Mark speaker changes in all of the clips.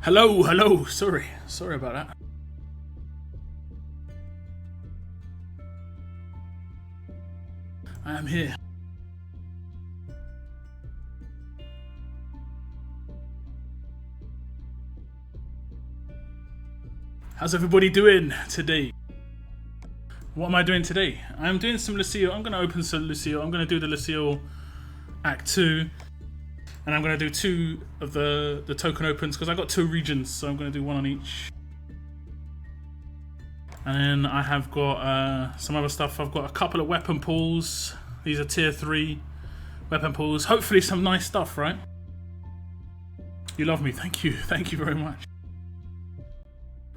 Speaker 1: Hello, hello. Sorry about that. I am here. How's everybody doing today? What am I doing today? I'm doing some Lucille. I'm going to open some Lucille. I'm going to do the Lucille Act 2. And I'm going to do 2 of the token opens because I got 2 regions. So I'm going to do 1 on each. And then I have got some other stuff. I've got a couple of weapon pools. These are tier 3 weapon pools. Hopefully some nice stuff, right? You love me. Thank you. Thank you very much.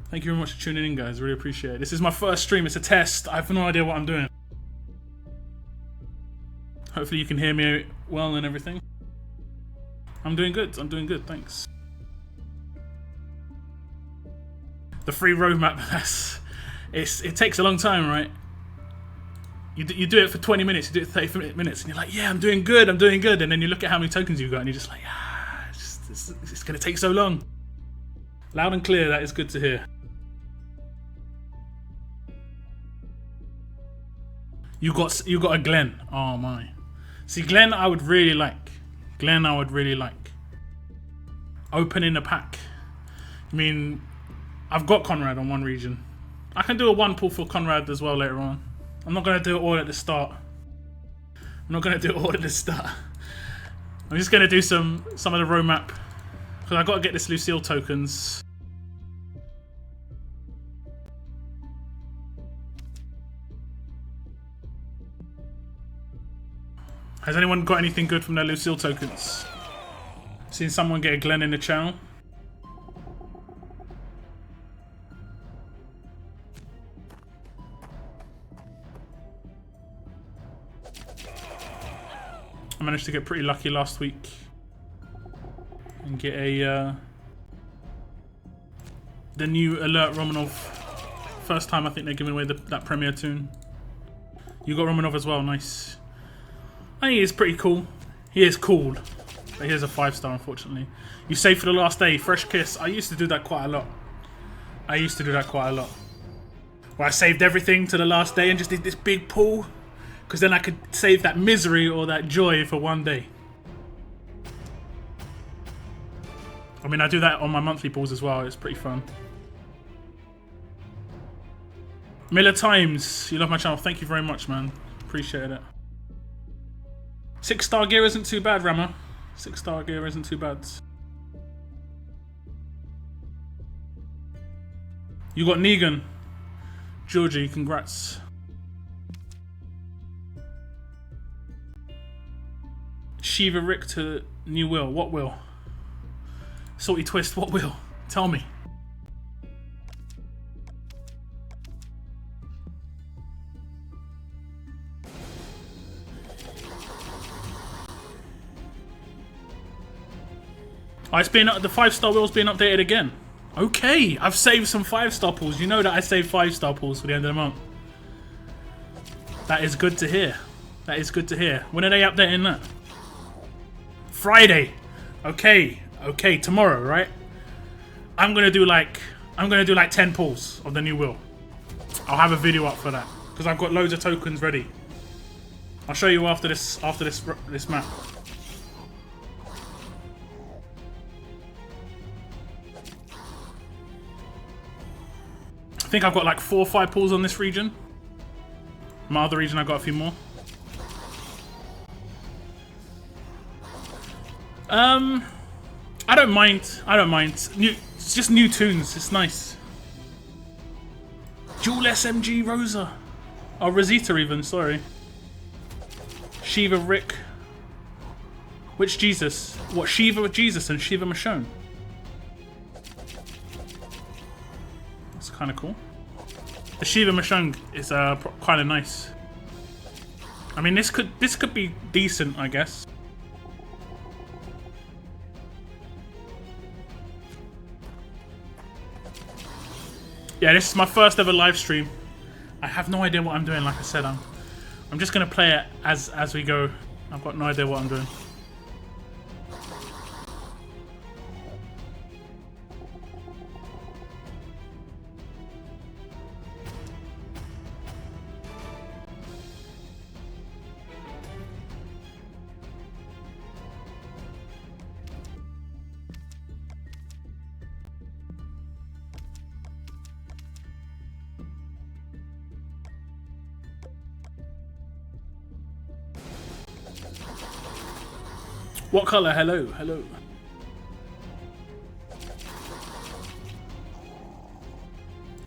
Speaker 1: Thank you very much for tuning in, guys. Really appreciate it. This is my first stream. It's a test. I have no idea what I'm doing. Hopefully you can hear me well and everything. I'm doing good. I'm doing good. Thanks. The free roadmap. It takes a long time, right? You do it for 20 minutes. You do it for 30 minutes, and you're like, yeah, I'm doing good. I'm doing good. And then you look at how many tokens you've got, and you're just like, it's going to take so long. Loud and clear. That is good to hear. You got a Glenn. Oh my. See, Glenn I would really like. Opening a pack. I mean, I've got Conrad on 1 region. I can do a 1 pull for Conrad as well later on. I'm not going to do it all at the start. I'm just going to do some of the roadmap. Because I've got to get this Lucille tokens. Has anyone got anything good from their Lucille tokens? Seen someone get a Glen in the channel? I managed to get pretty lucky last week and get a the new Alert Romanov. First time I think they're giving away that premiere tune. You got Romanov as well, nice. I think he's pretty cool. He is cool. But here's a 5-star, unfortunately. You save for the last day. Fresh kiss. I used to do that quite a lot. Where I saved everything to the last day and just did this big pull. Because then I could save that misery or that joy for 1 day. I mean, I do that on my monthly pulls as well. It's pretty fun. Miller Times. You love my channel. Thank you very much, man. Appreciate it. 6-star gear isn't too bad, Rama. 6-star gear isn't too bad. You got Negan. Georgie, congrats. Shiva Rick to new will. What will? Salty Twist, what will? Tell me. Oh, it's been the 5-star wheel's been updated again. Okay, I've saved some 5-star pulls. You know that I save 5-star pulls for the end of the month. That is good to hear. That is good to hear. When are they updating that? Friday. Okay, tomorrow, right? I'm gonna do like 10 pulls of the new wheel. I'll have a video up for that because I've got loads of tokens ready. I'll show you after this map. I think I've got like 4 or 5 pulls on this region. My other region, I've got a few more. I don't mind. It's just new tunes. It's nice. Dual SMG Rosa. Oh, Rosita even, sorry. Shiva Rick. Which Jesus? What, Shiva Jesus and Shiva Michonne? That's kind of cool. The Shiva Michonne is kind of nice. I mean, this could be decent, I guess. Yeah, this is my first ever live stream. I have no idea what I'm doing. Like I said, I'm just gonna play it as we go. I've got no idea what I'm doing. What color? Hello, hello.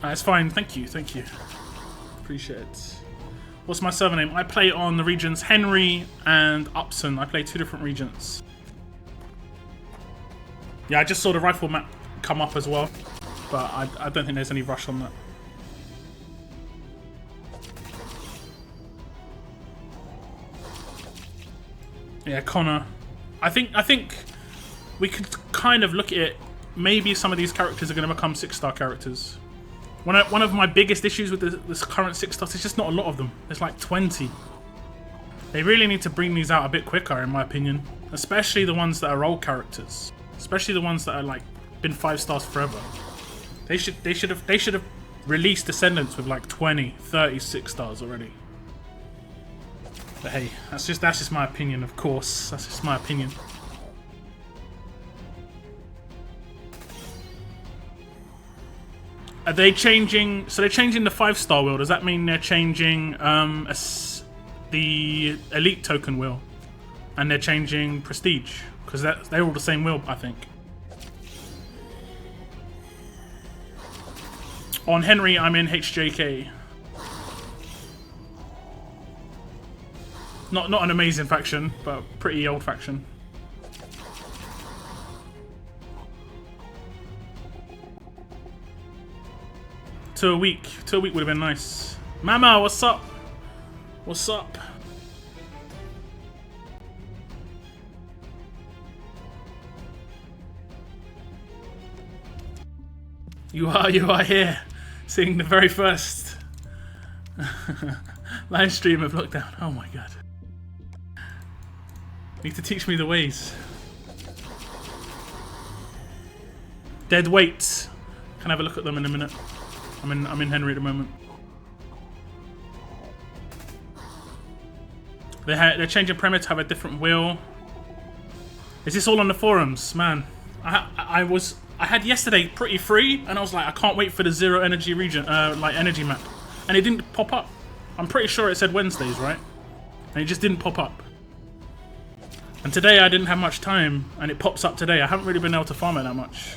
Speaker 1: It's fine. Thank you, thank you. Appreciate it. What's my server name? I play on the regions Henry and Upson. I play 2 different regions. Yeah, I just saw the rifle map come up as well, but I don't think there's any rush on that. Yeah, Connor. I think we could kind of look at it. Maybe some of these characters are going to become 6-star characters. One of my biggest issues with this current 6 stars is just not a lot of them. There's like 20. They really need to bring these out a bit quicker, in my opinion. Especially the ones that are old characters. Especially the ones that are like been 5 stars forever. They should have released Ascendance with like 20, 30 6 stars already. But hey, that's just my opinion, of course. That's just my opinion. Are they changing? So they're changing the 5-star wheel. Does that mean they're changing the elite token wheel, and they're changing prestige? Because they're all the same wheel, I think. On Henry, I'm in HJK. Not an amazing faction, but pretty old faction. To a week would have been nice. Mama, what's up? What's up? You are here, seeing the very first live stream of lockdown. Oh my god! Need to teach me the ways. Dead weights. Can I have a look at them in a minute? I'm in Henry at the moment. They're changing Premier to have a different wheel. Is this all on the forums, man? I had yesterday pretty free, and I was like, I can't wait for the 0 energy region, like energy map, and it didn't pop up. I'm pretty sure it said Wednesdays, right? And it just didn't pop up. And today I didn't have much time, and it pops up today. I haven't really been able to farm it that much.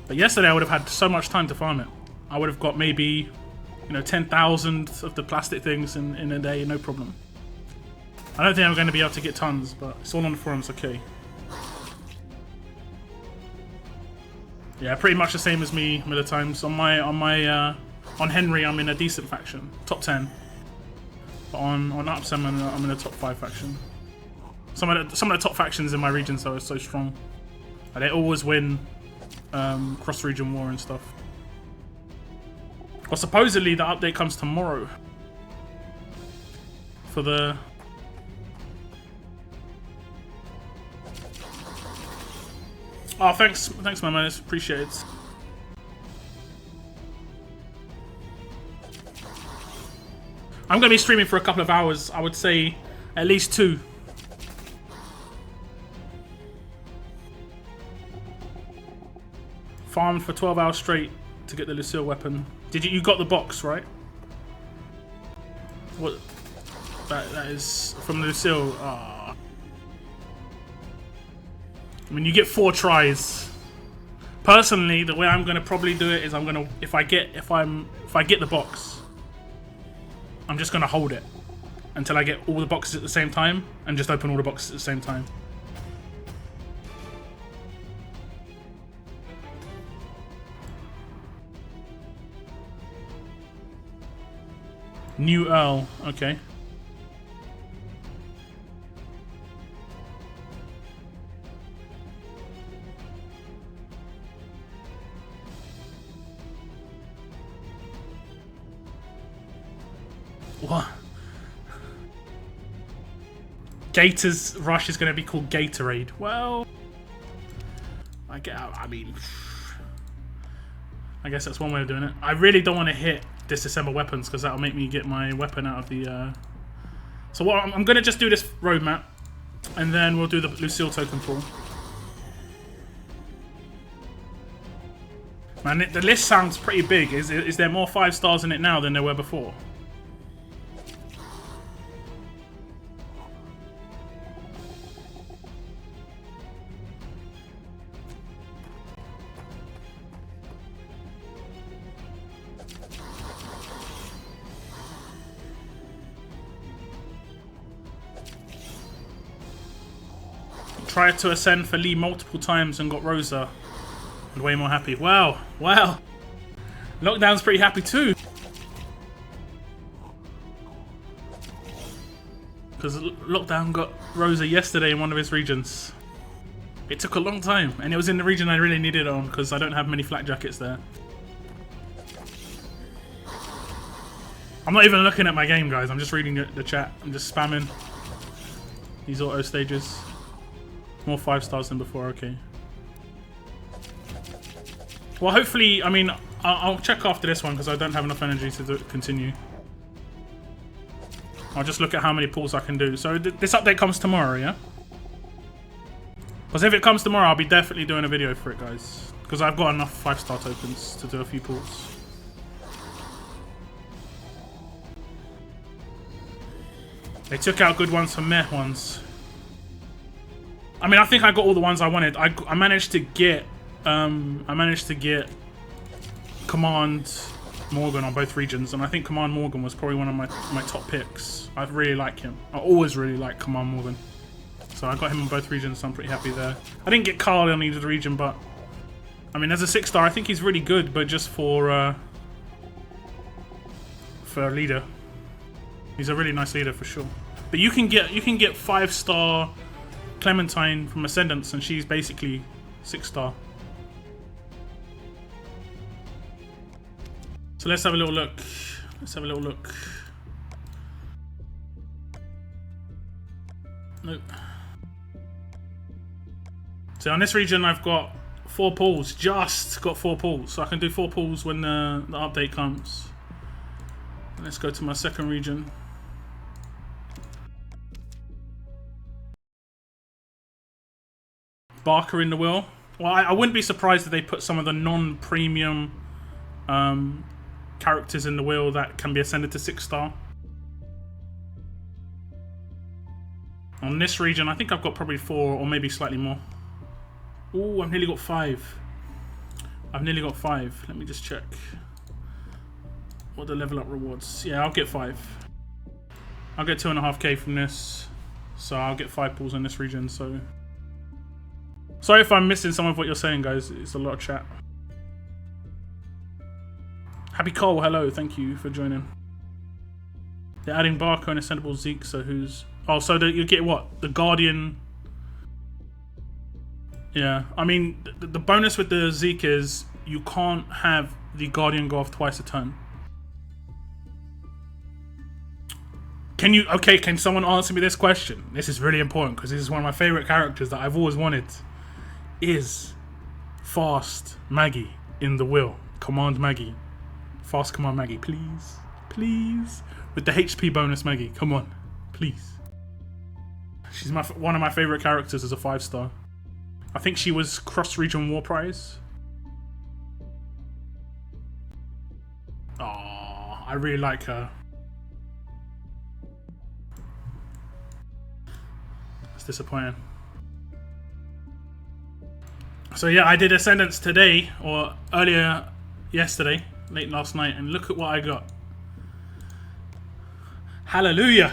Speaker 1: But yesterday I would have had so much time to farm it. I would have got maybe, 10,000 of the plastic things in a day, no problem. I don't think I'm going to be able to get tons, but it's all on the forums, okay. Yeah, pretty much the same as me with the times. On Henry, I'm in a decent faction, top 10. But on Ups, I'm in a top 5 faction. Some of the top factions in my region are so strong. And they always win cross-region war and stuff. Well, supposedly the update comes tomorrow for the. Oh, thanks, my man. Appreciate it. I'm gonna be streaming for a couple of hours. I would say at least 2. Farmed for 12 hours straight to get the Lucille weapon. You got the box, right? What? That is from Lucille. Ah. I mean, you get 4 tries. Personally, the way I'm gonna probably do it is if I get the box, I'm just gonna hold it until I get all the boxes at the same time and just open all the boxes at the same time. New Earl, okay. What? Gator's Rush is going to be called Gatorade. Well, I mean, I guess that's one way of doing it. I really don't want to hit disassemble weapons because that'll make me get my weapon out of the. So what I'm going to just do this roadmap, and then we'll do the Lucille token pool. Man, the list sounds pretty big. Is there more 5 stars in it now than there were before? Tried to ascend for Lee multiple times and got Rosa. And way more happy. Wow. Wow. Lockdown's pretty happy too. Because Lockdown got Rosa yesterday in one of his regions. It took a long time, and it was in the region I really needed it on because I don't have many flak jackets there. I'm not even looking at my game, guys. I'm just reading the chat. I'm just spamming these auto stages. More 5 stars than before, okay. Well, hopefully, I mean, I'll check after this one because I don't have enough energy to continue. I'll just look at how many pulls I can do. So this update comes tomorrow, yeah? Because if it comes tomorrow, I'll be definitely doing a video for it, guys. Because I've got enough 5-star tokens to do a few pulls. They took out good ones from meh ones. I mean, I think I got all the ones I wanted. I managed to get Command Morgan on both regions, and I think Command Morgan was probably one of my top picks. I really like him. I always really like Command Morgan. So I got him on both regions, so I'm pretty happy there. I didn't get Carl on either region, but I mean, as a 6-star, I think he's really good, but just for a leader. He's a really nice leader for sure. But you can get 5-star Clementine from Ascendance, and she's basically 6-star. So let's have a little look. Let's have a little look. Nope. So on this region, I've got 4 pulls. Just got 4 pulls, so I can do 4 pulls when the update comes. Let's go to my second region. Barker in the wheel. Well, I wouldn't be surprised if they put some of the non-premium characters in the wheel that can be ascended to 6-star. On this region, I think I've got probably 4 or maybe slightly more. Ooh, I've nearly got 5. I've nearly got 5. Let me just check. What are the level up rewards? Yeah, I'll get 5. I'll get 2.5k from this. So I'll get 5 pulls in this region, so... Sorry if I'm missing some of what you're saying, guys. It's a lot of chat. Happy Cole, hello. Thank you for joining. They're adding Barker and Ascendable Zeke, so who's... Oh, so you get what? The Guardian... Yeah, I mean, the bonus with the Zeke is you can't have the Guardian go off twice a turn. Can you... Okay, can someone answer me this question? This is really important because this is one of my favorite characters that I've always wanted. Is Fast Maggie in the will? Command Maggie. Fast Command Maggie, please. Please. With the HP bonus Maggie. Come on. Please. She's one of my favorite characters as a 5-star. I think she was cross-region war prize. Oh, I really like her. It's disappointing. So yeah, I did Ascendance today, or earlier yesterday, late last night, and look at what I got. Hallelujah!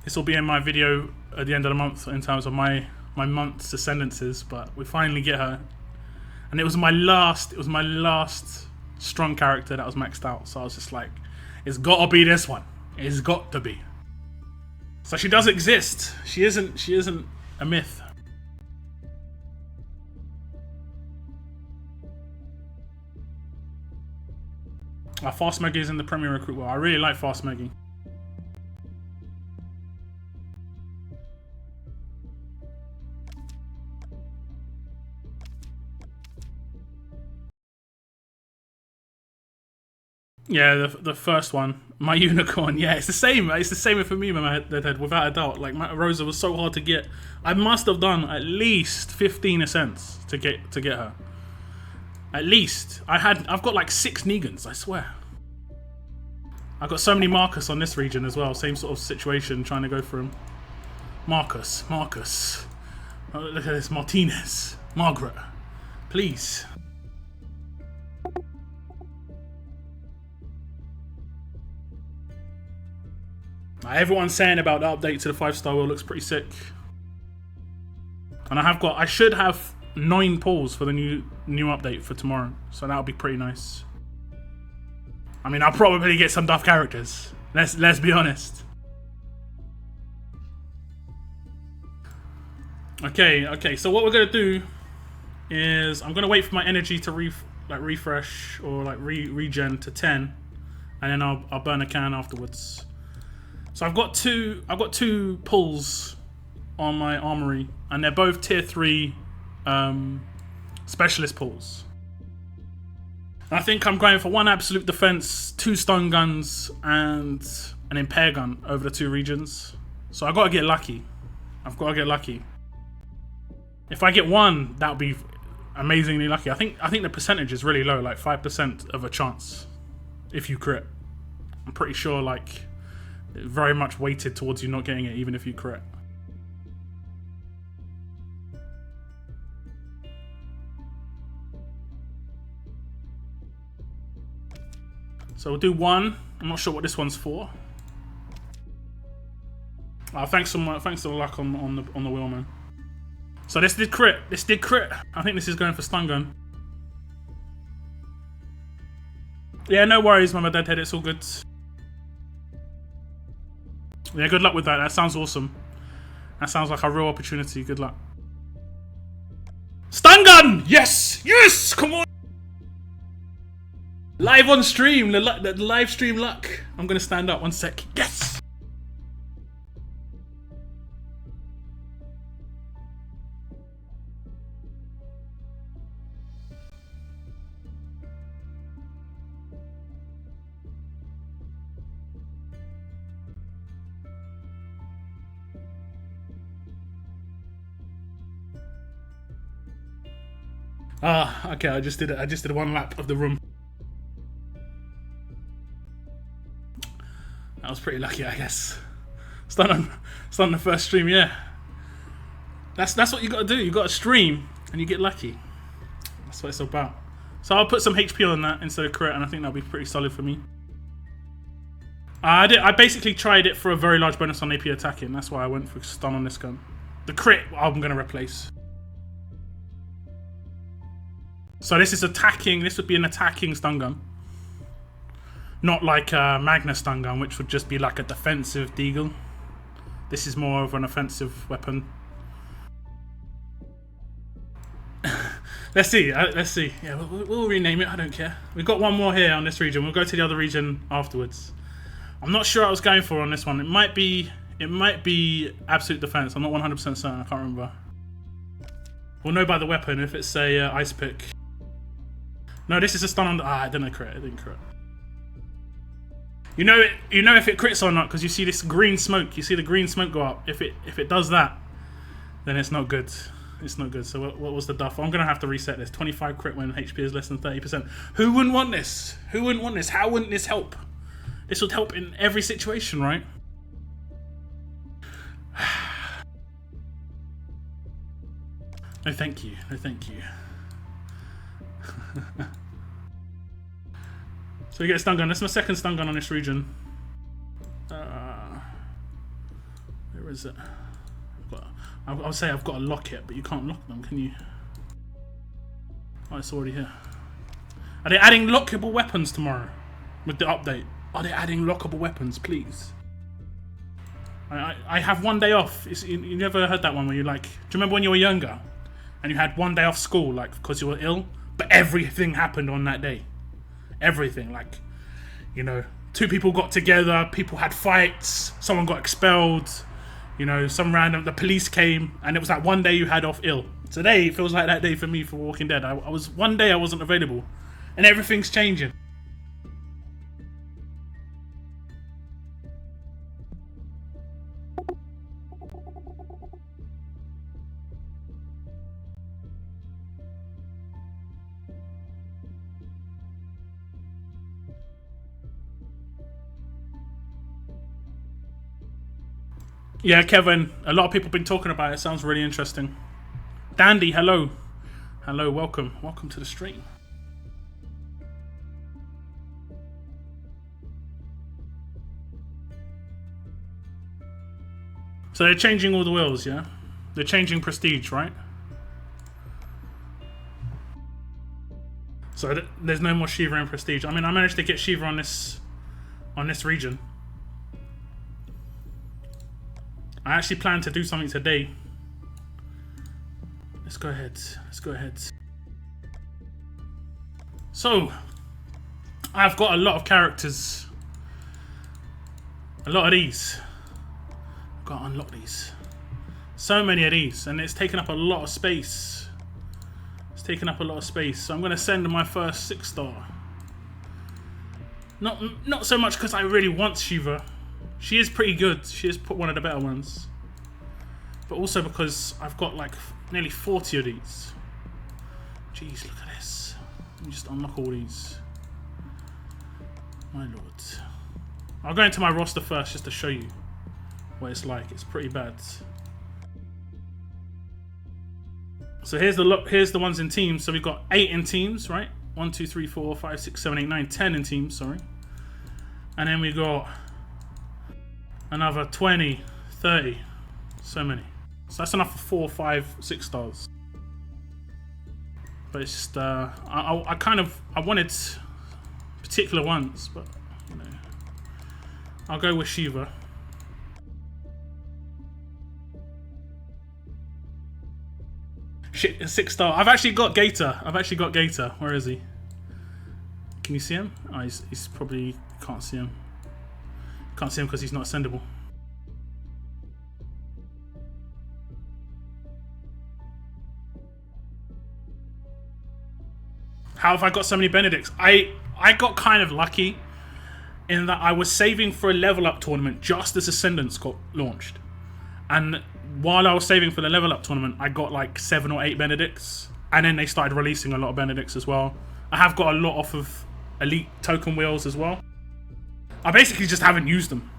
Speaker 1: This will be in my video at the end of the month in terms of my month's Ascendances, but we finally get her. And it was my last strong character that was maxed out, so I was just like, it's gotta be this one. It's got to be. So she does exist. She isn't a myth. Fast Maggie is in the Premier Recruit well. I really like Fast Maggie. Yeah, the first one, my unicorn. Yeah, it's the same. It's the same for me, my deadhead, without a doubt. Like Rosa was so hard to get. I must have done at least 15 ascents to get her. At least I've got like 6 Negans. I swear. I've got so many Marcus on this region as well. Same sort of situation, trying to go for him. Marcus. Oh, look at this, Martinez, Margaret, please. Everyone's saying about the update to the 5-star wheel looks pretty sick. And I should have 9 pulls for the new update for tomorrow. So that'll be pretty nice. I mean, I'll probably get some duff characters. Let's be honest. Okay, so what we're gonna do is I'm gonna wait for my energy to refresh or like regen to 10, and then I'll burn a can afterwards. So I've got two pulls on my armory, and they're both tier 3 specialist pulls. And I think I'm going for 1 absolute defense, 2 stun guns, and an impair gun over the 2 regions. So I've got to get lucky. If I get 1, that would be amazingly lucky. I think the percentage is really low, like 5% of a chance if you crit. I'm pretty sure like very much weighted towards you not getting it even if you crit. So we'll do 1. I'm not sure what this one's for. Thanks to the luck on the wheel, man. So this did crit. I think this is going for stun gun. Yeah, no worries, Mama Deadhead. It's all good. Yeah, good luck with that. That sounds awesome. That sounds like a real opportunity. Good luck. Stun gun! Yes! Yes! Come on! Live on stream. The live stream luck. I'm going to stand up. 1 sec. Yes! Okay, I just did 1 lap of the room. That was pretty lucky, I guess. Stun on the first stream, yeah. That's what you gotta do. You gotta stream and you get lucky. That's what it's about. So I'll put some HP on that instead of crit, and I think that'll be pretty solid for me. I basically tried it for a very large bonus on AP attacking. That's why I went for stun on this gun. The crit I'm gonna replace. So this is attacking. This would be an attacking stun gun, not like a Magna stun gun, which would just be like a defensive deagle. This is more of an offensive weapon. Let's see. Yeah, we'll rename it. I don't care. We've got 1 more here on this region. We'll go to the other region afterwards. I'm not sure what I was going for on this one. It might be absolute defense. I'm not 100% certain. I can't remember. We'll know by the weapon if it's a ice pick. No, this is a stun on the... it didn't crit. It didn't crit. You know if it crits or not because you see this green smoke. You see the green smoke go up. If it does that, then it's not good. It's not good. So what was the duff? I'm gonna have to reset this. 25 crit when HP is less than 30%. Who wouldn't want this? Who wouldn't want this? How wouldn't this help? This would help in every situation, right? No, thank you. No, thank you. So we get a stun gun. That's my 2nd stun gun on this region. Where is it? I would say I've got a locket, but you can't lock them, can you? Oh, it's already here. Are they adding lockable weapons tomorrow with the update? Are they adding lockable weapons, please? I have 1 day off. You never heard that one where you like... Do you remember when you were younger and you had 1 day off school, like because you were ill, but everything happened on that day? Everything, like, you know, 2 people got together, people had fights, someone got expelled, you know, the police came, and it was like 1 day you had off ill. Today feels like that day for me for Walking Dead. I was 1 day I wasn't available, and everything's changing. Yeah, Kevin, a lot of people have been talking about it. Sounds really interesting. Dandy, hello. Hello, welcome. Welcome to the stream. So they're changing all the wheels, yeah? They're changing prestige, right? So there's no more Shiva in prestige. I mean, I managed to get Shiva on this region. I actually plan to do something today. Let's go ahead. Let's go ahead. So, I've got a lot of characters. A lot of these. I've got to unlock these. So many of these, and it's taken up a lot of space. It's taken up a lot of space. So I'm going to send my first 6-star. Not so much because I really want Shiva. She is pretty good. She is one of the better ones. But also because I've got like nearly 40 of these. Jeez, look at this. Let me just unlock all these. My lord. I'll go into my roster first just to show you what it's like. It's pretty bad. So here's the look. Here's the ones in teams. So we've got 8 in teams, right? 1, 2, 3, 4, 5, 6, 7, 8, 9, 10 in teams. Sorry. And then we got another 20, 30. So many. So that's enough for 4, 5, 6 stars. But it's just I wanted particular ones, but you know, I'll go with Shiva. Shit, a 6-star. I've actually got Gator. Where is he? Can you see him? Oh, he's probably can't see him. Can't see him because he's not ascendable. How have I got so many Benedicts? I got kind of lucky in that I was saving for a level up tournament just as Ascendance got launched. And while I was saving for the level up tournament, I got like 7 or 8 Benedicts. And then they started releasing a lot of Benedicts as well. I have got a lot off of elite token wheels as well. I basically just haven't used them.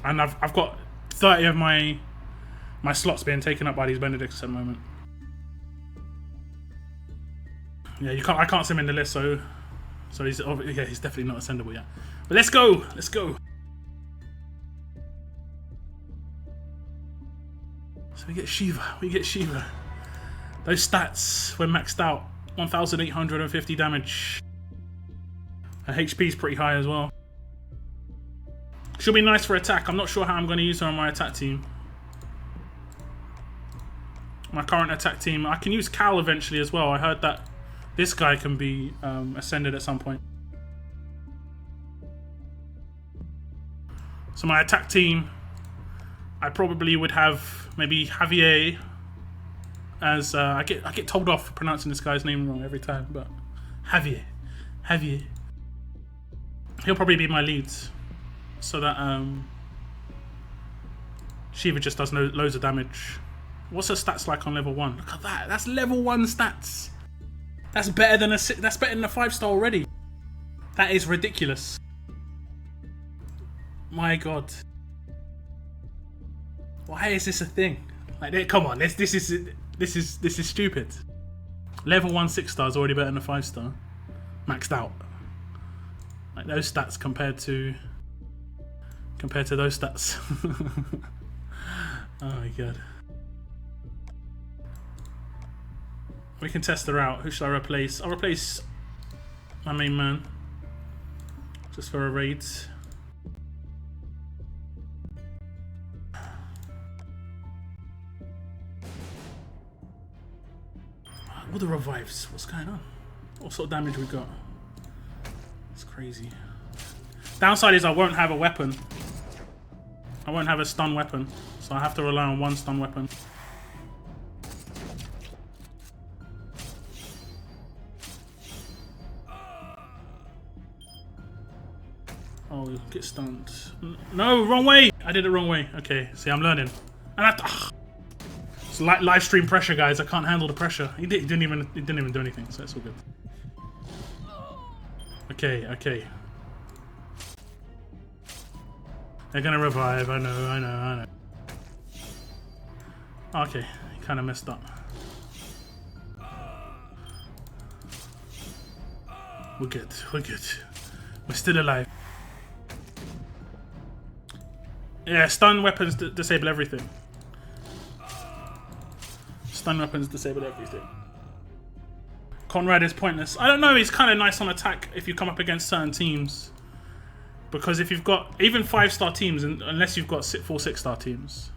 Speaker 1: And I've got 30 of my slots being taken up by these Benedicts at the moment. Yeah, I can't see him in the list, so he's definitely not ascendable yet. But let's go. So we get Shiva. Those stats when maxed out, 1,850 damage. Her HP is pretty high as well. She'll be nice for attack. I'm not sure how I'm going to use her on my attack team. My current attack team. I can use Cal eventually as well. I heard that this guy can be ascended at some point. So my attack team, I probably would have maybe Javier as I get told off for pronouncing this guy's name wrong every time, but Javier. He'll probably be my lead, so that Shiva just does loads of damage. What's her stats like on level 1? Look at that. That's level 1 stats. That's better than a 5-star already. That is ridiculous. My god. Why is this a thing? Like, come on, this is stupid. Level 1 6-star is already better than a 5-star. Maxed out. Like those stats compared to those stats. Oh my god. We can test her out. Who should I replace? I'll replace my main man. Just for a raid. All the revives. What's going on? What sort of damage we got? It's crazy. Downside is I won't have a weapon. I won't have a stun weapon. So I have to rely on one stun weapon. Oh, get stunned. No, wrong way! I did it wrong way. Okay, see, I'm learning. And it's like live stream pressure, guys. I can't handle the pressure. He didn't even do anything, so it's all good. Okay. They're gonna revive. I know. Okay, he kind of messed up. We're good. We're still alive. Yeah, stun weapons disable everything. Stun weapons disable everything. Conrad is pointless. I don't know, he's kind of nice on attack if you come up against certain teams. Because if you've got even 5-star teams, unless you've got 4 6-star teams,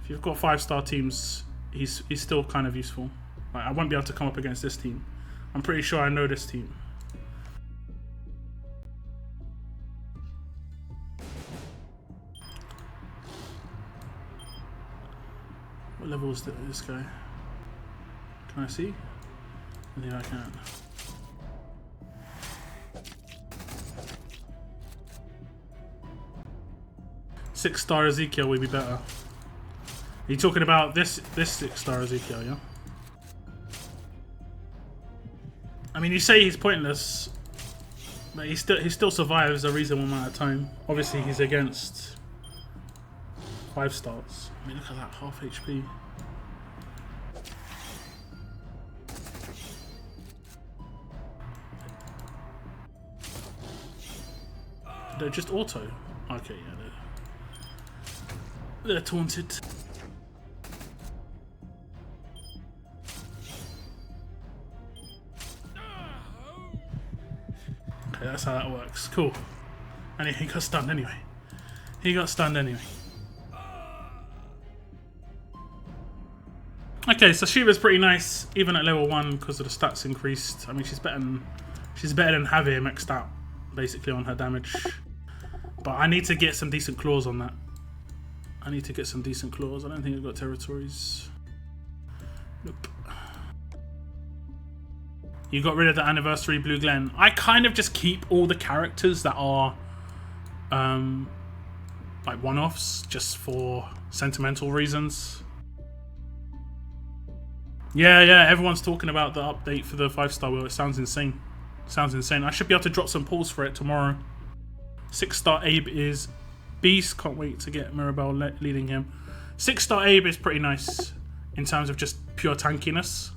Speaker 1: if you've got 5-star teams, he's still kind of useful. Like, I won't be able to come up against this team. I'm pretty sure I know this team. What level is this guy? Can I see? Yeah, I can. Six-star Ezekiel would be better. Are you talking about this 6-star Ezekiel, yeah? I mean, you say he's pointless, but he still survives a reasonable amount of time. Obviously, he's against 5 stars. I mean, look at that, half HP. They're just auto. Okay, yeah, they're taunted. Okay, that's how that works. Cool. And he got stunned anyway. He got stunned anyway. Okay, so Shiva's pretty nice, even at level 1 because of the stats increased. I mean, she's better than Javier maxed out, basically, on her damage. But I need to get some decent claws on that. I need to get some decent claws. I don't think I've got territories. Nope. You got rid of the anniversary Blue Glen. I kind of just keep all the characters that are like one-offs just for sentimental reasons. Yeah, everyone's talking about the update for the 5-star world. It sounds insane. Sounds insane. I should be able to drop some pulls for it tomorrow. 6-star Abe is beast. Can't wait to get Mirabelle leading him. 6-star Abe is pretty nice in terms of just pure tankiness.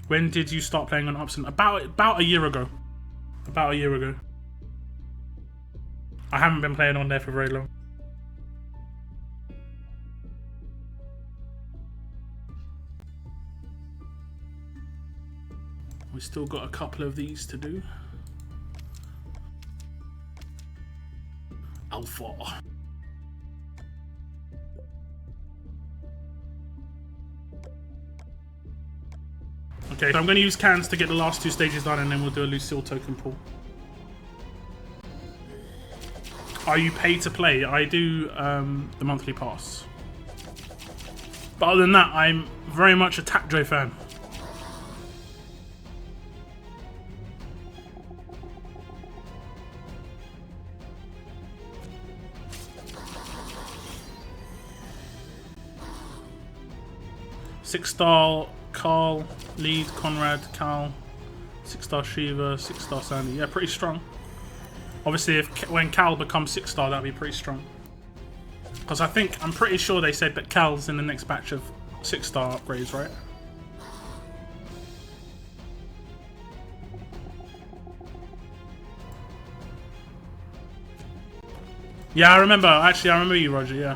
Speaker 1: When did you start playing on Upson? About a year ago. About a year ago. I haven't been playing on there for very long. We still got a couple of these to do. Alpha. Okay, so I'm going to use cans to get the last 2 stages done, and then we'll do a Lucille token pull. Are you paid to play? I do the monthly pass. But other than that, I'm very much a TWD fan. Six-star Carl, lead, Conrad, Cal, 6-star Shiva, 6-star Sandy. Yeah, pretty strong. Obviously, when Cal becomes 6-star, that'll be pretty strong. Because I'm pretty sure they said that Cal's in the next batch of 6-star upgrades, right? Yeah, I remember. Actually, I remember you, Roger. Yeah.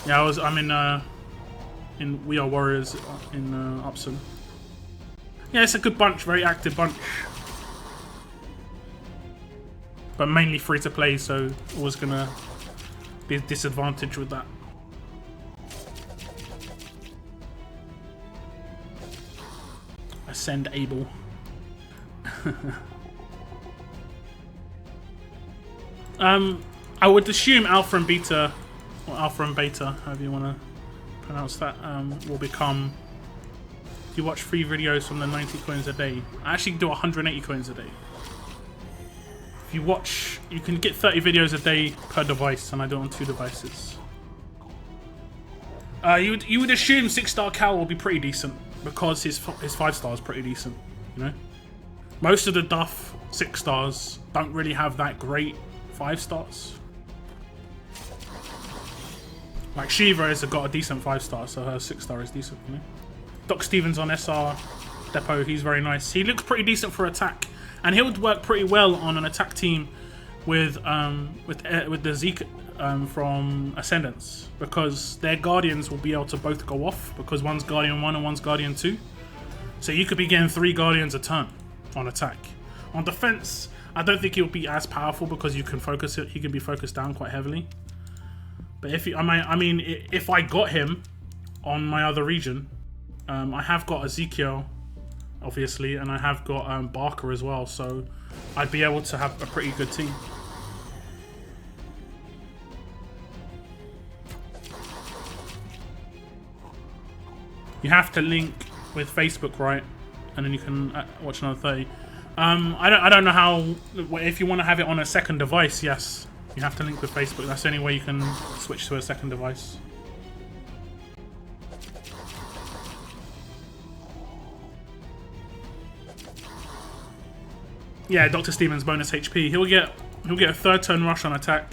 Speaker 1: Yeah, I'm in We Are Warriors in Upson. Yeah, it's a good bunch, very active bunch. But mainly free to play, so always gonna be a disadvantage with that. Ascend Abel. I would assume Alpha and Beta, or Alpha and Beta, however you want to pronounce that, will become. If you watch 3 videos from the 90 coins a day, I actually do 180 coins a day. If you watch, you can get 30 videos a day per device, and I do it on 2 devices. You would assume 6-star Cal will be pretty decent because his 5-star is pretty decent. You know, most of the Duff 6-stars don't really have that great 5-stars. Like Shiva has got a decent 5-star, so her 6-star is decent, you know. Doc Stevens on SR Depot, he's very nice. He looks pretty decent for attack, and he would work pretty well on an attack team with the Zeke from Ascendance, because their Guardians will be able to both go off, because one's Guardian 1 and one's Guardian 2. So you could be getting 3 Guardians a turn on attack. On defense, I don't think he'll be as powerful because you can focus it. He can be focused down quite heavily. But if if I got him on my other region, I have got Ezekiel, obviously, and I have got Barker as well. So I'd be able to have a pretty good team. You have to link with Facebook, right? And then you can watch another 30. I don't know how. If you want to have it on a second device, yes, you have to link with Facebook. That's the only way you can switch to a second device. Yeah, Dr. Stevens bonus HP. He'll get a 3rd turn rush on attack,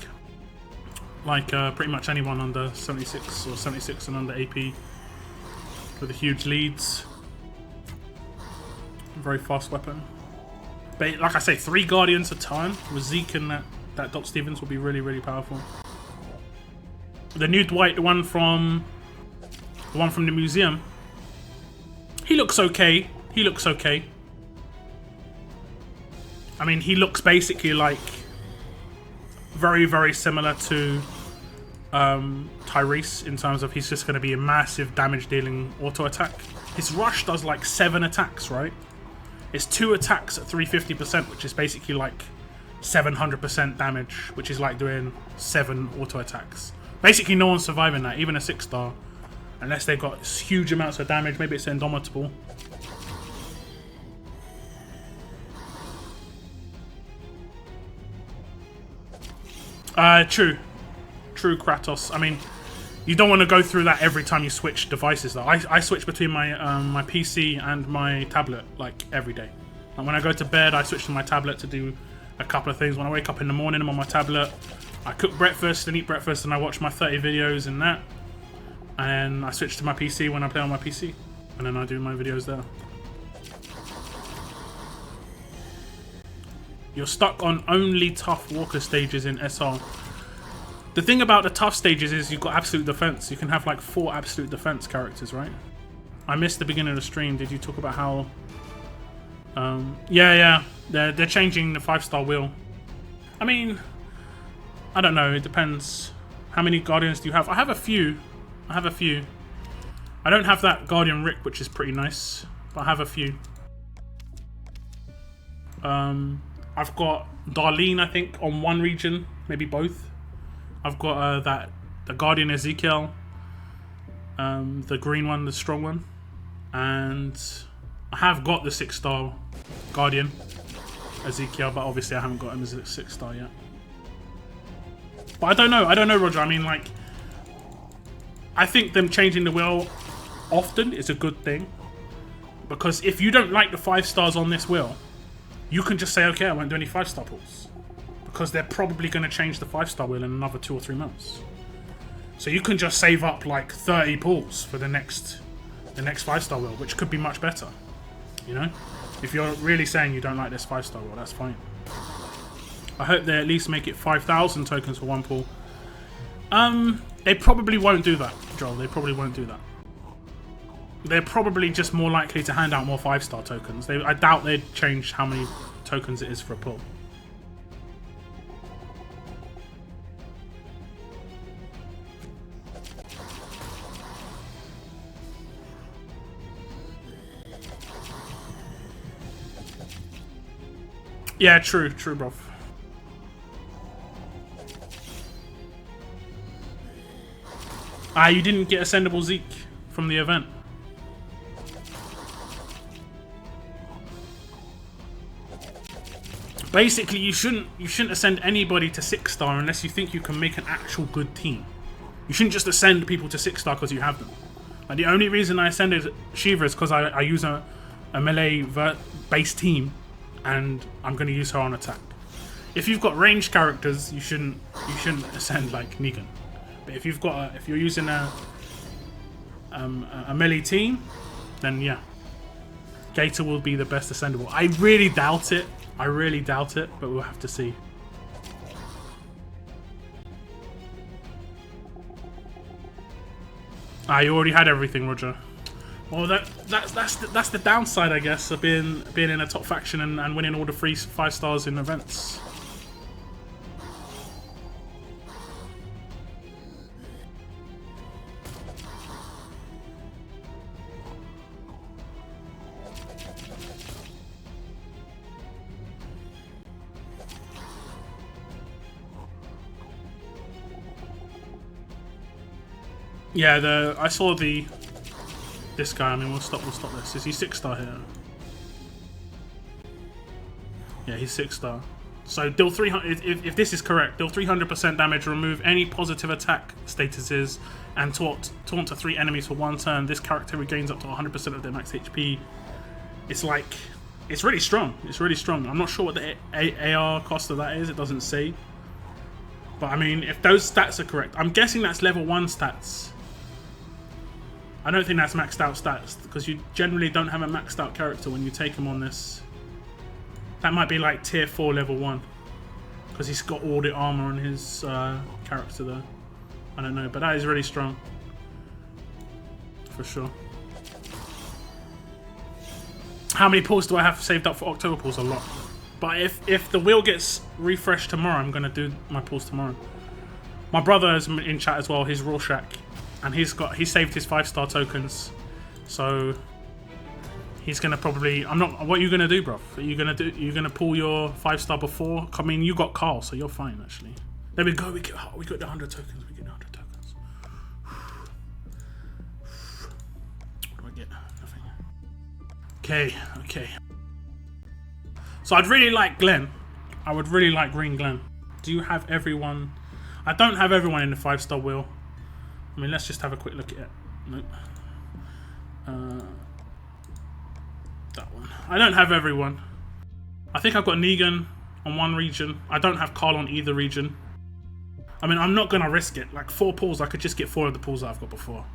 Speaker 1: like pretty much anyone under 76 or 76 and under AP, with a huge leads. Very fast weapon. But like I say, 3 Guardians a turn with Zeke and that Dr. Stevens will be really, really powerful. The new Dwight, the one from the museum, he looks okay. He looks okay. I mean, he looks basically like very, very similar to Tyrese in terms of he's just going to be a massive damage dealing auto attack. His rush does like 7 attacks, right? It's 2 attacks at 350%, which is basically like 700% damage, which is like doing 7 auto attacks. Basically, no one's surviving that, even a 6-star, unless they've got huge amounts of damage. Maybe it's indomitable. True, Kratos. I mean, you don't want to go through that every time you switch devices, though. I switch between my my PC and my tablet like every day. And when I go to bed, I switch to my tablet to do a couple of things. When I wake up in the morning, I'm on my tablet. I cook breakfast and eat breakfast, and I watch my 30 videos and that. And I switch to my PC when I play on my PC, and then I do my videos there. You're stuck on only tough walker stages in SR. The thing about the tough stages is you've got absolute defense. You can have like 4 absolute defense characters, right? I missed the beginning of the stream. Did you talk about how... yeah. They're changing the 5-star wheel. I mean, I don't know. It depends. How many Guardians do you have? I have a few. I don't have that Guardian Rick, which is pretty nice. But I have a few. I've got Darlene, I think, on one region. Maybe both. I've got the Guardian Ezekiel, the green one, the strong one, and I have got the 6-star Guardian Ezekiel, but obviously I haven't got him as a 6-star yet. But I don't know, Roger. I mean, like, I think them changing the wheel often is a good thing, because if you don't like the 5 stars on this wheel, you can just say, okay, I won't do any 5-star pulls. Because they're probably going to change the 5-star wheel in another 2 or 3 months. So you can just save up like 30 pulls for the next 5-star wheel, which could be much better. You know? If you're really saying you don't like this 5-star wheel, that's fine. I hope they at least make it 5,000 tokens for 1 pull. They probably won't do that, Joel. They probably won't do that. They're probably just more likely to hand out more 5-star tokens. I doubt they'd change how many tokens it is for a pull. Yeah, true, bruv. You didn't get Ascendable Zeke from the event. Basically, you shouldn't ascend anybody to 6-star unless you think you can make an actual good team. You shouldn't just ascend people to 6-star because you have them. Like, the only reason I ascended Shiva is because I use a melee base team, and I'm going to use her on attack. If you've got ranged characters, you shouldn't ascend like Negan. But if you're using a melee team, then yeah, Gator will be the best ascendable. I really doubt it. But we'll have to see. Ah, you already had everything, Roger. Well, that's the downside, I guess, of being in a top faction and winning all the 5 stars in events. Yeah, I saw this guy. I mean, we'll stop this. Is he 6-star here? Yeah, he's 6-star. So deal 300. If this is correct, deal 300% damage, remove any positive attack statuses, and taunt to 3 enemies for 1 turn. This character regains up to 100% of their max HP. It's like, it's really strong. It's really strong. I'm not sure what the AR cost of that is. It doesn't say. But I mean, if those stats are correct, I'm guessing that's level 1 stats. I don't think that's maxed out stats, because you generally don't have a maxed out character when you take him on this. That might be like tier 4 level 1, because he's got all the armor on his character though. I don't know, but that is really strong. For sure. How many pulls do I have saved up for October pulls? A lot. But if the wheel gets refreshed tomorrow, I'm going to do my pulls tomorrow. My brother is in chat as well, his Rorschach. And he saved his 5-star tokens, so he's gonna probably. I'm not. What are you gonna do, bro? Are you gonna pull your 5-star before? I mean, you got Carl, so you're fine actually. There we go. We got the 100 tokens. We get the 100 tokens. What do I get? Nothing. Okay. So I'd really like Glenn. I would really like Green Glenn. Do you have everyone? I don't have everyone in the 5-star wheel. I mean, let's just have a quick look at it. Nope. That one. I don't have everyone. I think I've got Negan on 1 region. I don't have Carl on either region. I mean, I'm not going to risk it. Like 4 pulls, I could just get 4 of the pulls that I've got before.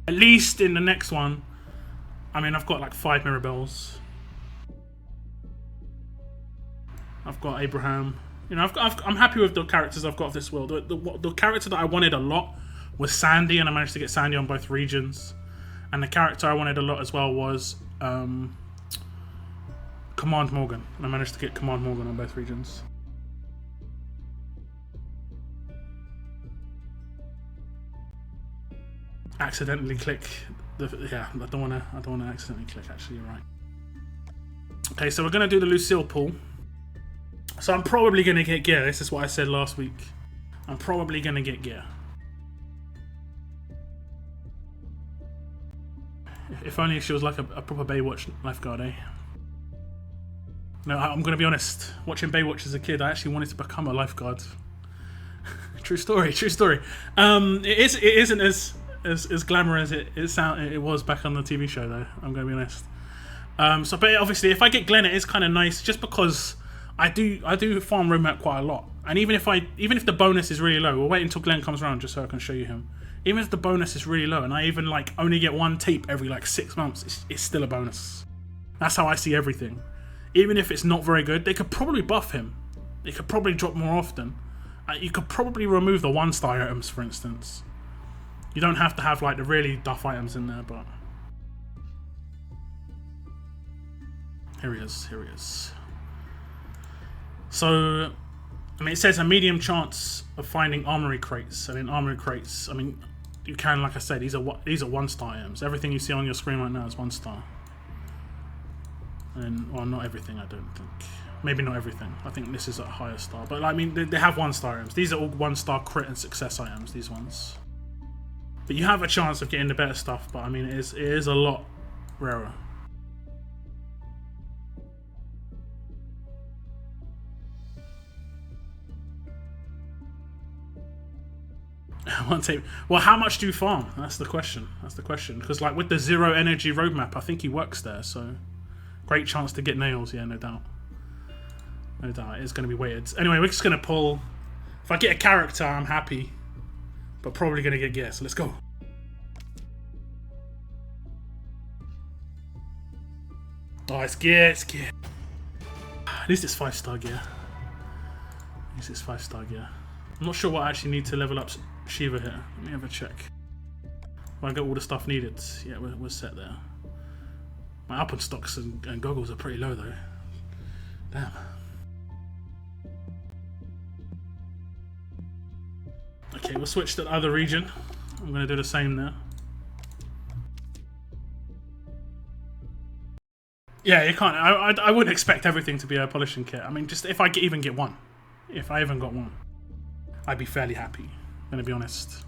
Speaker 1: At least in the next one, I mean, I've got like 5 Mirabelles. I've got Abraham. You know, I'm happy with the characters I've got of this world. The character that I wanted a lot was Sandy, and I managed to get Sandy on both regions. And the character I wanted a lot as well was Command Morgan, and I managed to get Command Morgan on both regions. Accidentally click. Yeah, I don't want to accidentally click. Actually, you're right. Okay, so we're gonna do the Lucille pull. So I'm probably gonna get gear. This is what I said last week. I'm probably gonna get gear. If only she was like a proper Baywatch lifeguard, eh? No, I'm going to be honest. Watching Baywatch as a kid, I actually wanted to become a lifeguard. True story, true story. It isn't as glamorous as it was back on the TV show, though. I'm going to be honest. But obviously, if I get Glenn, it is kind of nice, just because I do farm roadmap quite a lot. And even if the bonus is really low, we'll wait until Glenn comes around just so I can show you him. Even if the bonus is really low, and I even like only get 1 tape every like 6 months, it's still a bonus. That's how I see everything. Even if it's not very good, they could probably buff him. They could probably drop more often. You could probably remove the 1-star items, for instance. You don't have to have like the really duff items in there, but here he is. So, I mean, it says a medium chance of finding armory crates. And in armory crates, I mean, you can, like I said, these are 1-star items. Everything you see on your screen right now is 1-star. And, well, not everything, I don't think. Maybe not everything. I think this is a higher star. But, I mean, they have 1-star items. These are all 1-star crit and success items, these ones. But you have a chance of getting the better stuff, but, I mean, it is a lot rarer. One tape. Well, how much do you farm? That's the question. Because like with the 0 energy roadmap, I think he works there. So great chance to get nails. Yeah, no doubt. It's going to be weird. Anyway, we're just going to pull. If I get a character, I'm happy. But probably going to get gear. So let's go. Oh, it's gear. At least it's 5-star gear. I'm not sure what I actually need to level up Shiva here. Let me have a check. When I get all the stuff needed, yeah, we're set there. My up on stocks and goggles are pretty low though. Damn. Okay, we'll switch to the other region. I'm gonna do the same there. Yeah, you can't. I wouldn't expect everything to be a polishing kit. I mean, just if I even get one, if I even got one, I'd be fairly happy. I'm gonna be honest.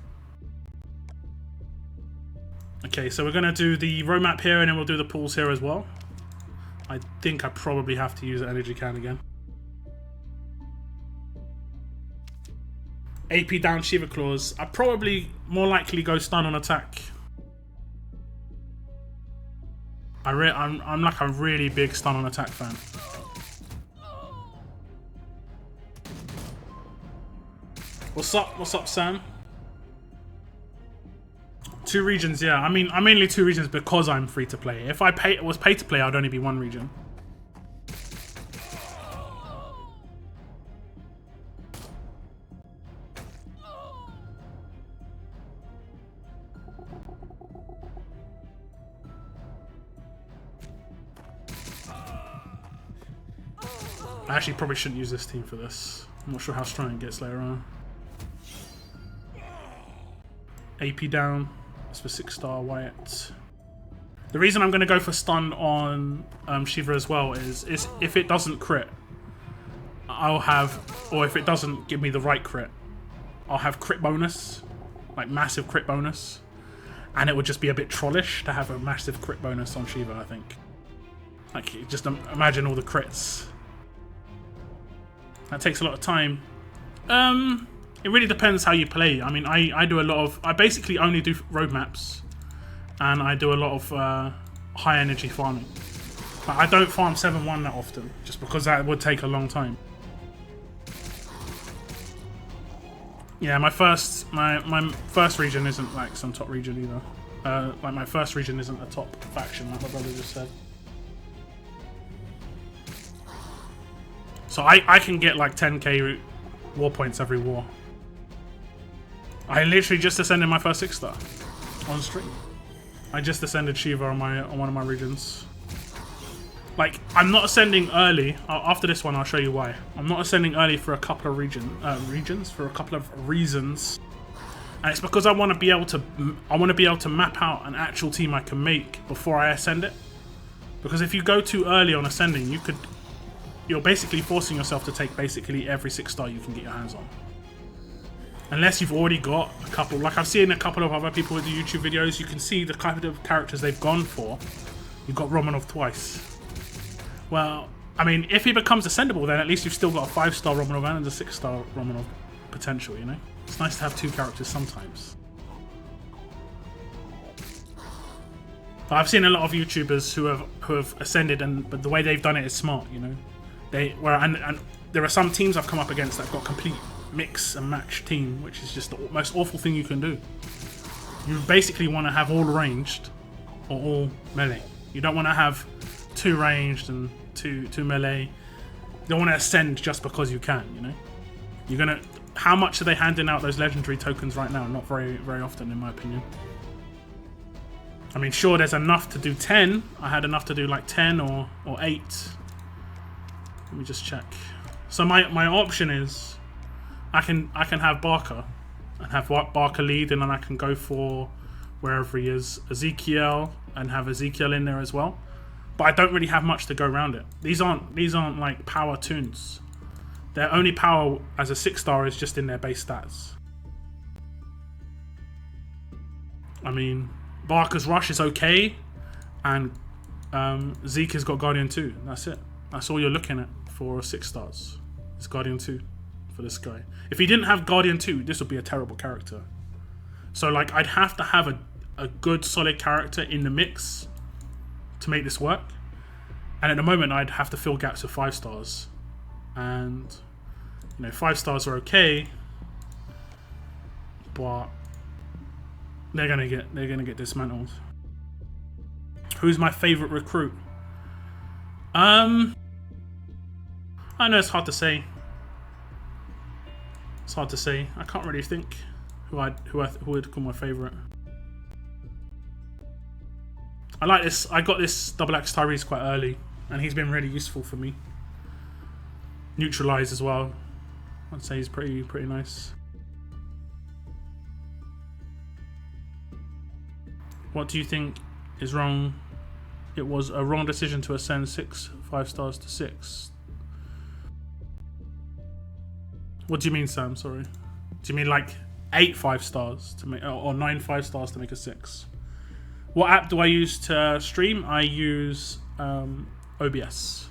Speaker 1: Okay, so we're gonna do the road map here, and then we'll do the pools here as well. I think I probably have to use an energy can again. AP down Shiva claws. I'd probably more likely go stun on attack. I'm like a really big stun on attack fan. What's up? What's up, Sam? 2 regions, yeah. I mean, I'm mainly 2 regions because I'm free to play. If I was pay to play, I'd only be 1 region. I actually probably shouldn't use this team for this. I'm not sure how strong it gets later on. AP down. It's for 6-star Wyatt. The reason I'm going to go for stun on Shiva as well is if it doesn't crit, I'll have, or if it doesn't give me the right crit, I'll have crit bonus, like massive crit bonus, and it would just be a bit trollish to have a massive crit bonus on Shiva, I think. Like, just imagine all the crits. That takes a lot of time. It really depends how you play. I mean, I do a lot of... I basically only do road maps. And I do a lot of high energy farming. But I don't farm 7-1 that often. Just because that would take a long time. Yeah, my first region isn't like some top region either. Like my first region isn't a top faction, like my brother just said. So I can get like 10k war points every war. I literally just ascended my first 6-star on stream. I just ascended Shiva on one of my regions. Like, I'm not ascending early. After this one, I'll show you why. I'm not ascending early for a couple of regions for a couple of reasons, and it's because I want to be able to map out an actual team I can make before I ascend it. Because if you go too early on ascending, you're basically forcing yourself to take basically every 6-star you can get your hands on. Unless you've already got a couple, like I've seen a couple of other people with the YouTube videos, you can see the kind of characters they've gone for. You've got Romanov twice. Well, I mean, if he becomes ascendable, then at least you've still got a 5-star Romanov and a 6-star Romanov potential, you know? It's nice to have 2 characters sometimes. But I've seen a lot of YouTubers who have ascended, but the way they've done it is smart, you know? And there are some teams I've come up against that have got complete mix and match team, which is just the most awful thing you can do. You basically want to have all ranged or all melee. You don't want to have 2 ranged and two melee. You don't want to ascend just because you can, you know? You're gonna. How much are they handing out those legendary tokens right now? Not very, very often, in my opinion. I mean, sure, there's enough to do 10. I had enough to do like 10 or 8. Let me just check. So my option is I can have Barker and have Barker lead, and then I can go for wherever he is, Ezekiel, and have Ezekiel in there as well. But I don't really have much to go around it. These aren't like power tunes. Their only power as a 6-star is just in their base stats. I mean, Barker's rush is okay, and Zeke has got Guardian 2. That's it. That's all you're looking at for 6-stars. It's Guardian 2 for this guy. If he didn't have Guardian 2, this would be a terrible character. So like, I'd have to have a good solid character in the mix to make this work. And at the moment, I'd have to fill gaps with 5-stars. And you know, 5-stars are okay, but they're gonna get dismantled. Who's my favorite recruit? I know it's hard to say. It's hard to say. I can't really think who would call my favorite. I like this. I got this double axe Tyrese quite early, and he's been really useful for me. Neutralize as well. I'd say he's pretty nice. What do you think is wrong? It was a wrong decision to ascend 6 5-stars to 6. What do you mean, Sam? Sorry. Do you mean like 8 5-stars to make, or 9 5-stars to make a 6? What app do I use to stream? I use OBS.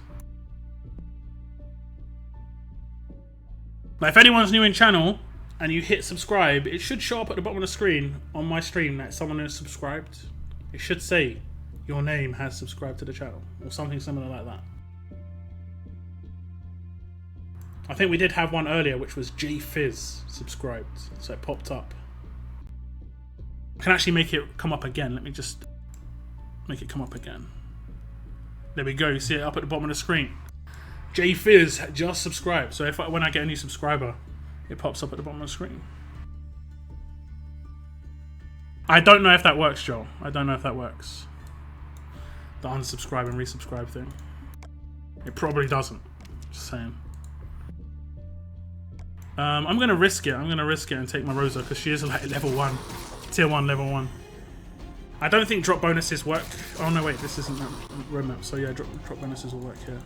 Speaker 1: Now, if anyone's new in channel and you hit subscribe, it should show up at the bottom of the screen on my stream that someone has subscribed. It should say your name has subscribed to the channel or something similar like that. I think we did have one earlier which was J Fizz subscribed, so it popped up. I can actually make it come up again. Let me just make it come up again. There we go. You see it up at the bottom of the screen. J Fizz just subscribed. So when I get a new subscriber, it pops up at the bottom of the screen. I don't know if that works, Joel. I don't know if that works. The unsubscribe and resubscribe thing. It probably doesn't. Just saying. I'm gonna risk it. I'm gonna risk it and take my Rosa because she is like level 1. Tier 1, level 1. I don't think drop bonuses work. Oh no, wait, this isn't that roadmap. So yeah, drop bonuses will work here.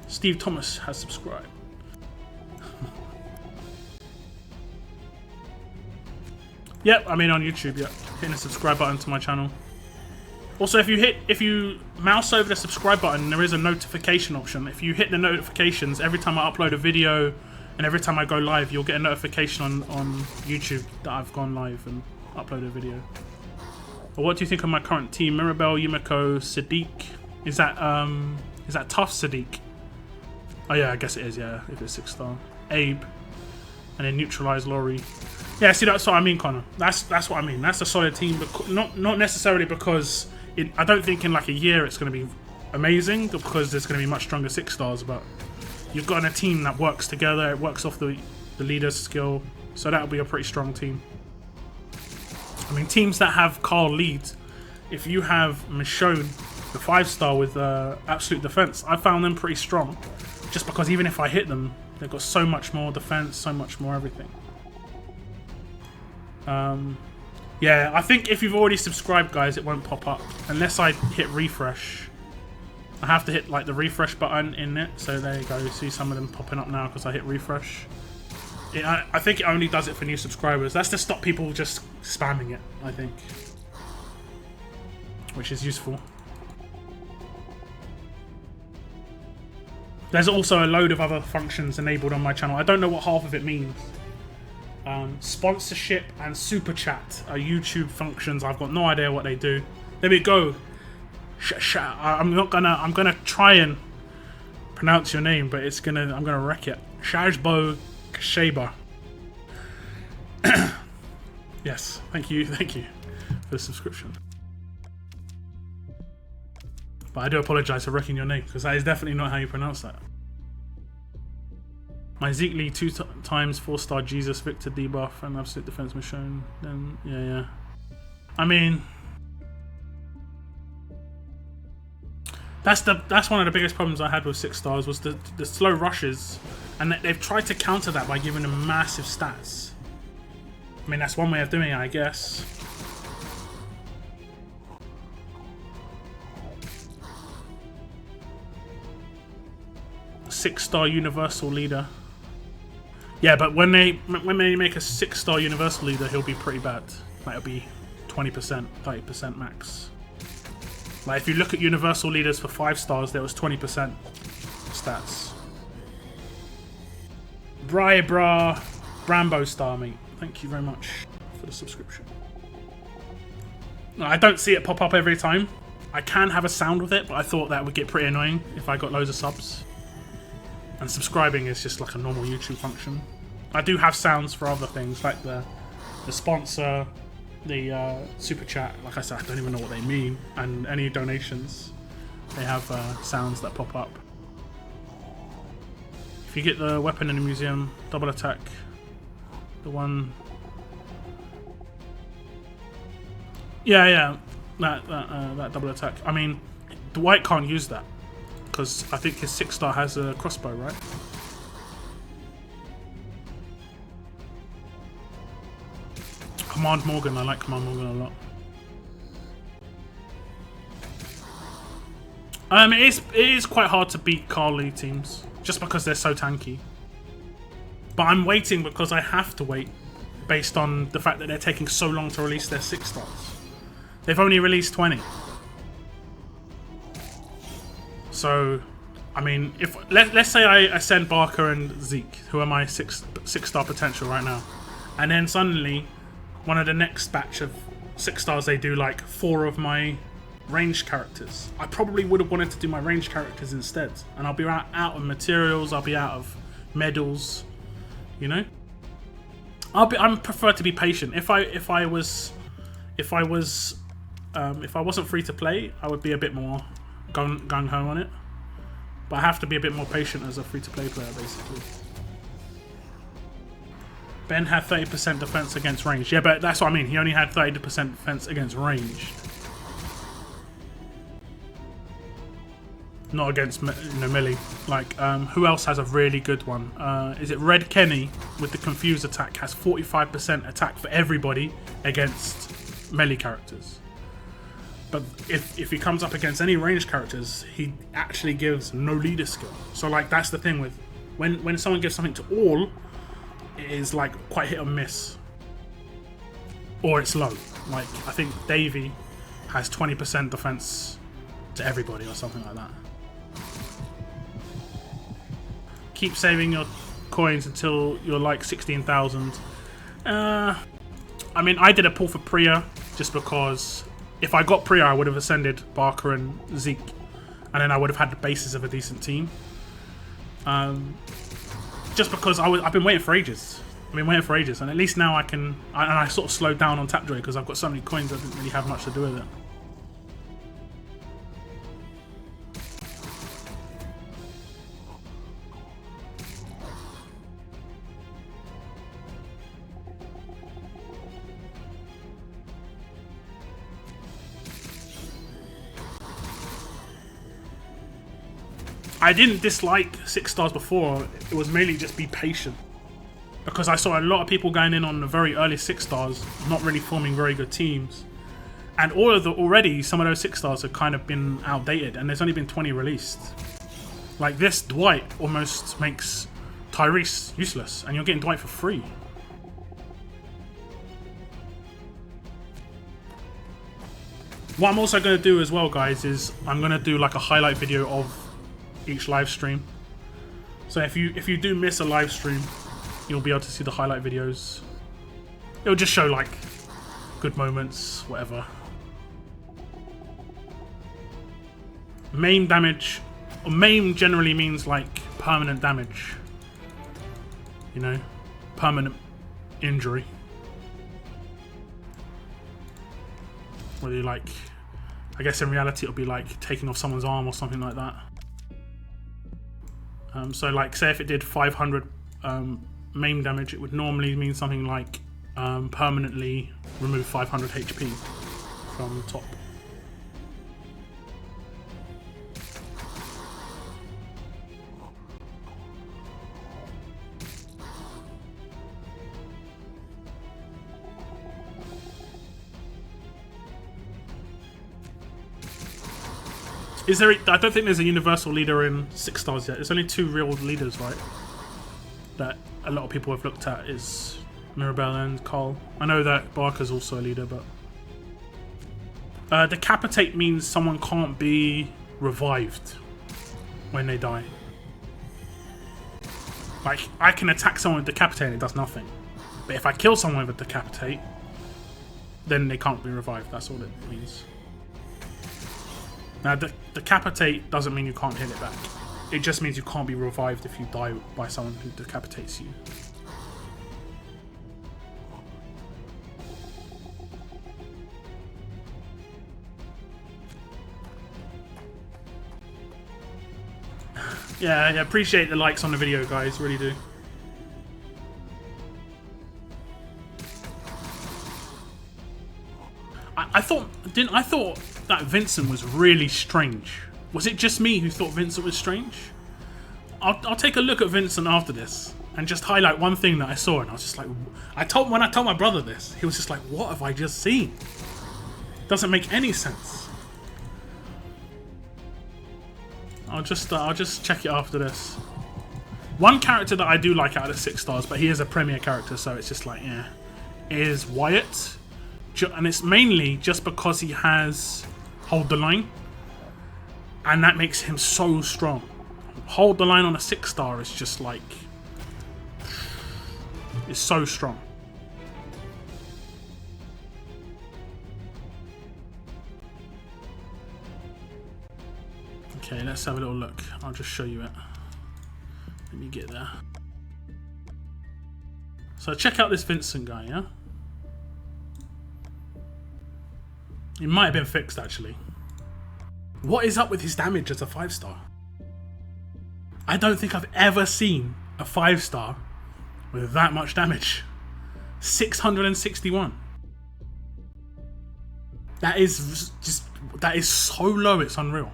Speaker 1: Steve Thomas has subscribed. Yep, I mean on YouTube, yep. Hitting the subscribe button to my channel. Also, if you mouse over the subscribe button, there is a notification option. If you hit the notifications, every time I upload a video and every time I go live, you'll get a notification on YouTube that I've gone live and uploaded a video. But what do you think of my current team? Mirabelle, Yumiko, Sadiq. Is that Tough Sadiq? Oh yeah, I guess it is, yeah, if it's 6-star. Abe. And then Neutralize Laurie. Yeah, see, that's what I mean, Connor. That's what I mean. That's a solid team, but not necessarily because I don't think in like a year it's going to be amazing, because there's going to be much stronger 6-stars, but you've got a team that works together, it works off the leader's skill, so that'll be a pretty strong team. I mean, teams that have Carl lead, if you have Michonne, the 5-star with absolute defense, I found them pretty strong, just because even if I hit them, they've got so much more defense, so much more everything. Yeah, I think if you've already subscribed, guys, it won't pop up unless I hit refresh. I have to hit like the refresh button in it, so there you go. You see some of them popping up now because I hit refresh. I think it only does it for new subscribers. That's to stop people just spamming it, I think, which is useful. There's also a load of other functions enabled on my channel. I don't know what half of it means. Sponsorship and super chat are YouTube functions. I've got no idea what they do. There we go. I'm gonna try and pronounce your name, but I'm gonna wreck it. Shajbo Kasheba. Yes, thank you for the subscription. But I do apologise for wrecking your name, because that is definitely not how you pronounce that. My Zeke Lee 2 times 4-star Jesus Victor debuff and absolute defense Michonne. Then yeah. I mean, that's one of the biggest problems I had with 6-stars was the slow rushes, and they've tried to counter that by giving them massive stats. I mean, that's one way of doing it, I guess. A 6-star universal leader. Yeah, but when they make a 6-star universal leader, he'll be pretty bad. Like, it'll be 20%, 30% max. Like, if you look at universal leaders for 5-stars, there was 20% stats. Brambo star, mate. Thank you very much for the subscription. No, I don't see it pop up every time. I can have a sound with it, but I thought that would get pretty annoying if I got loads of subs. And subscribing is just like a normal YouTube function. I do have sounds for other things, like the sponsor, the super chat. Like I said, I don't even know what they mean. And any donations, they have sounds that pop up. If you get the weapon in the museum, double attack, the one... Yeah, yeah, that double attack. I mean, Dwight can't use that because I think his 6-star has a crossbow, right? Command Morgan, I like Command Morgan a lot. It is quite hard to beat Carly teams just because they're so tanky. But I'm waiting because I have to wait based on the fact that they're taking so long to release their 6-stars. They've only released 20. So, I mean, if let's say I send Barker and Zeke, who are my 6-star potential right now, and then suddenly one of the next batch of 6-stars they do like 4 of my ranged characters. I probably would have wanted to do my ranged characters instead, and I'll be out of materials. I'll be out of medals. You know, I'm prefer to be patient. If I wasn't free to play, I would be a bit more gung ho on it. But I have to be a bit more patient as a free to play player, basically. Ben had 30% defense against ranged. Yeah, but that's what I mean. He only had 30% defense against ranged. Not against melee. Like, who else has a really good one? Is it Red Kenny with the confuse attack? Has 45% attack for everybody against melee characters. But if he comes up against any ranged characters, he actually gives no leader skill. So like that's the thing with when someone gives something to all, it is like quite hit or miss, or it's low. Like I think Davey has 20% defense to everybody or something like that. Keep saving your coins until you're like 16,000. I mean, I did a pull for Priya just because if I got Priya, I would have ascended Barker and Zeke, and then I would have had the basis of a decent team. Just because I've been waiting for ages. And at least now I can. And I sort of slowed down on Tapjoy because I've got so many coins. I didn't really have much to do with it. I didn't dislike 6-stars before. It was mainly just be patient. Because I saw a lot of people going in on the very early 6-stars, not really forming very good teams. And already some of those 6-stars have kind of been outdated, and there's only been 20 released. Like this Dwight almost makes Tyrese useless, and you're getting Dwight for free. What I'm also going to do as well, guys, is I'm going to do like a highlight video of each live stream. So if you do miss a live stream, you'll be able to see the highlight videos. It'll just show like good moments, whatever. Maim damage, or maim generally means like permanent damage. You know, permanent injury. Whether you like, I guess in reality it'll be like taking off someone's arm or something like that. So like say if it did 500 maim damage, it would normally mean something like permanently remove 500 HP from top. Is there? I don't think there's a universal leader in 6-stars yet. There's only 2 real leaders, right? That a lot of people have looked at is Mirabelle and Carl. I know that Barker's also a leader, but decapitate means someone can't be revived when they die. Like I can attack someone with decapitate and it does nothing, but if I kill someone with decapitate, then they can't be revived. That's all it means. Now, decapitate doesn't mean you can't hit it back. It just means you can't be revived if you die by someone who decapitates you. Yeah, appreciate the likes on the video, guys. Really do. I thought that Vincent was really strange. Was it just me who thought Vincent was strange? I'll take a look at Vincent after this and just highlight one thing that I saw, and I was just like, when I told my brother this, he was just like, what have I just seen? Doesn't make any sense. I'll just check it after this. One character that I do like out of 6 stars, but he is a premier character, so it's just like, yeah, is Wyatt. And it's mainly just because he has Hold the Line, and that makes him so strong. Hold the Line on a 6 star is just like, it's so strong. Okay, let's have a little look. I'll just show you it. Let me get there. So check out this Vincent guy, yeah? It might have been fixed, actually. What is up with his damage as a 5 star? I don't think I've ever seen a 5 star with that much damage. 661. That is so low, it's unreal.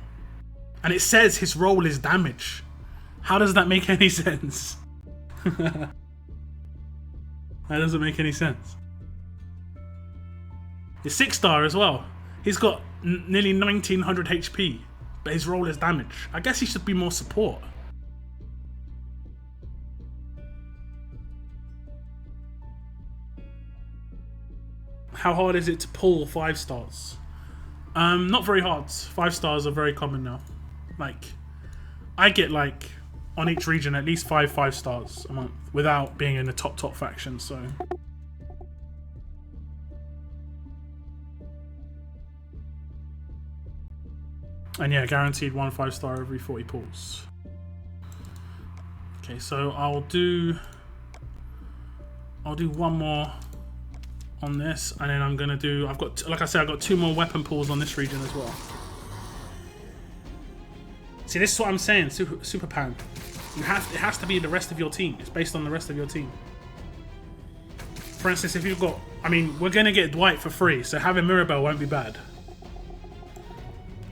Speaker 1: And it says his role is damage. How does that make any sense? That doesn't make any sense. He's 6 star as well. He's got nearly 1900 HP, but his role is damage. I guess he should be more support. How hard is it to pull 5 stars? Not very hard. 5 stars are very common now. Like, I get like on each region at least 5 stars a month without being in the top faction, so. And yeah, guaranteed 1 5 star every 40 pulls. Okay, so I'll do one more on this, and then I'm gonna do, like I said, I've got 2 more weapon pulls on this region as well. See, this is what I'm saying, Super Pan. It has to be the rest of your team. It's based on the rest of your team. For instance, if you've got, I mean, we're gonna get Dwight for free, so having Mirabelle won't be bad.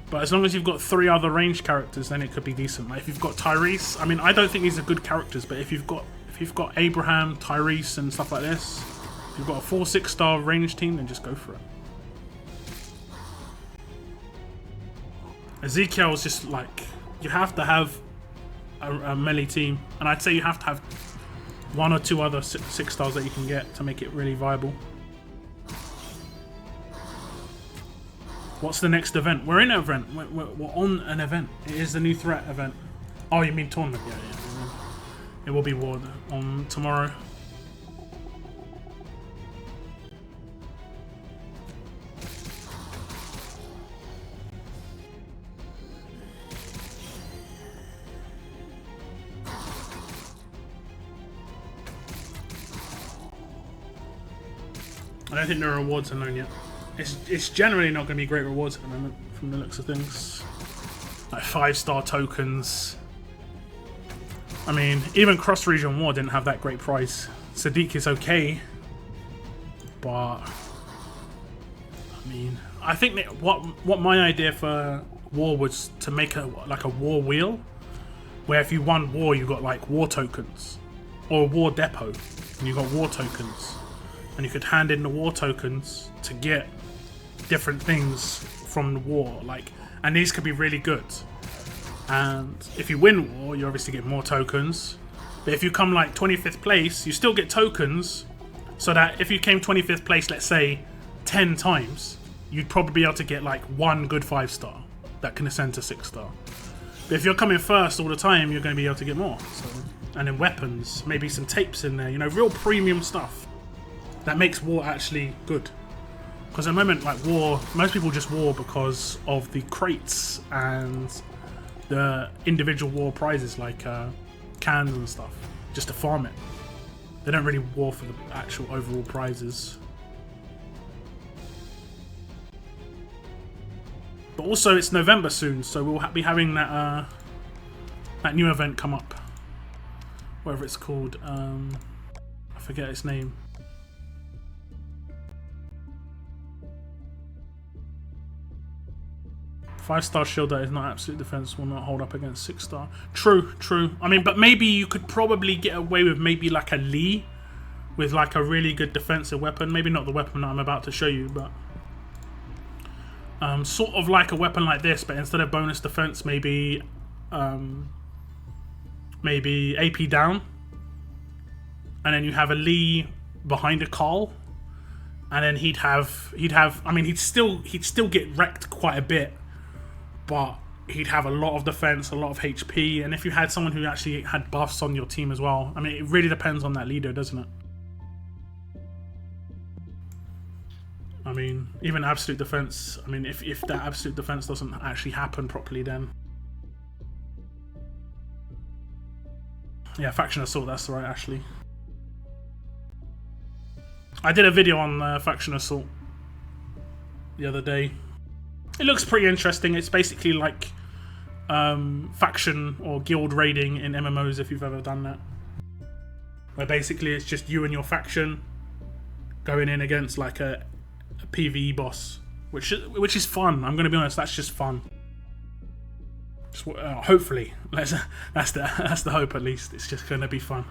Speaker 1: But as long as you've got 3 other ranged characters, then it could be decent. Like if you've got Tyrese, I mean, I don't think these are good characters, but if you've got Abraham, Tyrese, and stuff like this, if you've got a 4 6 star ranged team, then just go for it. Ezekiel is just like, you have to have a melee team, and I'd say you have to have 1 or 2 other 6 stars that you can get to make it really viable. What's the next event? We're in an event. We're on an event. It is the new threat event. Oh, you mean tournament? Yeah. It will be Ward on tomorrow. I don't think there are rewards unknown yet. It's generally not going to be great rewards at the moment, from the looks of things. Like 5 star tokens. I mean, even Cross Region War didn't have that great price. Sadiq is okay, but I mean, I think that what my idea for War was to make like a war wheel, where if you won War, you got like war tokens, or a war depot, and you got war tokens, and you could hand in the war tokens to get different things from the war, like, and these could be really good. And if you win War, you obviously get more tokens, but if you come like 25th place, you still get tokens, so that if you came 25th place, let's say 10 times, you'd probably be able to get like 1 good 5 star that can ascend to 6 star. But if you're coming first all the time, you're going to be able to get more. So, and then weapons, maybe some tapes in there, you know, real premium stuff that makes War actually good. Because at the moment, like War, most people just War because of the crates and the individual War prizes, like cans and stuff, just to farm it. They don't really War for the actual overall prizes. But also, it's November soon, so we'll be having that new event come up. Whatever it's called, I forget its name. 5-star shield that is not absolute defense will not hold up against 6-star. True, true. I mean, but maybe you could probably get away with maybe like a Lee with like a really good defensive weapon. Maybe not the weapon that I'm about to show you, but sort of like a weapon like this, but instead of bonus defense, maybe maybe AP down, and then you have a Lee behind a Carl, and then he'd have. I mean, he'd still get wrecked quite a bit, but he'd have a lot of defense, a lot of HP, and if you had someone who actually had buffs on your team as well, I mean, it really depends on that leader, doesn't it? I mean, even absolute defense, I mean, if that absolute defense doesn't actually happen properly, then... Yeah, Faction Assault, that's right, Ashley. I did a video on Faction Assault the other day. It looks pretty interesting. It's basically like faction or guild raiding in MMOs, if you've ever done that. Where basically it's just you and your faction going in against like a PvE boss, which is fun. I'm going to be honest, that's just fun. Just, hopefully, that's the hope at least. It's just going to be fun.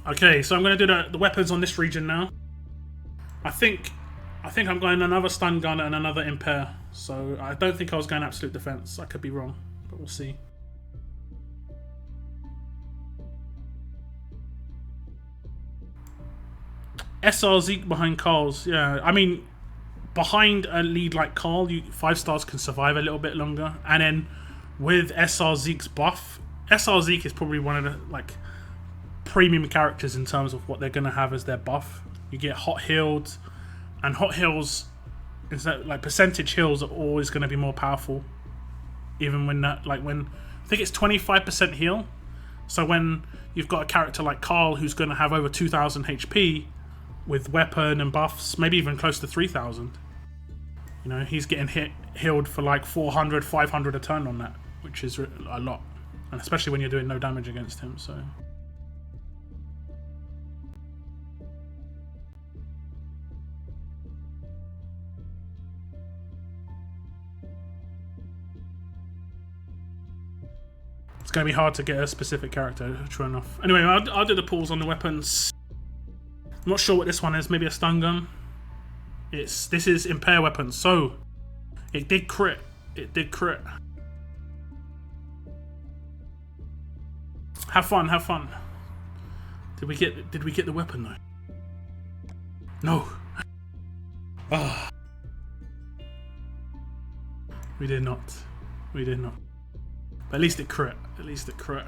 Speaker 1: Okay, so I'm going to do the weapons on this region now. I think I'm going another stun gun and another impair. So I don't think I was going absolute defense. I could be wrong, but we'll see. SR Zeke behind Carl's. Yeah, I mean, behind a lead like Carl, 5-stars can survive a little bit longer. And then with SR Zeke's buff, SR Zeke is probably one of the like premium characters in terms of what they're going to have as their buff. You get hot healed, and hot heals, instead like percentage heals, are always going to be more powerful. Even when that, like when I think it's 25% heal. So when you've got a character like Carl who's going to have over 2,000 HP with weapon and buffs, maybe even close to 3,000. You know, he's getting healed for like 400, 500 a turn on that, which is a lot, and especially when you're doing no damage against him. So. It's going to be hard to get a specific character, true enough. Anyway, I'll do the pulls on the weapons. I'm not sure what this one is. Maybe a stun gun. This is impair weapons. So it did crit. It did crit. Have fun. Have fun. Did we get the weapon though? No. Oh. We did not. We did not. But at least it crit. At least it crit.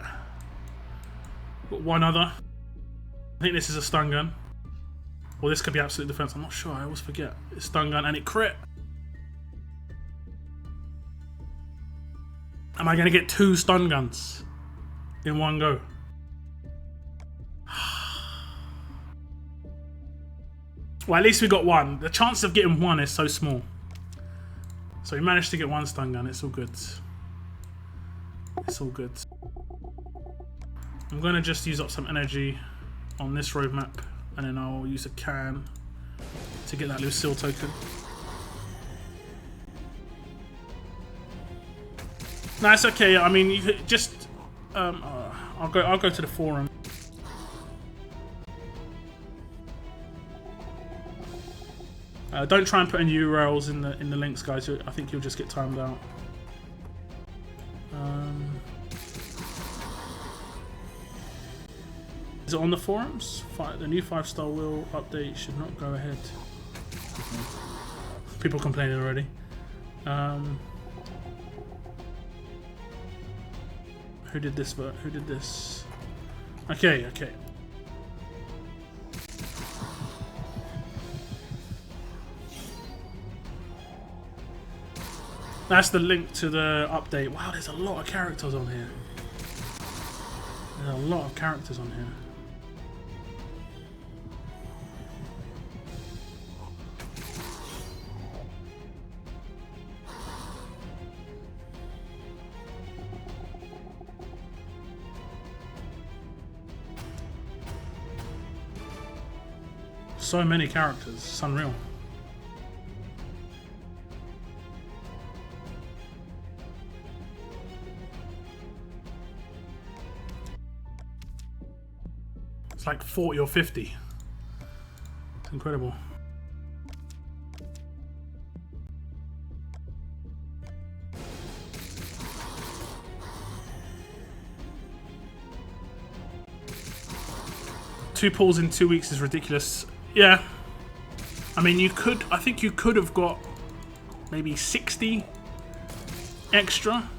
Speaker 1: Got one other. I think this is a stun gun. Or this could be absolute defense. I'm not sure. I always forget. It's stun gun and it crit. Am I going to get 2 stun guns in one go? Well, at least we got one. The chance of getting one is so small. So we managed to get 1 stun gun. It's all good. It's all good. I'm going to just use up some energy on this roadmap, and then I'll use a can to get that Lucille token. No, it's okay. I mean, you could just I'll go to the forum. Don't try and put any URLs in the links, guys. I think you'll just get timed out. Is it on the forums? The new 5-star wheel update should not go ahead. People complaining already. Who did this? Who did this? Okay, okay. That's the link to the update. Wow, there's a lot of characters on here. There's a lot of characters on here. So many characters. It's unreal. It's like 40 or 50. It's incredible. Two pulls in 2 weeks is ridiculous. Yeah. I mean, you could... I think you could have got maybe 60 extra.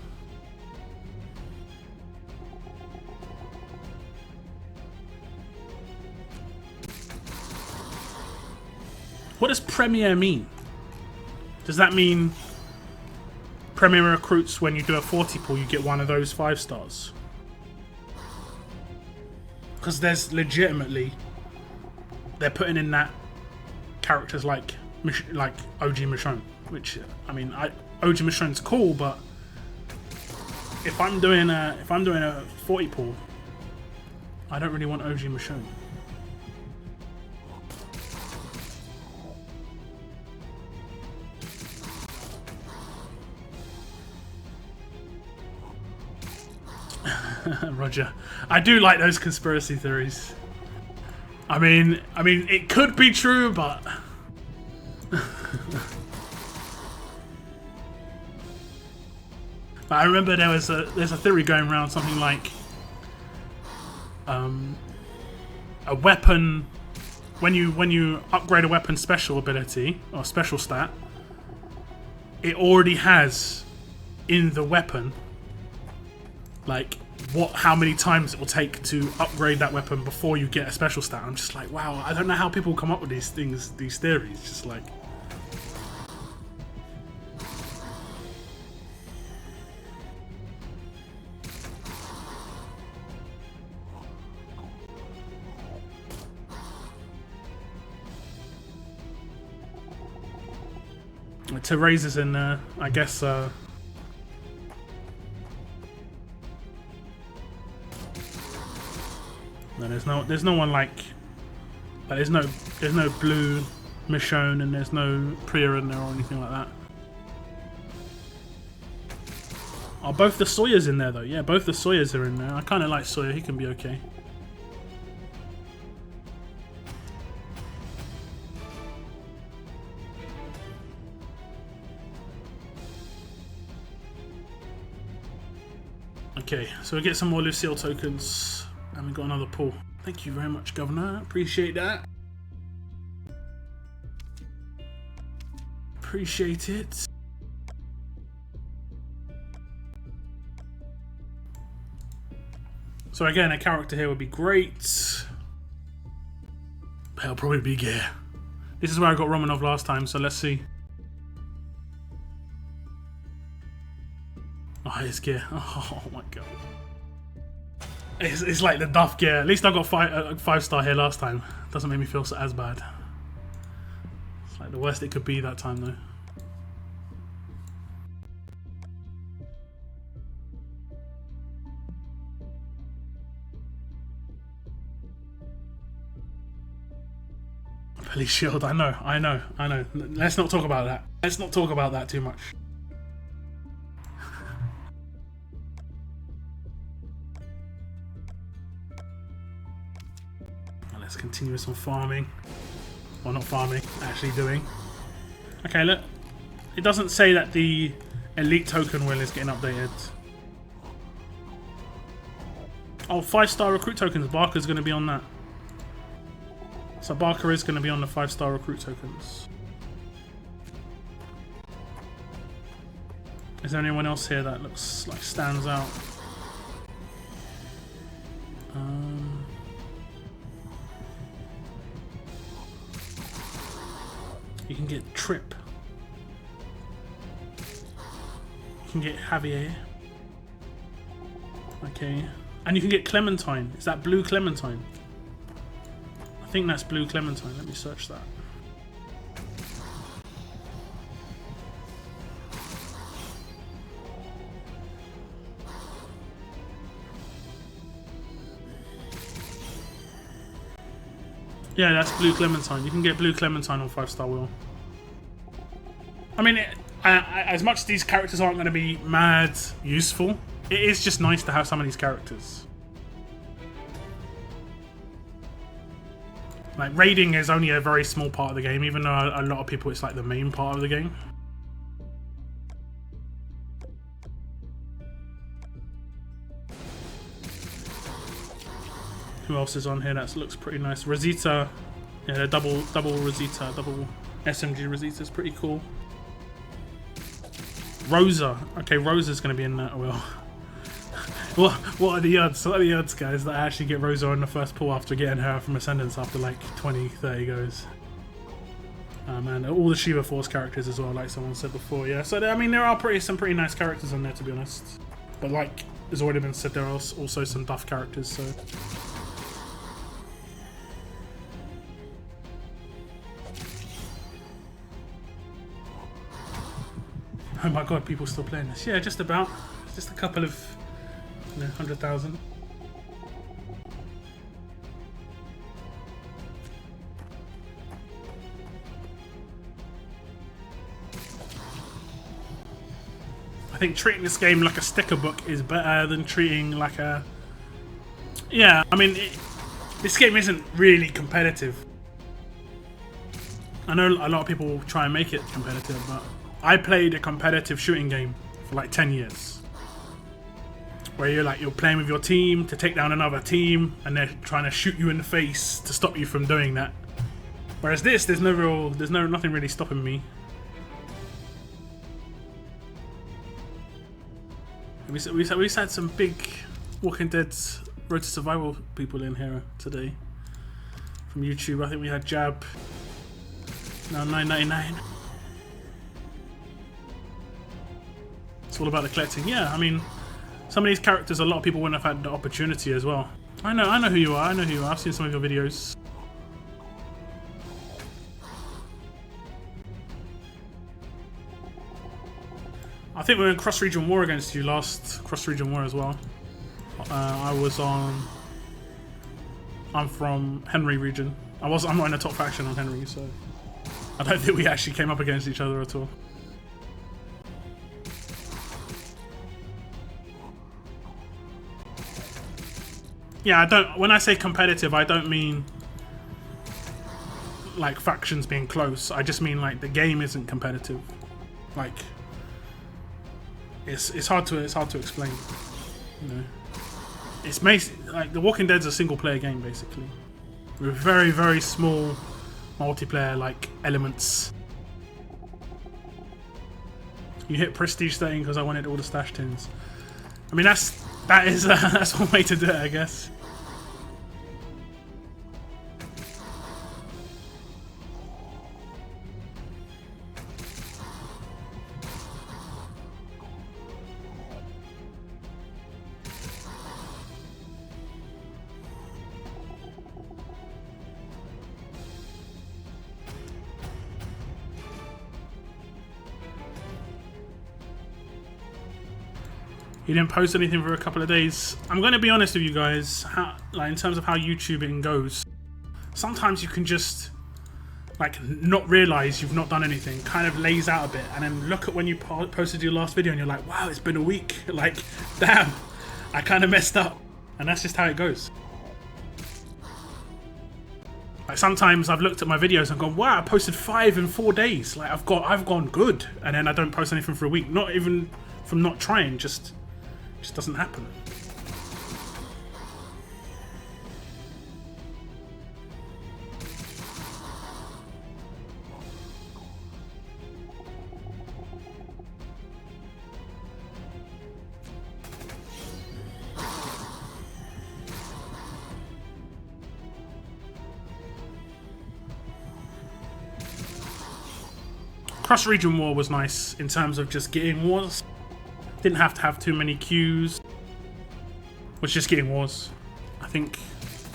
Speaker 1: What does Premier mean? Does that mean Premier recruits when you do a 40 pull, you get one of those 5 stars? Because there's legitimately, they're putting in that characters like OG Michonne, which I mean, OG Michonne's cool, but if I'm doing a 40 pull, I don't really want OG Michonne. Roger. I do like those conspiracy theories. I mean, it could be true, but I remember there's a theory going around, something like a weapon when you upgrade a weapon special ability or special stat, it already has in the weapon like how many times it will take to upgrade that weapon before you get a special stat. I'm just like, wow, I don't know how people come up with these things, these theories. Just like, to raises in I guess no, there's no one like there's no blue Michonne and there's no Priya in there or anything like that. Oh, both the Sawyers in there though. Yeah, both the Sawyers are in there. I kind of like Sawyer. He can be okay. Okay, so we get some more Lucille tokens, and we got another pull. Thank you very much, Governor. Appreciate that. Appreciate it. So again, a character here would be great. It'll probably be Gear. This is where I got Romanov last time, so let's see. Oh, it's Gear. Oh my god. It's like the Duff Gear. At least I got 5-star here last time. Doesn't make me feel as bad. It's like the worst it could be that time though. Police shield. I know. Let's not talk about that. Let's not talk about that too much. Let's continue some farming. Well, not farming, actually doing. Okay, look. It doesn't say that the elite token wheel is getting updated. Oh, 5-star recruit tokens. Barker's going to be on that. So Barker is going to be on the 5-star recruit tokens. Is there anyone else here that looks like stands out? You can get Trip. You can get Javier. Okay. And you can get Clementine. Is that Blue Clementine? I think that's Blue Clementine. Let me search that. Yeah, that's Blue Clementine. You can get Blue Clementine on 5-star wheel. I mean, as much as these characters aren't going to be mad useful, it is just nice to have some of these characters. Like, raiding is only a very small part of the game, even though a lot of people it's like the main part of the game. Who else is on here that looks pretty nice? Rosita. Yeah, the double Rosita, double SMG Rosita is pretty cool. Rosa. Okay, Rosa's going to be in that. Well, what are the odds? What are the odds, guys, that I actually get Rosa on the first pull after getting her from Ascendance after like 20, 30 goes? And all the Shiva Force characters as well, like someone said before. Yeah, so I mean, there are some pretty nice characters on there, to be honest. But like has already been said, there are also some duff characters. So. Oh my god, people still playing this. Yeah, just about. Just a couple of 100,000. I think treating this game like a sticker book is better than treating like a... Yeah, I mean, this game isn't really competitive. I know a lot of people try and make it competitive, but I played a competitive shooting game for like 10 years. Where you're playing with your team to take down another team and they're trying to shoot you in the face to stop you from doing that. Whereas this, there's nothing really stopping me. We had some big Walking Dead Road to Survival people in here today from YouTube. I think we had Jab, now 9.99. It's all about the collecting. Yeah, I mean, some of these characters, a lot of people wouldn't have had the opportunity as well. I know who you are. I know who you are. I've seen some of your videos. I think we were in cross-region war against you last cross-region war as well. I'm from Henry region. I'm not in the top faction on Henry, so I don't think we actually came up against each other at all. Yeah, when I say competitive, I don't mean like factions being close. I just mean like the game isn't competitive. Like it's hard to explain. You know, it's like The Walking Dead's a single player game basically, with very, very small multiplayer like elements. You hit prestige 13 because I wanted all the stash tins. I mean that's one way to do it, I guess. He didn't post anything for a couple of days. I'm going to be honest with you guys, in terms of how YouTubing goes. Sometimes you can just like not realize you've not done anything, kind of lays out a bit, and then look at when you posted your last video and you're like, wow, it's been a week. Like, damn, I kind of messed up. And that's just how it goes. Like sometimes I've looked at my videos and gone, wow, I posted 5 in 4 days. Like I've gone good, and then I don't post anything for a week. Not even from not trying, just doesn't happen. Cross-region war was nice in terms of just getting wars. Didn't have to have too many queues. Was just getting wars. I think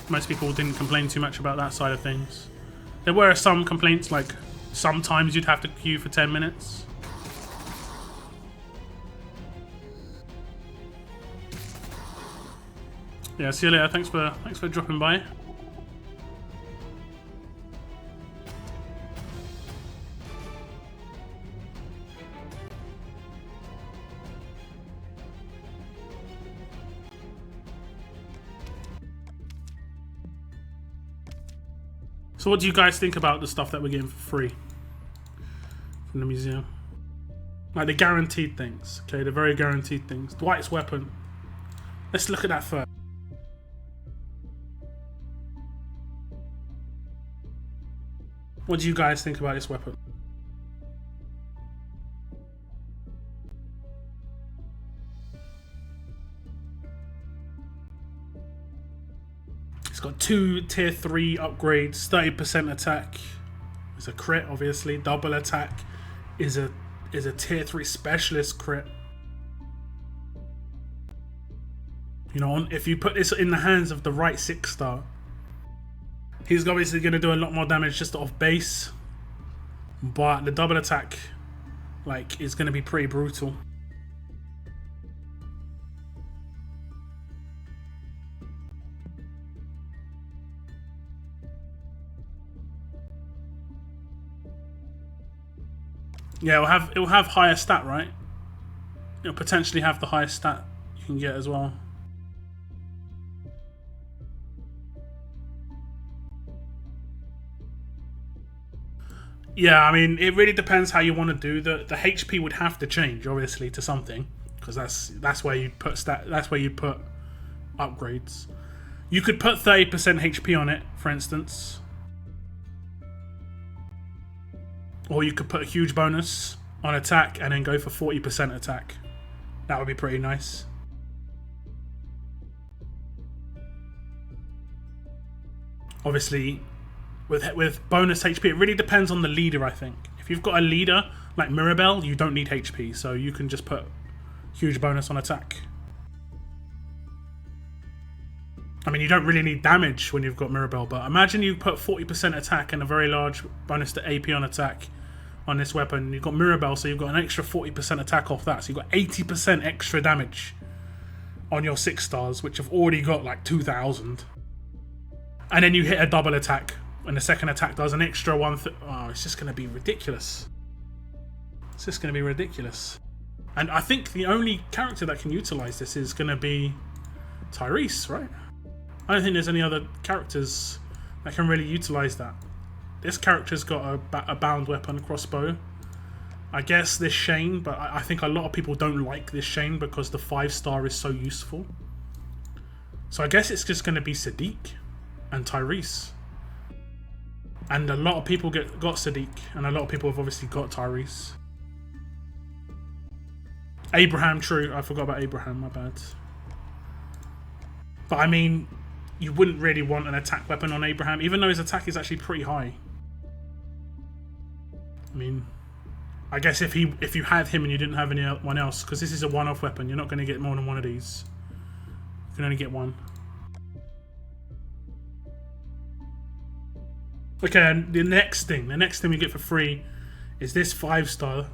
Speaker 1: most people didn't complain too much about that side of things. There were some complaints, like sometimes you'd have to queue for 10 minutes. Yeah, see you later. Thanks for dropping by. So what do you guys think about the stuff that we're getting for free from the museum? Like the guaranteed things, okay? The very guaranteed things. Dwight's weapon. Let's look at that first. What do you guys think about this weapon? It's got 2 tier 3 upgrades, 30% attack. It's a crit, obviously. Double attack is a tier 3 specialist crit. You know, if you put this in the hands of the right 6-star, he's obviously going to do a lot more damage just off base. But the double attack, like, is going to be pretty brutal. Yeah, it'll have higher stat, right? It'll potentially have the highest stat you can get as well. Yeah, I mean, it really depends how you want to do. The HP would have to change, obviously, to something, because that's where you put that's where you put upgrades. You could put 30% HP on it, for instance. Or you could put a huge bonus on attack and then go for 40% attack. That would be pretty nice. Obviously, with bonus HP, it really depends on the leader, I think. If you've got a leader like Mirabelle, you don't need HP, so you can just put huge bonus on attack. I mean, you don't really need damage when you've got Mirabelle, but imagine you put 40% attack and a very large bonus to AP on attack on this weapon. You've got Mirabelle, so you've got an extra 40% attack off that, so you've got 80% extra damage on your 6-stars, which have already got like 2,000. And then you hit a double attack, and the second attack does an extra one. Oh, it's just going to be ridiculous. It's just going to be ridiculous. And I think the only character that can utilize this is going to be Tyrese, right? I don't think there's any other characters that can really utilize that. This character's got a bound weapon, crossbow. I guess this Shane, but I think a lot of people don't like this Shane because the 5-star is so useful. So I guess it's just going to be Sadiq and Tyrese. And a lot of people got Sadiq, and a lot of people have obviously got Tyrese. Abraham, true. I forgot about Abraham, my bad. But I mean, you wouldn't really want an attack weapon on Abraham, even though his attack is actually pretty high. I mean, I guess if you had him and you didn't have anyone else, because this is a one-off weapon, you're not going to get more than one of these. You can only get one. Okay, and the next thing we get for free is this 5-star.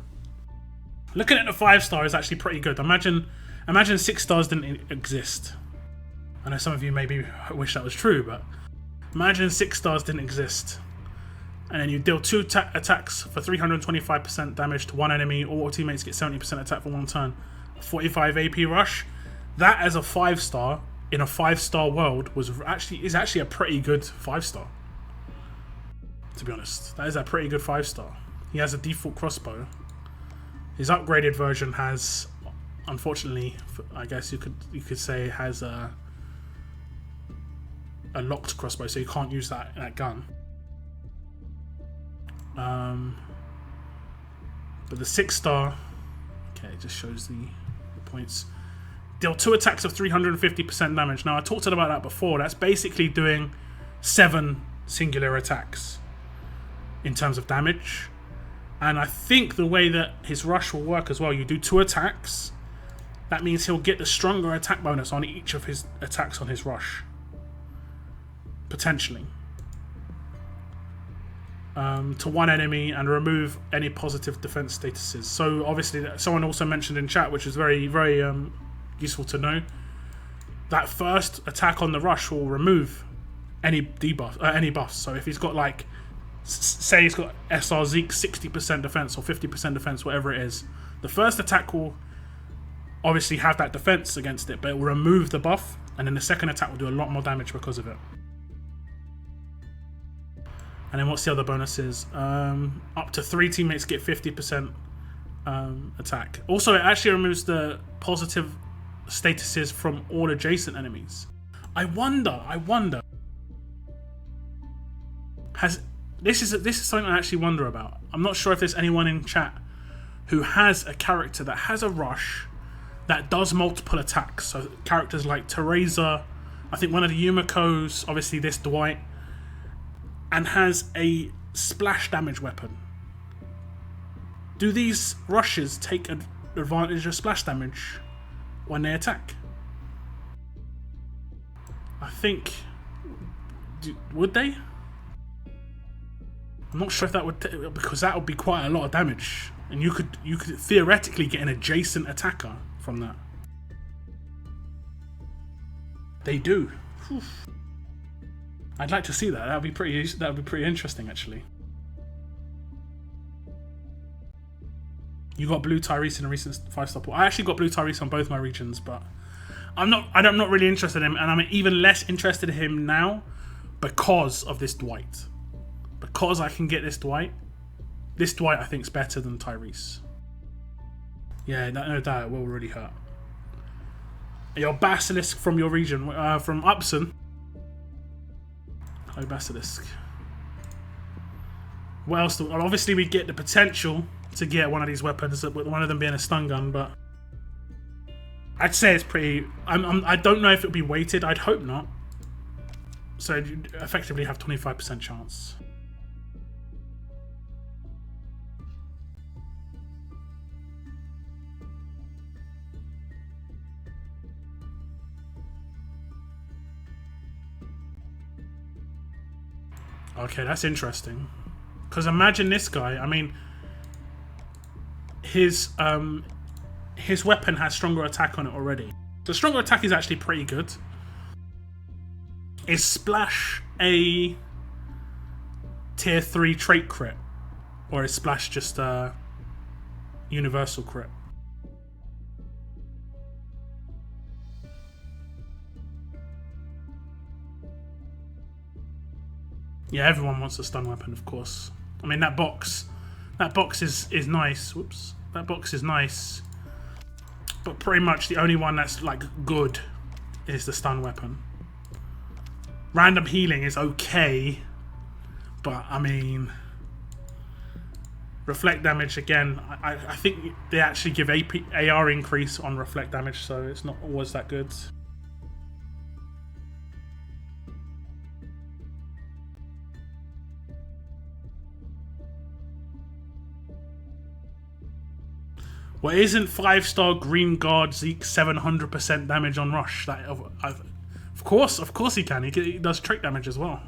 Speaker 1: Looking at the 5-star is actually pretty good. Imagine 6 stars didn't exist. I know some of you maybe wish that was true, but imagine 6 stars didn't exist. And then you deal 2 attacks for 325% damage to one enemy. All teammates get 70% attack for one turn. 45 AP rush. That as a 5-star in a 5-star world is actually a pretty good 5-star. To be honest, that is a pretty good 5-star. He has a default crossbow. His upgraded version has, unfortunately, I guess you could say, has a locked crossbow, so you can't use that gun. But the 6-star, okay, it just shows the points. Deal 2 attacks of 350% damage. Now I talked about that before. That's basically doing 7 singular attacks in terms of damage. And I think the way that his rush will work as well, you do 2 attacks. That means he'll get the stronger attack bonus on each of his attacks on his rush. Potentially. To one enemy and remove any positive defense statuses. So obviously, someone also mentioned in chat, which is very, very useful to know, that first attack on the rush will remove any debuff, any buffs. So if he's got like, say he's got SR Zeke 60% defense or 50% defense, whatever it is, the first attack will obviously have that defense against it, but it will remove the buff, and then the second attack will do a lot more damage because of it. And then what's the other bonuses? Up to 3 teammates get 50% attack. Also, it actually removes the positive statuses from all adjacent enemies. I wonder. This is something I actually wonder about. I'm not sure if there's anyone in chat who has a character that has a rush that does multiple attacks. So characters like Teresa, I think one of the Yumikos, obviously this Dwight, and has a splash damage weapon. Do these rushes take advantage of splash damage when they attack? I think... would they? I'm not sure if that would... because that would be quite a lot of damage. And you could theoretically get an adjacent attacker from that. They do. Whew. I'd like to see that. That would be pretty interesting, actually. You got blue Tyrese in a recent 5-star pool. I actually got blue Tyrese on both my regions, but I'm not really interested in him, and I'm even less interested in him now because of this Dwight. Because I can get this Dwight. This Dwight I think is better than Tyrese. Yeah, no doubt it will really hurt. Your Basilisk from your region, from Upson. Hello, Basilisk. What else? Obviously, we get the potential to get one of these weapons, with one of them being a stun gun, but I'd say it's pretty... I don't know if it'll be weighted. I'd hope not. So you effectively have 25% chance. Okay, that's interesting. Because imagine this guy. I mean, his weapon has stronger attack on it already. So stronger attack is actually pretty good. Is Splash a tier 3 trait crit? Or is Splash just a universal crit? Yeah, everyone wants a stun weapon, of course. I mean, that box is nice. Whoops. That box is nice. But pretty much the only one that's, like, good is the stun weapon. Random healing is okay. But, I mean... reflect damage, again, I think they actually give AR increase on reflect damage, so it's not always that good. Well, isn't 5-star Green Guard Zeke 700% damage on rush? That of course he can. He does trait damage as well.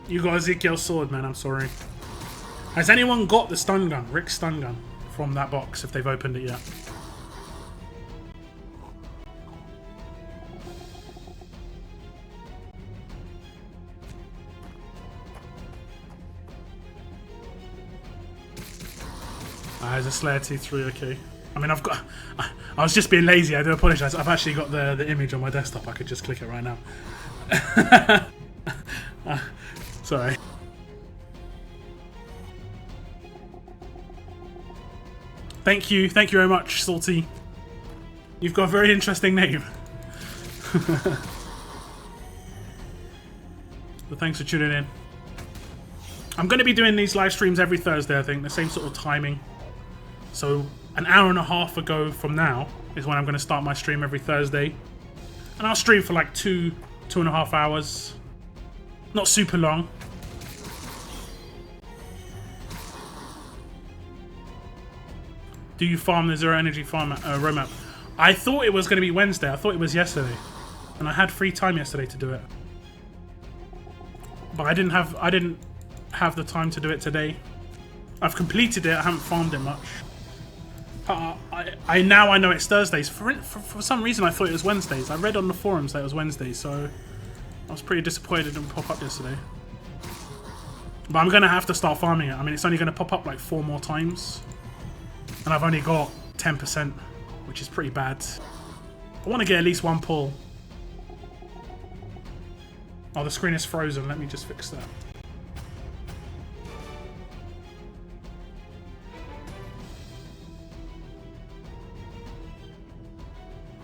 Speaker 1: You got Ezekiel's sword, man. I'm sorry. Has anyone got the stun gun, Rick's stun gun, from that box, if they've opened it yet? There's a Slayer T3, okay. I mean, I was just being lazy, I do apologise. I've actually got the image on my desktop. I could just click it right now. Sorry. Thank you very much, Salty. You've got a very interesting name. But thanks for tuning in. I'm going to be doing these live streams every Thursday, I think, the same sort of timing. So an hour and a half ago from now is when I'm going to start my stream every Thursday. And I'll stream for like 2.5 hours. Not super long. Do you farm the zero energy farm roadmap? I thought it was going to be Wednesday. I thought it was yesterday, and I had free time yesterday to do it. But I didn't have the time to do it today. I've completed it. I haven't farmed it much. Now I know it's Thursdays. For some reason I thought it was Wednesdays. I read on the forums that it was Wednesdays, so I was pretty disappointed it didn't pop up yesterday. But I'm gonna have to start farming it. I mean, it's only gonna pop up like 4 more times, and I've only got 10%, which is pretty bad. I want to get at least 1 pull. Oh, the screen is frozen. Let me just fix that.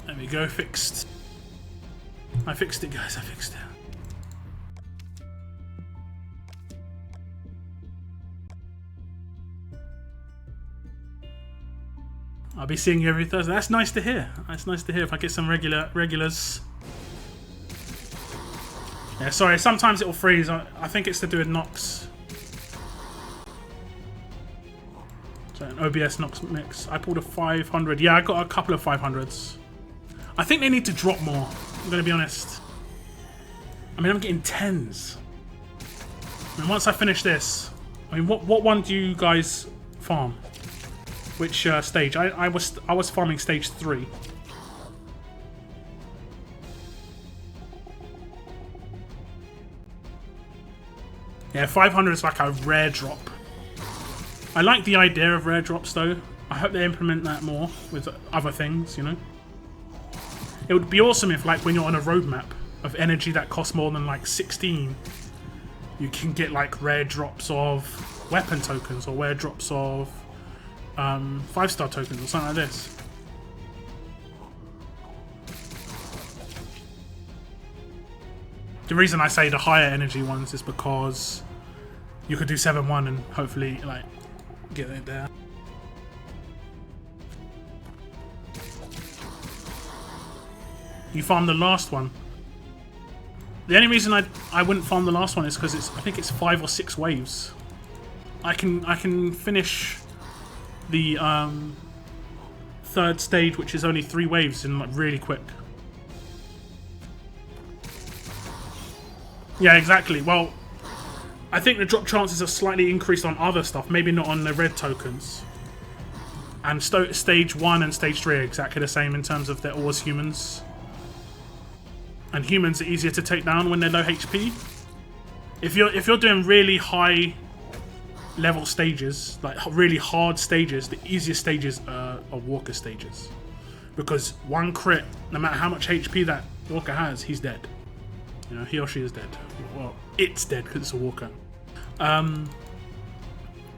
Speaker 1: There we go, fixed. I fixed it, guys, I fixed it. I'll be seeing you every Thursday. That's nice to hear. That's nice to hear if I get some regulars. Yeah, sorry, sometimes it'll freeze. I think it's to do with Nox. So an OBS Nox mix. I pulled a 500. Yeah, I got a couple of 500s. I think they need to drop more, I'm gonna be honest. I mean, I'm getting 10s. I mean, once I finish this, I mean, what one do you guys farm? Which stage? I was farming stage 3. Yeah, 500 is like a rare drop. I like the idea of rare drops though. I hope they implement that more with other things, you know. It would be awesome if, like, when you're on a roadmap of energy that costs more than like 16, you can get like rare drops of weapon tokens or rare drops of 5-star tokens or something like this. The reason I say the higher energy ones is because you could do 7-1 and hopefully like get it there. You farm the last one. The only reason I wouldn't farm the last one is because I think it's 5 or 6 waves. I can finish the 3rd stage, which is only 3 waves, in like really quick. Yeah, exactly. Well, I think the drop chances are slightly increased on other stuff, maybe not on the red tokens. And stage 1 and stage 3 are exactly the same in terms of they're always humans. And humans are easier to take down when they're low HP. If you're doing really high level stages, like really hard stages, the easiest stages are walker stages. Because 1 crit, no matter how much HP that walker has, he's dead. You know, he or she is dead. Well, it's dead because it's a walker.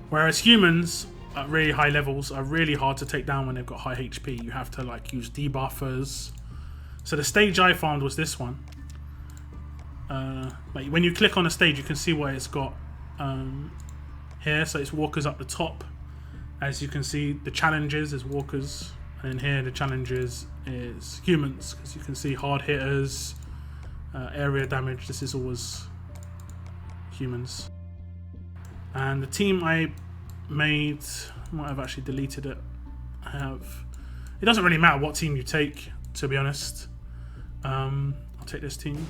Speaker 1: Whereas humans at really high levels are really hard to take down when they've got high HP. You have to like use debuffers. So the stage I farmed was this one. Like when you click on a stage, you can see what it's got here. So it's walkers up the top. As you can see, the challenges is walkers, and then here the challenges is humans, because you can see hard hitters, area damage. This is always humans. And the team I made, I might have actually deleted it. It doesn't really matter what team you take, to be honest. I'll take this team.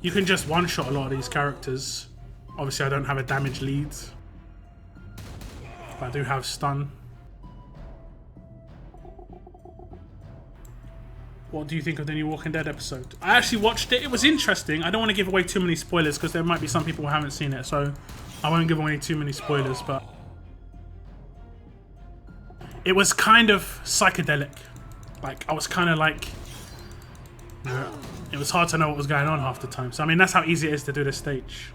Speaker 1: You can just one-shot a lot of these characters. Obviously I don't have a damage lead, but I do have stun. What do you think of the new Walking Dead episode? I actually watched it. It was interesting. I don't want to give away too many spoilers because there might be some people who haven't seen it, so I won't give away too many spoilers, but it was kind of psychedelic. Like, I was kind of like, it was hard to know what was going on half the time. So I mean, that's how easy it is to do this stage.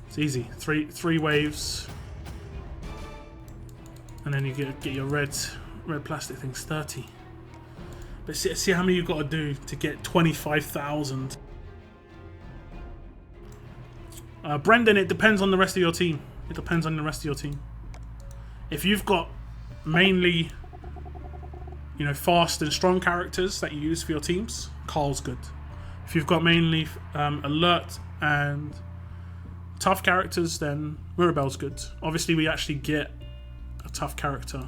Speaker 1: It's easy. Three waves, and then you get your red plastic things. 30. But see how many you've got to do to get 25,000. Brendan, it depends on the rest of your team. It depends on the rest of your team. If you've got mainly, you know, fast and strong characters that you use for your teams, Carl's good. If you've got mainly alert and tough characters, then Mirabelle's good. Obviously, we actually get a tough character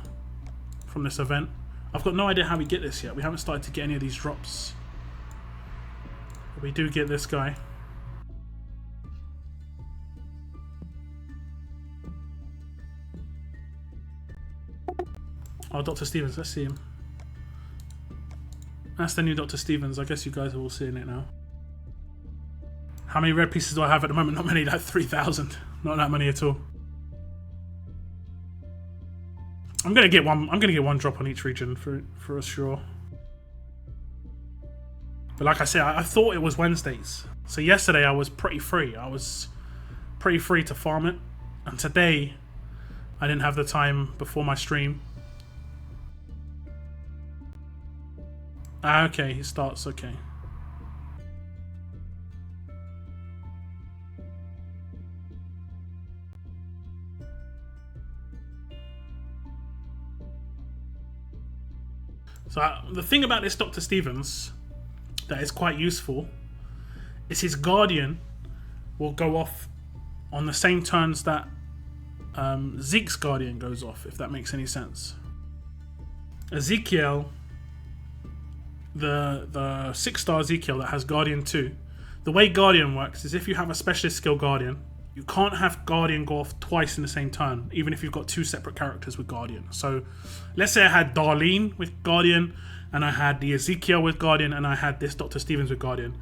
Speaker 1: from this event. I've got no idea how we get this yet. We haven't started to get any of these drops. But we do get this guy. Oh, Dr. Stevens, let's see him. That's the new Dr. Stevens. I guess you guys are all seeing it now. How many red pieces do I have at the moment? Not many, like 3,000. Not that many at all. I'm gonna get one drop on each region for sure. But like I said, I thought it was Wednesdays. So yesterday I was pretty free. I was pretty free to farm it. And today I didn't have the time before my stream. Ah, okay, he starts, okay. So the thing about this Dr. Stevens that is quite useful is his Guardian will go off on the same turns that Zeke's Guardian goes off, if that makes any sense. Ezekiel, the 6-star Ezekiel that has Guardian 2, the way Guardian works is if you have a specialist skill Guardian, you can't have Guardian go off twice in the same turn, even if you've got 2 separate characters with Guardian. So let's say I had Darlene with Guardian, and I had the Ezekiel with Guardian, and I had this Dr. Stevens with Guardian.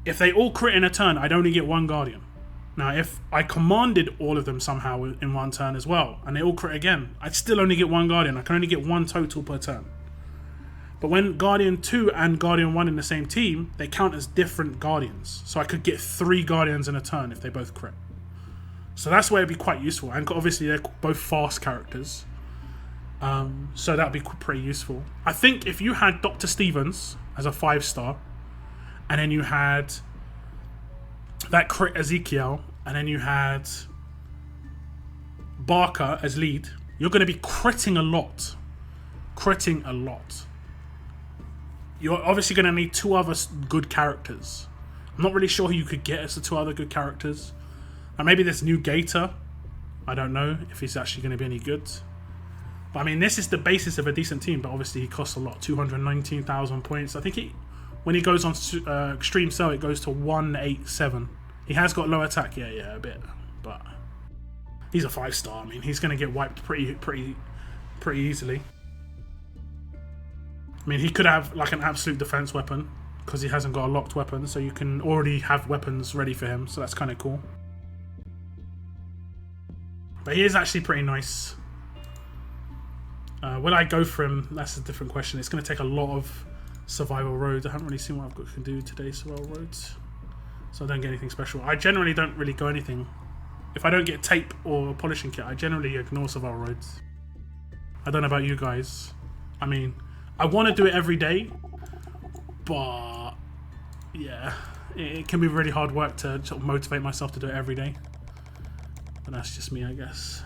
Speaker 1: If they all crit in a turn, I'd only get 1 Guardian. Now, if I commanded all of them somehow in 1 turn as well, and they all crit again, I'd still only get 1 Guardian. I can only get 1 total per turn. But when Guardian 2 and Guardian 1 in the same team, they count as different Guardians. So I could get 3 Guardians in a turn if they both crit. So that's where it'd be quite useful. And obviously they're both fast characters. So that'd be pretty useful. I think if you had Dr. Stevens as a 5-star, and then you had that crit Ezekiel, and then you had Barker as lead, you're going to be critting a lot. Critting a lot. You're obviously going to need 2 other good characters. I'm not really sure who you could get as the 2 other good characters. And maybe this new Gator. I don't know if he's actually going to be any good. But I mean, this is the basis of a decent team, but obviously he costs a lot. 219,000 points. I think when he goes on Extreme Cell, it goes to 187. He has got low attack, yeah, a bit. But he's a 5-star. I mean, he's going to get wiped pretty easily. I mean, he could have like an absolute defense weapon because he hasn't got a locked weapon, so you can already have weapons ready for him, so that's kind of cool. But he is actually pretty nice. Will I go for him? That's a different question. It's going to take a lot of survival roads. I haven't really seen what I can do today, survival roads. So I don't get anything special. I generally don't really go anything. If I don't get tape or polishing kit, I generally ignore survival roads. I don't know about you guys. I mean, I want to do it every day, but yeah, it can be really hard work to sort of motivate myself to do it every day. But that's just me, I guess.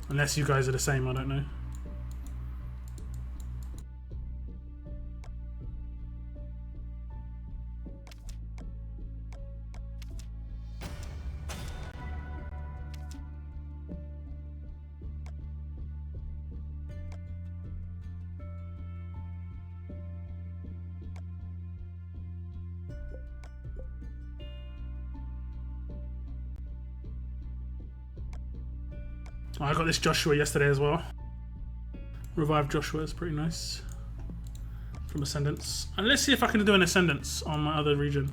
Speaker 1: Unless you guys are the same, I don't know. I got this Joshua yesterday as well. Revived Joshua is pretty nice. From Ascendance. And let's see if I can do an Ascendance on my other region.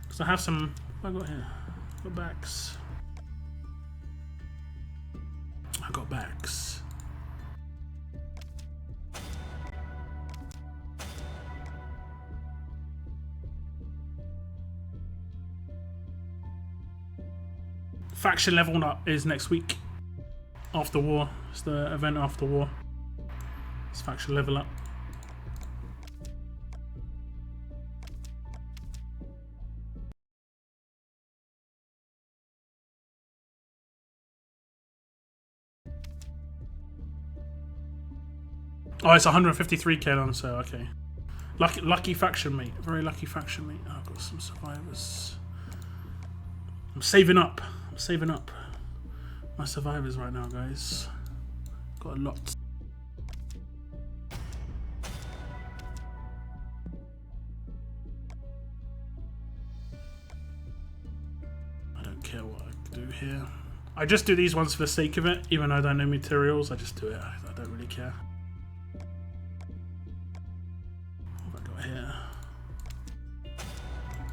Speaker 1: Because I have some... What have I got here? I've got backs. I got backs. Faction level up is next week. After war. It's the event after war. It's faction level up. Oh, it's 153k on sale, okay. Lucky faction, mate. Very lucky faction, mate. Oh, I've got some survivors. I'm saving up. I'm saving up my survivors right now, guys. Got a lot. I don't I just do these ones for the sake of it, even though I don't know materials. I just do it. I don't really care. What have I got here?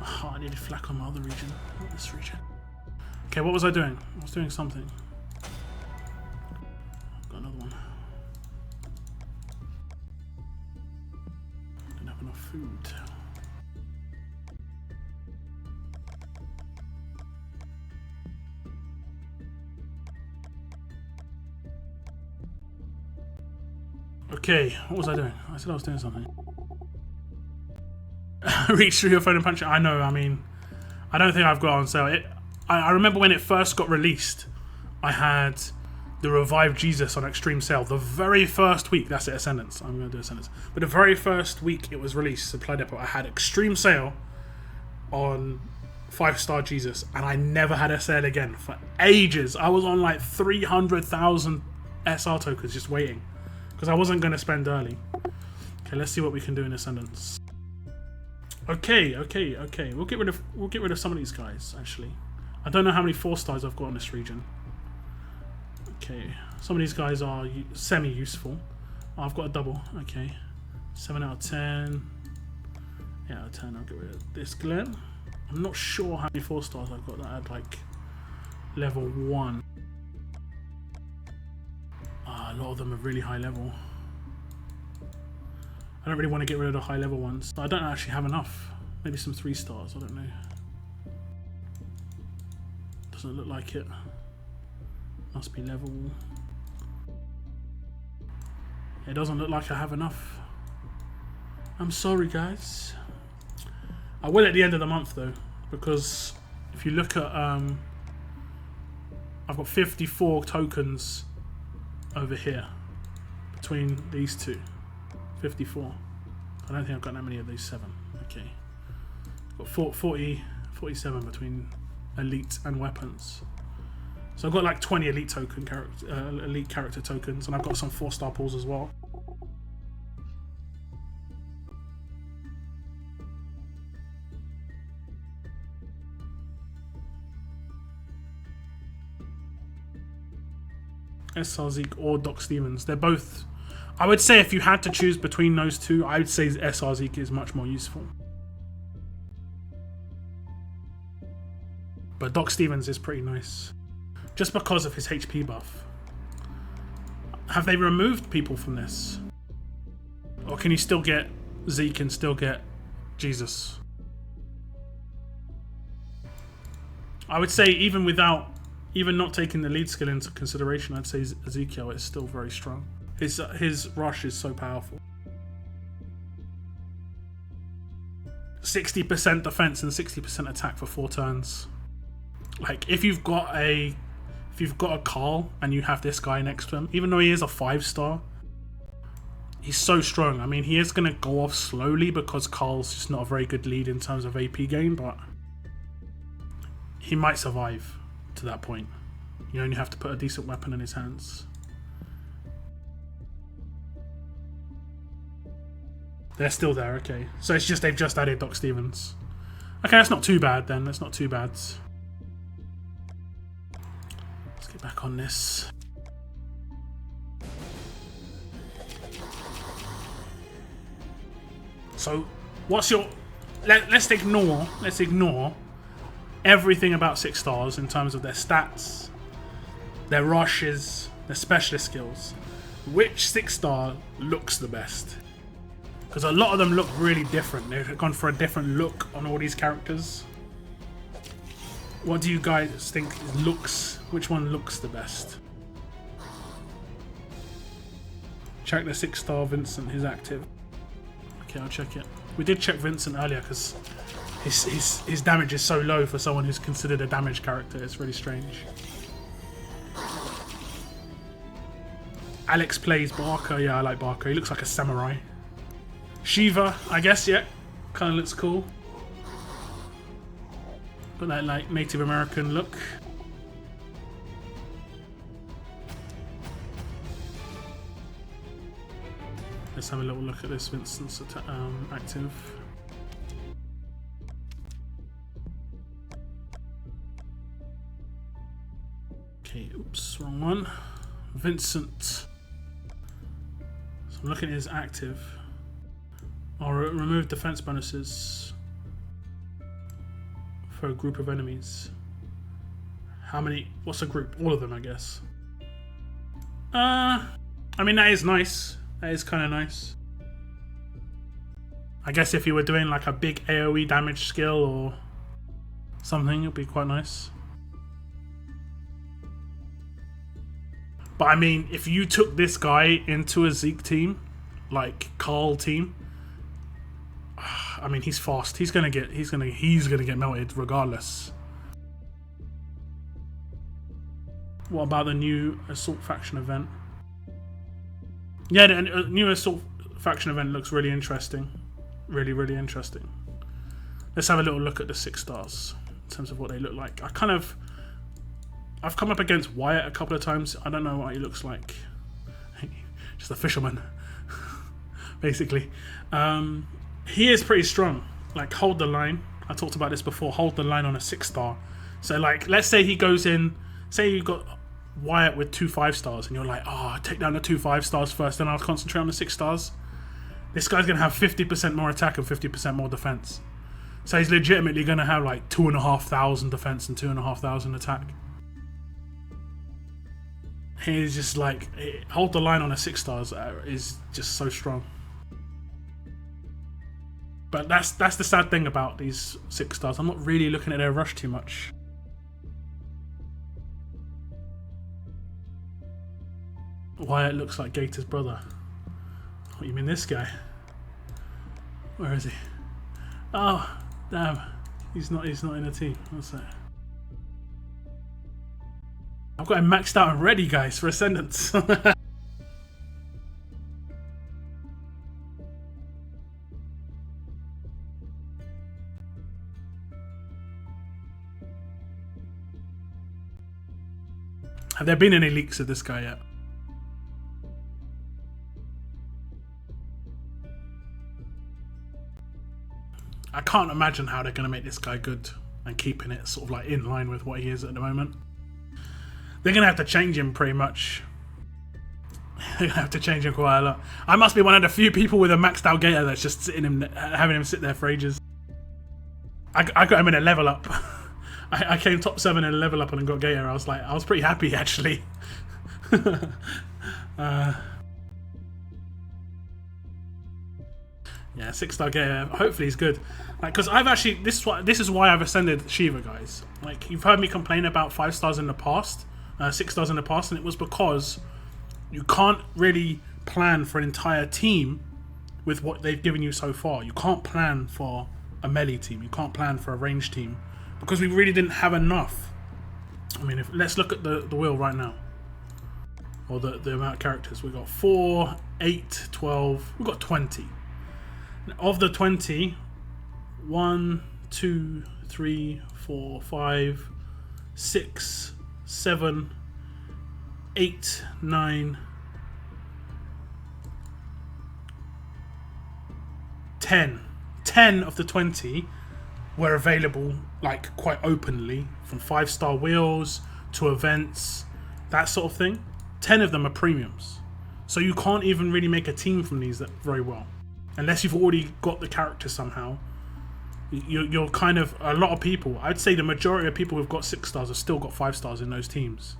Speaker 1: Oh, I needed flak on my other region, not this region. Okay, what was I doing? I was doing something. I've got another one. I don't have enough food. Okay, what was I doing? I said I was doing something. Reach through your phone and punch it. I know, I mean, I don't think I've got it on sale. I remember when it first got released, I had the Revived Jesus on extreme sale. The very first week, that's it, Ascendance. I'm going to do Ascendance. But the very first week it was released, Supply Depot, I had extreme sale on 5-star Jesus, and I never had a sale again for ages. I was on like 300,000 SR tokens just waiting. Because I wasn't going to spend early. Okay, let's see what we can do in Ascendance. Okay. We'll get rid of some of these guys, actually. I don't know how many 4-stars I've got in this region. Okay, some of these guys are semi-useful. Oh, I've got a double. Okay, 7 out of 10. 8 out of 10. I'll get rid of this Glen. I'm not sure how many 4-stars I've got that had like level 1. A lot of them are really high level. I don't really want to get rid of the high level ones. I don't actually have enough. Maybe some 3-stars, I don't know. Doesn't look like it. Must be level. It doesn't look like I have enough. I'm sorry, guys. I will at the end of the month though, because if you look at I've got 54 tokens over here between these two. 54. I don't think I've got that many of these 7. Okay. I've got 47 between elite and weapons. So I've got like 20 elite character tokens, and I've got some 4-star pools as well. SR Zeke or Doc Stevens. They're both... I would say if you had to choose between those two, I would say SR Zeke is much more useful. But Doc Stevens is pretty nice. Just because of his HP buff. Have they removed people from this? Or can you still get Zeke and still get Jesus? I would say even not taking the lead skill into consideration, I'd say Ezekiel is still very strong. His rush is so powerful. 60% defense and 60% attack for 4 turns. Like if you've got a Carl and you have this guy next to him, even though he is a 5-star, he's so strong. I mean, he is going to go off slowly because Carl's just not a very good lead in terms of AP gain, but he might survive to that point. You only have to put a decent weapon in his hands. They're still there, okay. So it's just they've just added Doc Stevens. Okay, that's not too bad then. That's not too bad. Let's get back on this. So, what's your... Let's ignore everything about 6-stars in terms of their stats, their rushes, their specialist skills. Which 6-star looks the best? Because a lot of them look really different. They've gone for a different look on all these characters. What do you guys think looks? Which one looks the best? Check the 6-star Vincent, he's active. Okay, I'll check it. We did check Vincent earlier because his damage is so low for someone who's considered a damage character. It's really strange. Alex plays Barker. Yeah, I like Barker. He looks like a samurai. Shiva, I guess, yeah. Kind of looks cool. Got that like Native American look. Let's have a little look at this Vincent's active. Okay, one. Vincent. So I'm looking at his active. I'll remove defense bonuses for a group of enemies. How many? What's a group? All of them, I guess. I mean, that is nice. That is kind of nice. I guess if you were doing like a big AoE damage skill or something, it'd be quite nice. But I mean, if you took this guy into a Zeke team, like Carl team, I mean, he's fast. He's gonna get melted regardless. What about the new Assault Faction event? Yeah, the new Assault Faction event looks really interesting. Really, really interesting. Let's have a little look at the 6 stars in terms of what they look like. I've come up against Wyatt a couple of times. I don't know what he looks like. Just a fisherman, basically. He is pretty strong. Like, hold the line. I talked about this before. Hold the line on a 6 star. So, like, let's say he goes in. Say you've got Wyatt with 2 5 stars, and you're like, oh, take down the 2 5 stars first, then I'll concentrate on the 6 stars. This guy's going to have 50% more attack and 50% more defense. So he's legitimately going to have like 2,500 defense and 2,500 attack. He's just like, hold the line on a 6 stars is just so strong. But that's the sad thing about these 6 stars. I'm not really looking at their rush too much. Wyatt looks like Gator's brother. What, you mean this guy? Where is he? Oh, damn. He's not in a team. What's that? I've got him maxed out and ready, guys, for Ascendance. Have there been any leaks of this guy yet? I can't imagine how they're going to make this guy good and keeping it sort of like in line with what he is at the moment. They're going to have to change him pretty much. They're going to have to change him quite a lot. I must be one of the few people with a maxed out Gator that's just sitting him, having him sit there for ages. I got him in a level up. I came top 7 in a level up and got Gator. I was pretty happy actually. Yeah, 6-star Gator. Hopefully he's good. Like, because I've actually this is why I've ascended Shiva, guys. Like, you've heard me complain about 5 stars in the past, 6 stars in the past, and it was because you can't really plan for an entire team with what they've given you so far. You can't plan for a melee team. You can't plan for a range team because we really didn't have enough. I mean, let's look at the wheel right now, or the amount of characters. We've got 4, 8, 12. We've got 20. Of the 20, 1, 2, 3, 4, 5, 6, 7, 8, 9, 10. 10 of the 20 were available, like, quite openly, from 5-star wheels to events, that sort of thing. 10 of them are premiums. So you can't even really make a team from these very well. Unless you've already got the character somehow. You're kind of, a lot of people, I'd say the majority of people who've got 6 stars have still got 5 stars in those teams.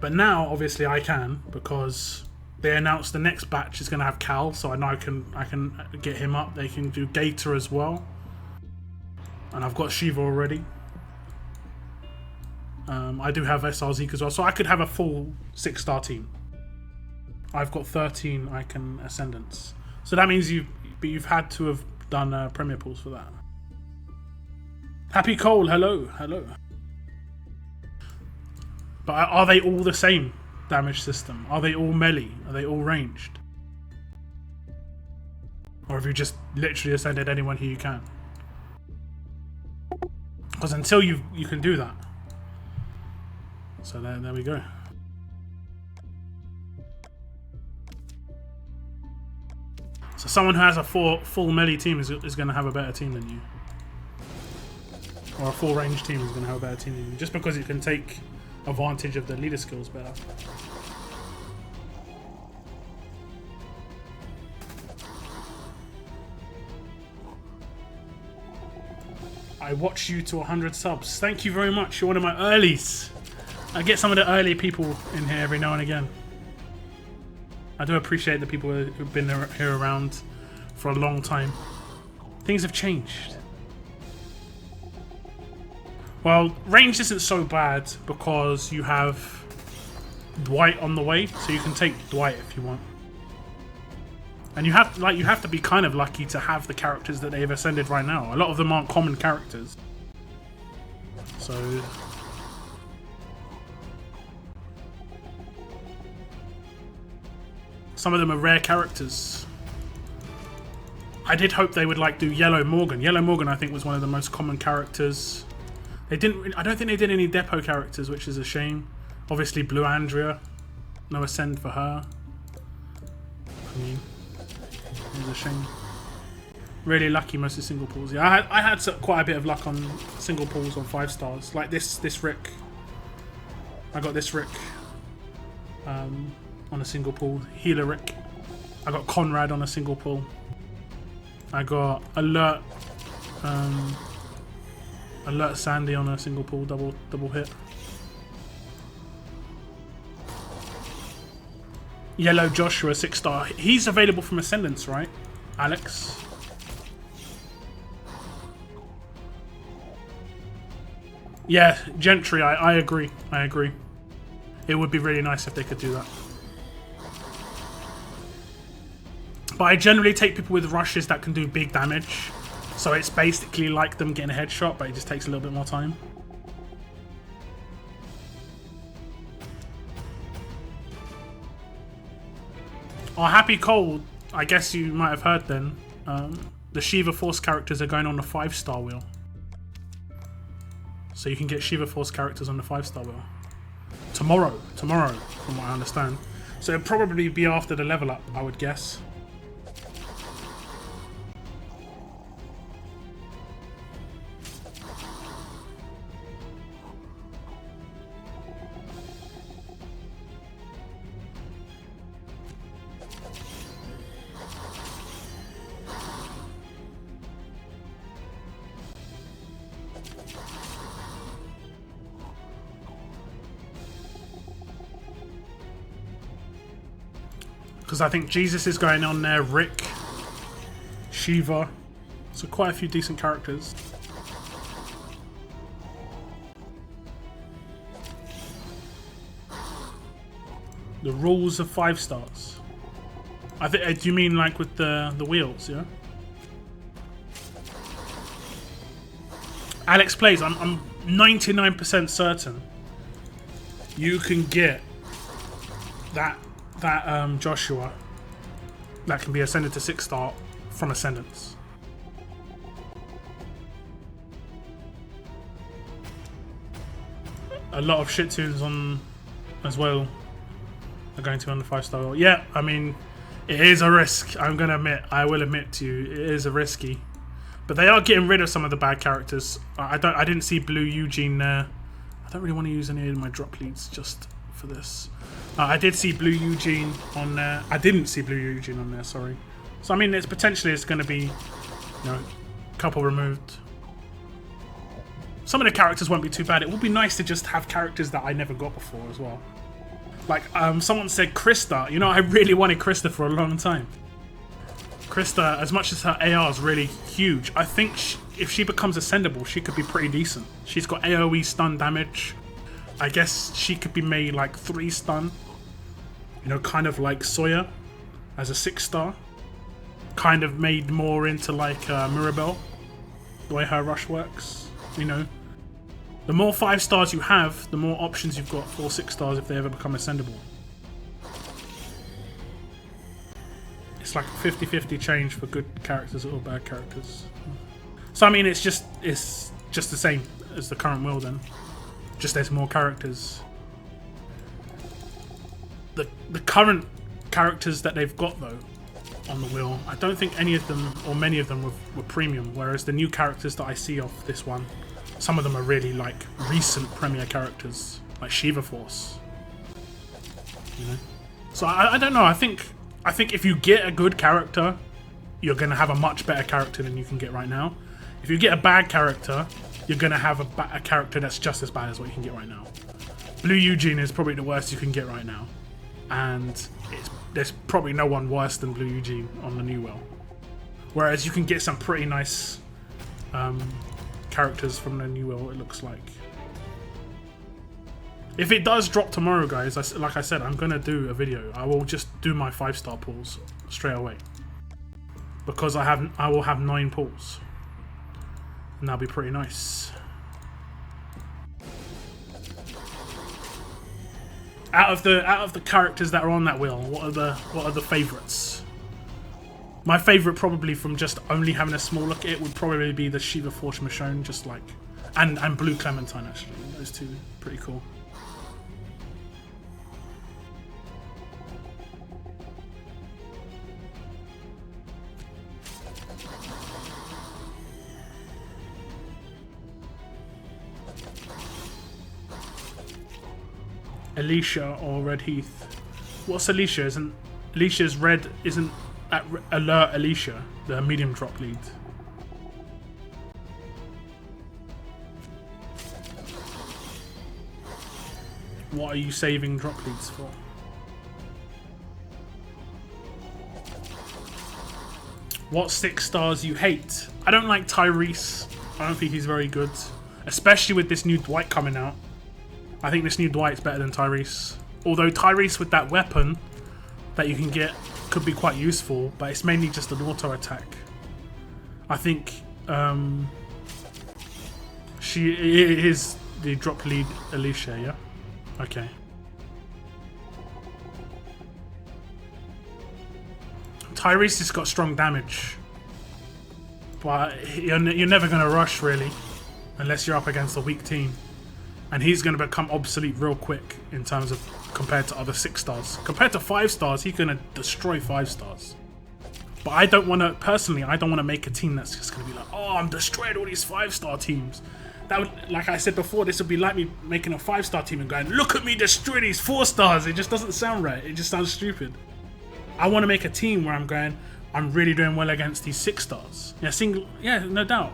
Speaker 1: But now, obviously, I can, because they announced the next batch is going to have Cal, so I know I can get him up. They can do Gator as well. And I've got Shiva already. I do have SRZ as well, so I could have a full 6-star team. I've got 13 Icon Ascendants. So that means you've had to have done Premier Pools for that. Happy Cole, hello, hello. But are they all the same damage system? Are they all melee? Are they all ranged? Or have you just literally ascended anyone who you can? Because until you can do that. So there we go. So someone who has a full melee team is going to have a better team than you. or a full range team is going to have a better team than you, just because it can take advantage of the leader skills better. I watch you to 100 subs. Thank you very much. You're one of my earlies. I get some of the early people in here every now and again. I do appreciate the people who've been here around for a long time. Things have changed. Well, range isn't so bad because you have Dwight on the way, so you can take Dwight if you want. And you have to be kind of lucky to have the characters that they've ascended right now. A lot of them aren't common characters. So some of them are rare characters. I did hope they would like do Yellow Morgan. Yellow Morgan I think was one of the most common characters. They didn't. I don't think they did any depot characters, which is a shame. Obviously Blue Andrea, no ascend for her. I mean, it's a shame. Really lucky most of single pulls. Yeah, I had quite a bit of luck on single pulls on 5 stars. Like this Rick. I got this Rick on a single pull. Healer Rick. I got Conrad on a single pull. I got Alert Sandy on a single pull, double hit. Yellow Joshua 6-star. He's available from Ascendance, right, Alex? Yeah, Gentry, I agree. I agree. It would be really nice if they could do that. But I generally take people with rushes that can do big damage. So it's basically like them getting a headshot, but it just takes a little bit more time. Oh, Happy Cold, I guess you might have heard then. The Shiva Force characters are going on the 5-star wheel. So you can get Shiva Force characters on the 5-star wheel. Tomorrow, from what I understand. So it'll probably be after the level up, I would guess. Because I think Jesus is going on there, Rick, Shiva, so quite a few decent characters. The rules of 5 stars. I think. Do you mean like with the wheels? Yeah. Alex plays. I'm 99% certain you can get that Joshua that can be ascended to 6-star from Ascendance. A lot of shit tunes on as well are going to be on the 5-star. Yeah, I mean, it is a risk. I'm gonna admit, I will admit to you, it is a risky. But they are getting rid of some of the bad characters. I didn't see Blue Eugene there. I don't really want to use any of my drop leads just for this. I did see Blue Eugene on there. I didn't see Blue Eugene on there, sorry. So I mean, it's going to be, you know, a couple removed. Some of the characters won't be too bad. It would be nice to just have characters that I never got before as well. Like, someone said Krista. You know, I really wanted Krista for a long time. Krista, as much as her AR is really huge, I think if she becomes ascendable, she could be pretty decent. She's got AoE stun damage. I guess she could be made like 3 stun. You know, kind of like Sawyer as a 6-star. Kind of made more into like Mirabelle, the way her rush works. You know, the more 5 stars you have, the more options you've got for 6 stars if they ever become ascendable. It's like a 50-50 change for good characters or bad characters. So I mean, it's just the same as the current wheel then. Just there's more characters. The current characters that they've got though on the wheel, I don't think any of them or many of them were premium, whereas the new characters that I see off this one some of them are really like recent Premier characters, like Shiva Force. You know, so I don't know. I think if you get a good character, you're gonna have a much better character than you can get right now. If you get a bad character, you're gonna have a character that's just as bad as what you can get right now. Blue Eugene is probably the worst you can get right now, and there's probably no one worse than Blue Eugene on the new wheel. Whereas you can get some pretty nice characters from the new wheel, it looks like. If it does drop tomorrow, guys, like I said, I'm gonna do a video. I will just do my 5-star pulls straight away, because I will have 9 pulls, and that'll be pretty nice. Out of the characters that are on that wheel, what are the favourites? My favourite, probably from just only having a small look at it, would probably be the Shiva Force Michonne, just like, and Blue Clementine, actually. Those two, pretty cool. Alicia or Red Heath. What's Alicia? Alicia's red? Isn't that Alert Alicia, the medium drop lead? What are you saving drop leads for? What 6 stars you hate? I don't like Tyrese. I don't think he's very good, especially with this new Dwight coming out. I think this new Dwight's better than Tyrese. Although Tyrese with that weapon that you can get could be quite useful, but it's mainly just an auto attack. I think she is the drop lead Alicia, yeah? Okay. Tyrese has got strong damage, but you're never going to rush really, unless you're up against a weak team. And he's going to become obsolete real quick in terms of compared to other 6 stars. Compared to 5 stars, he's going to destroy 5 stars. But I don't want to, personally, I don't want to make a team that's just going to be like, oh, I'm destroying all these 5-star teams. That would, like I said before, this would be like me making a 5-star team and going, look at me destroy these 4 stars. It just doesn't sound right. It just sounds stupid. I want to make a team where I'm going, I'm really doing well against these 6 stars. Yeah, no doubt.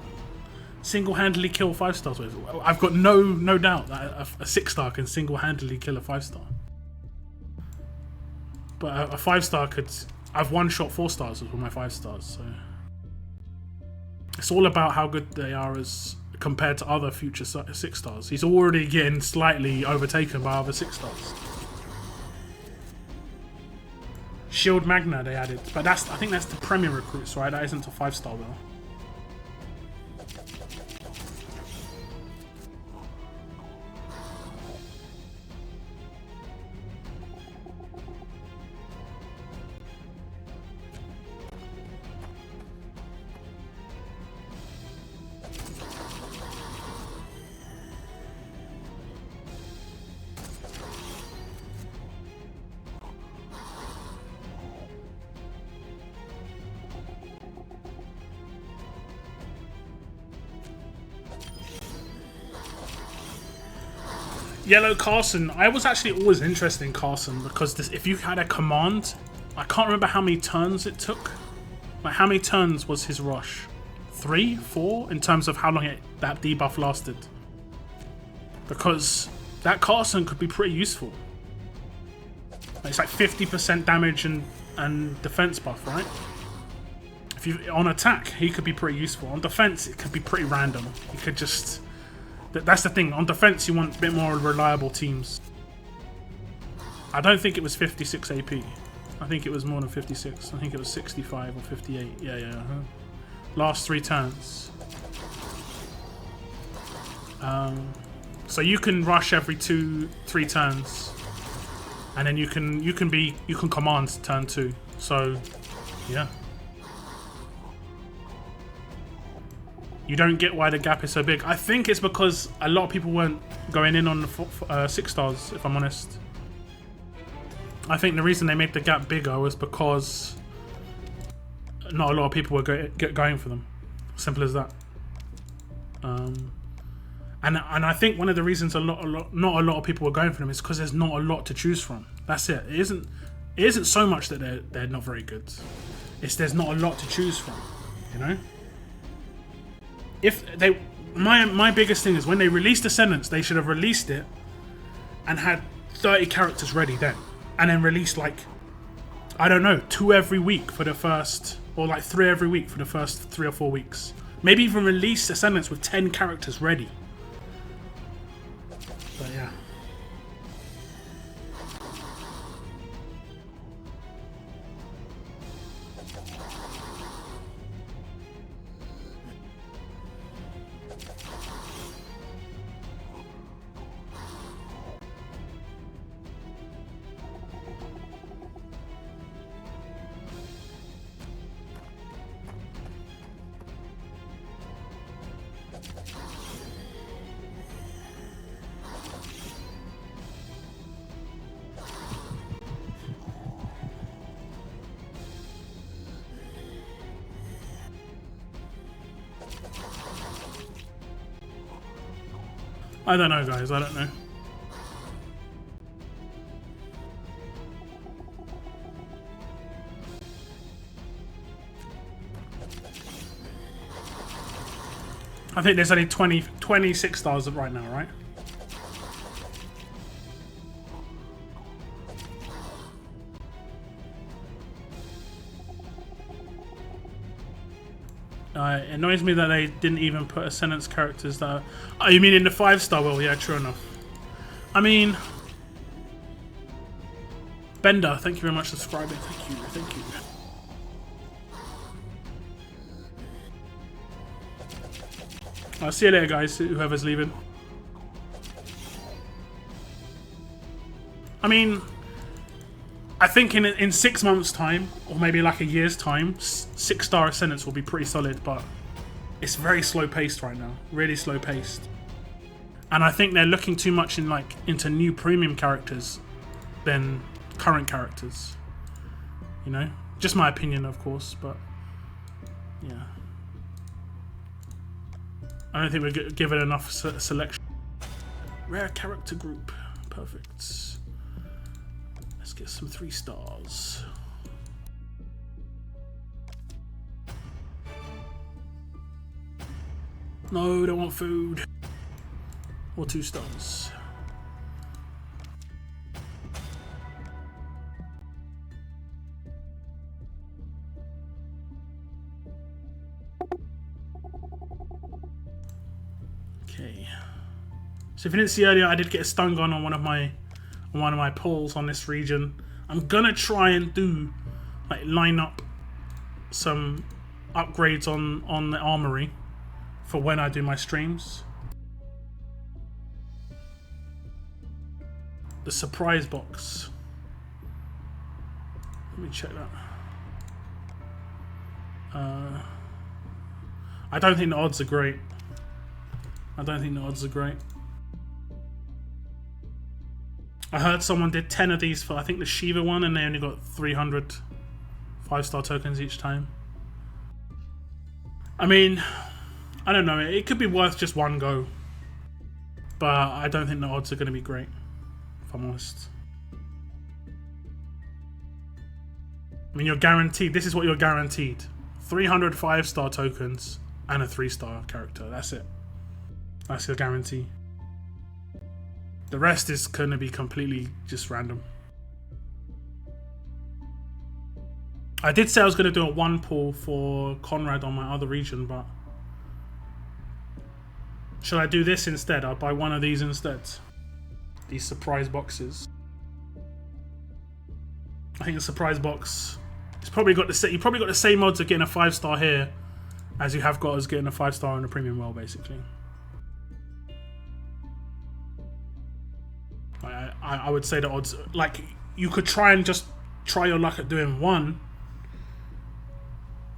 Speaker 1: Single-handedly kill 5 stars with. I've got no doubt that a 6-star can single-handedly kill a 5-star. But a 5-star could. I've one-shot 4 stars with my 5 stars, so it's all about how good they are as compared to other future 6 stars. He's already getting slightly overtaken by other 6 stars. Shield Magna they added, but I think that's the Premier recruits, right? That isn't a 5-star though. Yellow Carson. I was actually always interested in Carson because if you had a command, I can't remember how many turns it took. Like how many turns was his rush? 3, 4 in terms of how long that debuff lasted. Because that Carson could be pretty useful. It's like 50% damage and defense buff, right? If you on attack, he could be pretty useful. On defense, it could be pretty random. He could just. That's the thing. On defense, you want a bit more reliable teams. I don't think it was 56 AP. I think it was more than 56. I think it was 65 or 58. Yeah. Last 3 turns. So you can rush every 2-3 turns, and then you can command turn 2. So, yeah. You don't get why the gap is so big. I think it's because a lot of people weren't going in on the 6 stars, if I'm honest. I think the reason they made the gap bigger was because not a lot of people were going for them. Simple as that. And I think one of the reasons not a lot of people were going for them is because there's not a lot to choose from. That's it. It isn't so much that they're not very good. It's there's not a lot to choose from, you know? If they my biggest thing is when they released Ascendance, they should have released it and had 30 characters ready then. And then released like, I don't know, 2 every week for the first, or like 3 every week for the first 3 or 4 weeks. Maybe even release Ascendance with 10 characters ready. But yeah. I don't know, guys. I don't know. I think there's only 26 stars right now, right? It annoys me that they didn't even put Ascendance characters that are... Oh, you mean in the 5-star? Well, yeah, true enough. I mean... Bender, thank you very much for subscribing. Thank you, thank you. I'll see you later, guys, whoever's leaving. I mean... I think in 6 months' time, or maybe like a year's time, 6-star Ascendance will be pretty solid, but it's very slow-paced right now. Really slow-paced. And I think they're looking too much into new premium characters than current characters. You know? Just my opinion, of course, but yeah. I don't think we're given enough selection. Rare character group. Perfect. Let's get some 3 stars. No, don't want food. Or 2 stars. Okay. So if you didn't see earlier, I did get a stun gun on one of my pulls on this region. I'm gonna try and line up some upgrades on the Armory for when I do my streams. The surprise box. Let me check that. I don't think the odds are great. I heard someone did 10 of these for, I think, the Shiva one, and they only got 300 5-star tokens each time. I mean, I don't know. It could be worth just one go. But I don't think the odds are going to be great, if I'm honest. I mean, you're guaranteed. This is what you're guaranteed. 300 5-star tokens and a 3-star character. That's it. That's your guarantee. The rest is going to be completely just random. I did say I was going to do a 1 pull for Conrad on my other region, but should I do this instead? I'll buy one of these instead. These surprise boxes. I think the surprise box, it's probably got you probably got the same odds of getting a 5-star here as you have got as getting a 5-star in the premium world, basically. I would say the odds, like, you could try and just try your luck at doing 1,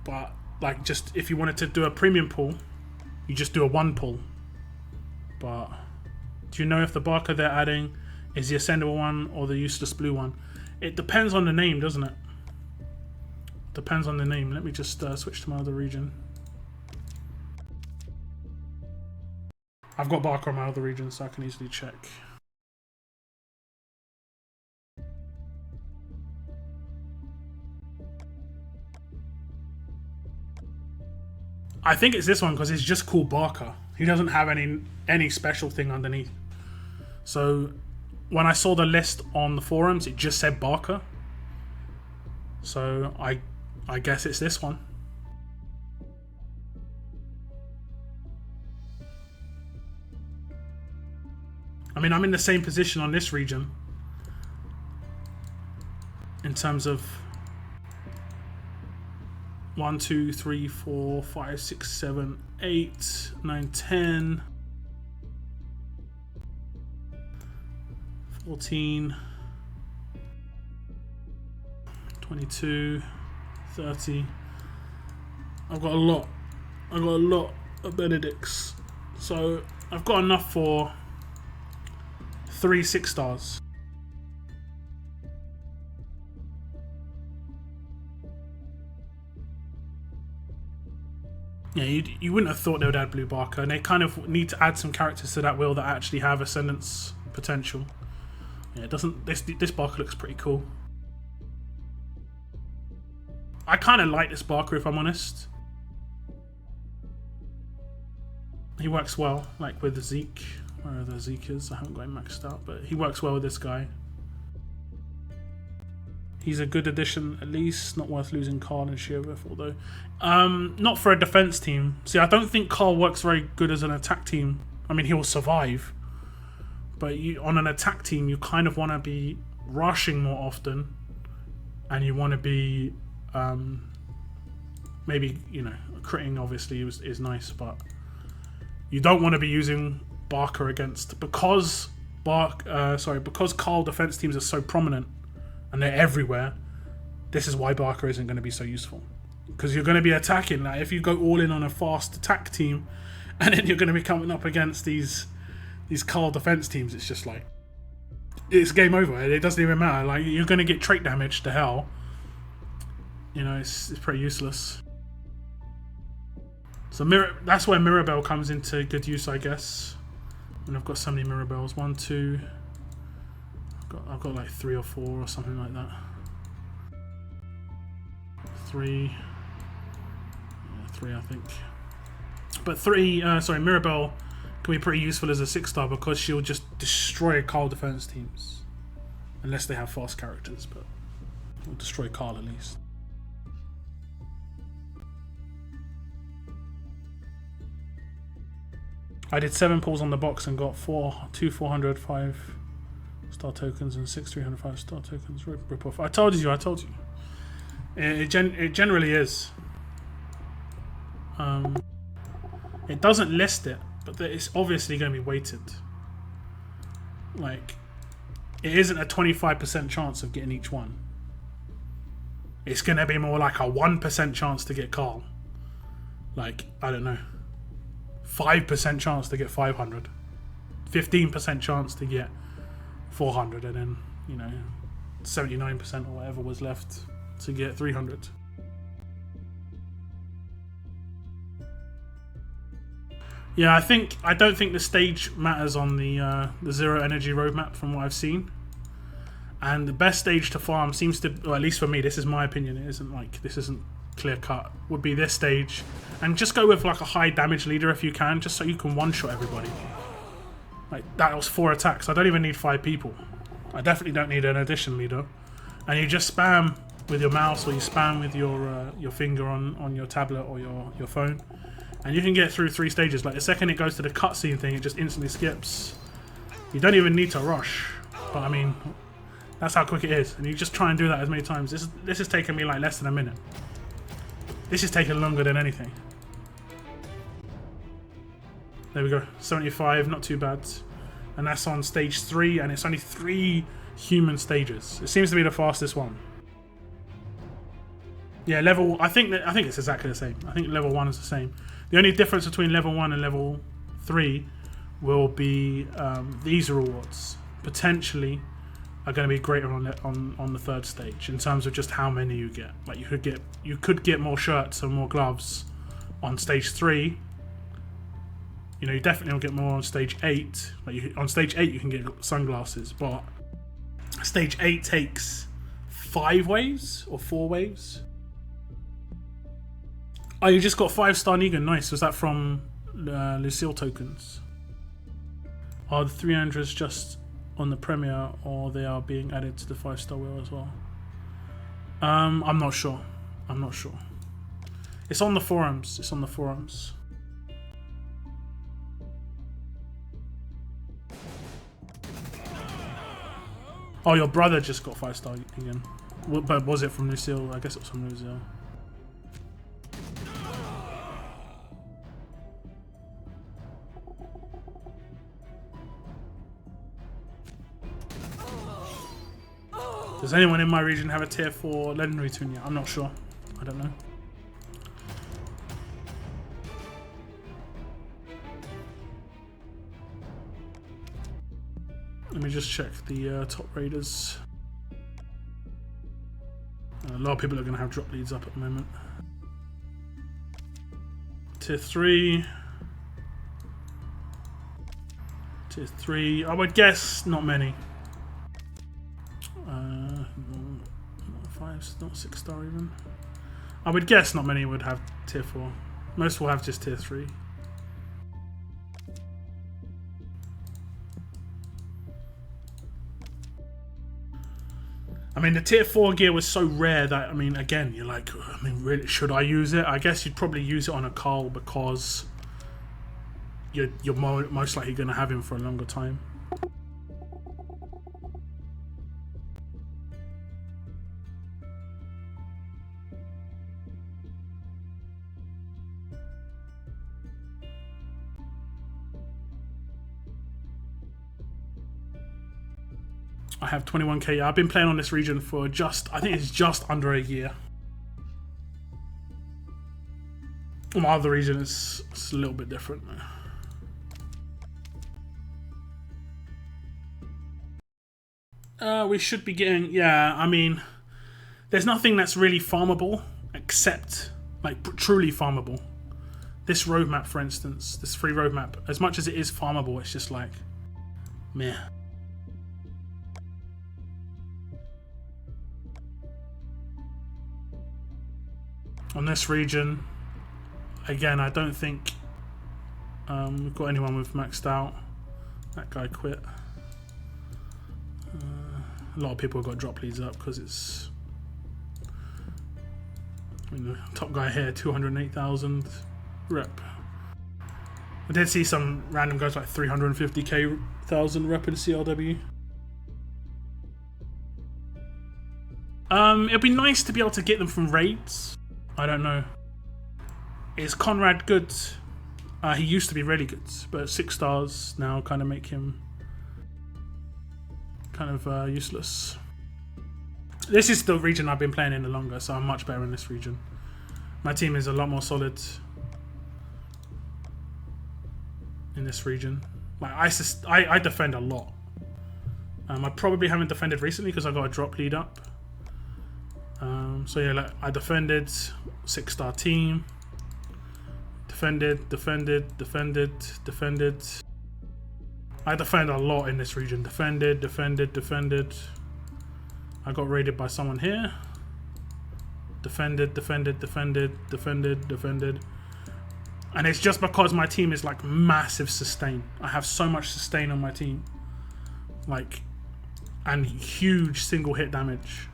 Speaker 1: but like, just if you wanted to do a premium pull, you just do a 1 pull. But do you know if the Barker they're adding is the Ascendable one or the useless blue one? It depends on the name, doesn't it? Depends on the name. Let me just switch to my other region. I've got Barker on my other region, so I can easily check. I think it's this one because it's just called Barker. He doesn't have any special thing underneath. So when I saw the list on the forums, it just said Barker. So I guess it's this one. I mean, I'm in the same position on this region in terms of 1, 2, 3, 4, 5, 6, 7, 8, 9, 10, 14, 22, 30. I've got a lot. I've got a lot of Benedicts. So I've got enough for 3 6 stars. Yeah, you wouldn't have thought they would add Blue Barker, and they kind of need to add some characters to that wheel that actually have ascendance potential. Yeah, it doesn't. This Barker looks pretty cool. I kind of like this Barker, if I'm honest. He works well, like with Zeke. Where are the Zekers? I haven't got him maxed out, but he works well with this guy. He's a good addition, at least. Not worth losing Carl and Shiva for, though. Not for a defense team. See, I don't think Carl works very good as an attack team. I mean, he will survive. But on an attack team, you kind of want to be rushing more often. And you want to be... maybe, you know, critting obviously is nice, but... You don't want to be using Barker against... Because Carl defense teams are so prominent, and they're everywhere, this is why Barker isn't going to be so useful. Because you're going to be attacking. Like, if you go all in on a fast attack team, and then you're going to be coming up against these Carl defense teams, it's just like... It's game over. It doesn't even matter. Like, you're going to get trait damage to hell. You know, it's pretty useless. So that's where Mirabelle comes into good use, I guess. And I've got so many Mirabelles. 1, 2... I've got like 3 or 4 or something like that. 3. Yeah, 3 I think. But Mirabelle can be pretty useful as a 6-star because she'll just destroy Carl defense teams. Unless they have fast characters, but it'll destroy Carl at least. I did 7 pulls on the box and got 2 400, 5 star tokens and 6 305 star tokens. Rip off. I told you. It generally is. It doesn't list it, but it's obviously going to be weighted. Like, it isn't a 25% chance of getting each one. It's going to be more like a 1% chance to get Carl. Like, I don't know. 5% chance to get 500. 15% chance to get 400, and then, you know, 79% or whatever was left to get 300. Yeah, I don't think the stage matters on the zero energy roadmap from what I've seen. And the best stage to farm seems to, or at least for me, this is my opinion, this isn't clear cut, would be this stage. And just go with like a high damage leader if you can, just so you can one-shot everybody. Like, that was 4 attacks. I don't even need 5 people. I definitely don't need an addition leader. And you just spam with your mouse, or you spam with your finger on your tablet or your phone. And you can get through 3 stages. Like, the second it goes to the cutscene thing, it just instantly skips. You don't even need to rush. But I mean, that's how quick it is. And you just try and do that as many times. This has taken me like less than a minute. This is taking longer than anything. There we go, 75, not too bad. And that's on stage 3, and it's only 3 human stages. It seems to be the fastest one. Yeah, I think it's exactly the same. I think level 1 is the same. The only difference between level 1 and level 3 will be these rewards potentially are going to be greater on the 3rd stage in terms of just how many you get. Like, you could get more shirts and more gloves on stage 3. You know, you definitely will get more on stage 8. Like on stage 8 you can get sunglasses, but stage 8 takes 5 waves or 4 waves. Oh, you just got 5-star Negan. Nice. Was that from Lucille tokens? Are the 300s just on the premiere, or they are being added to the 5-star wheel as well? I'm not sure. I'm not sure. It's on the forums. It's on the forums. Oh, your brother just got 5-star again. But was it from Lucille? I guess it was from Lucille. Does anyone in my region have a tier 4 legendary toon yet? I'm not sure. I don't know. Let me just check the top raiders. A lot of people are going to have drop leads up at the moment. Tier 3. Tier 3. I would guess not many. Not 5, not 6-star even. I would guess not many would have tier 4. Most will have just tier 3. I mean, the tier 4 gear was so rare that, I mean, again, you're like, I mean, really, should I use it? I guess you'd probably use it on a Carl because you're most likely going to have him for a longer time. I have 21k. I've been playing on this region for I think it's just under a year. My other region is a little bit different. We should be getting, yeah, I mean, there's nothing that's really farmable except, like, truly farmable. This roadmap, for instance, this free roadmap, as much as it is farmable, it's just like, meh. On this region, again, I don't think we've got anyone with maxed out. That guy quit. A lot of people have got drop leads up because it's, I mean, the top guy here, 208,000 rep. I did see some random guys like 350,000 rep in CRW. It'd be nice to be able to get them from raids. I don't know. Is Conrad good? He used to be really good, but 6 stars now kind of make him kind of useless. This is the region I've been playing in the longer, so I'm much better in this region. My team is a lot more solid in this region. Like I defend a lot. I probably haven't defended recently because I got a drop lead up. So yeah, like I defended 6-star team. Defended. I defend a lot in this region. Defended. I got raided by someone here. Defended. And it's just because my team is like massive sustain. I have so much sustain on my team. Like, and huge single hit damage.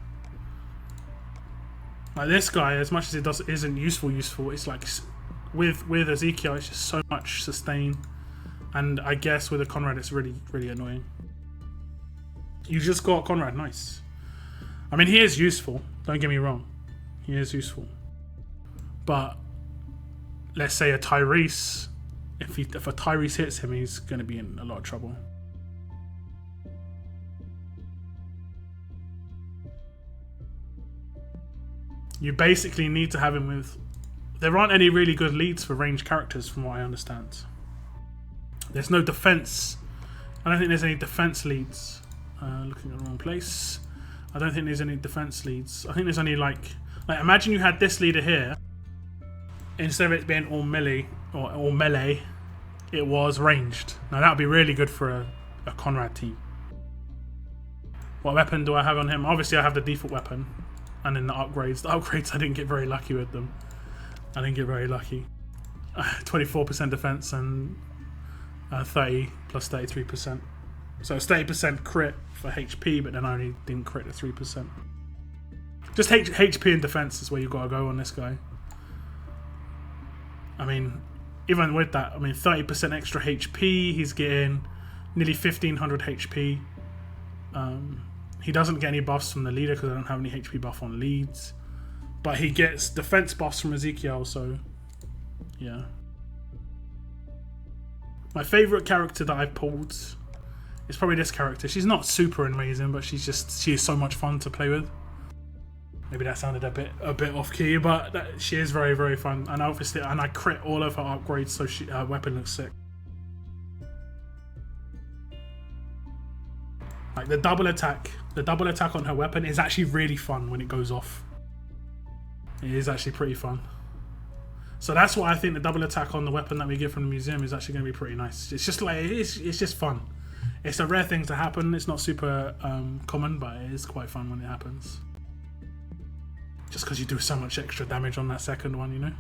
Speaker 1: Like this guy, as much as it isn't useful, it's like with Ezekiel, it's just so much sustain, and I guess with a Conrad, it's really annoying. You just got Conrad, nice. I mean, he is useful. Don't get me wrong, he is useful. But let's say a Tyrese, if a Tyrese hits him, he's going to be in a lot of trouble. You basically need to have him with... There aren't any really good leads for ranged characters from what I understand. There's no defense. I don't think there's any defense leads. Looking at the wrong place. I don't think there's any defense leads. I think there's only like imagine you had this leader here. Instead of it being all melee or all melee, it was ranged. Now that would be really good for a Conrad team. What weapon do I have on him? Obviously I have the default weapon. And then the upgrades. The upgrades I didn't get very lucky with them. I didn't get very lucky. 24% defense and 30 plus 33%. So it's 30% crit for HP, but then I only didn't crit the 3%. Just HP and defense is where you gotta go on this guy. I mean, even with that, I mean 30% extra HP, he's getting nearly 1500 HP. He doesn't get any buffs from the leader because I don't have any HP buff on leads. But he gets defense buffs from Ezekiel, so yeah. My favourite character that I've pulled is probably this character. She's not super amazing, but she is so much fun to play with. Maybe that sounded a bit off key, but she is very, very fun. And obviously, I crit all of her upgrades, so her weapon looks sick. Like the double attack on her weapon is actually really fun when it goes off. It is actually pretty fun. So that's why I think the double attack on the weapon that we get from the museum is actually going to be pretty nice. It's just like it's just fun. It's a rare thing to happen. It's not super common, but it is quite fun when it happens. Just because you do so much extra damage on that second one, you know.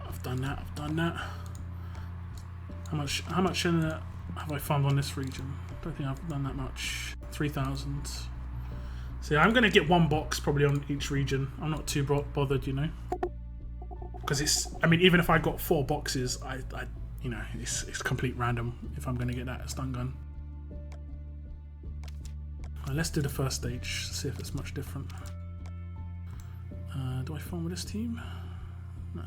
Speaker 1: I've done that. How much have I farmed on this region? I don't think I've done that much. 3,000. So yeah, I'm going to get one box probably on each region. I'm not too bothered, you know. Because I mean, even if I got 4 boxes, you know, it's complete random if I'm going to get that stun gun. Let's do the first stage, see if it's much different. Do I farm with this team? No.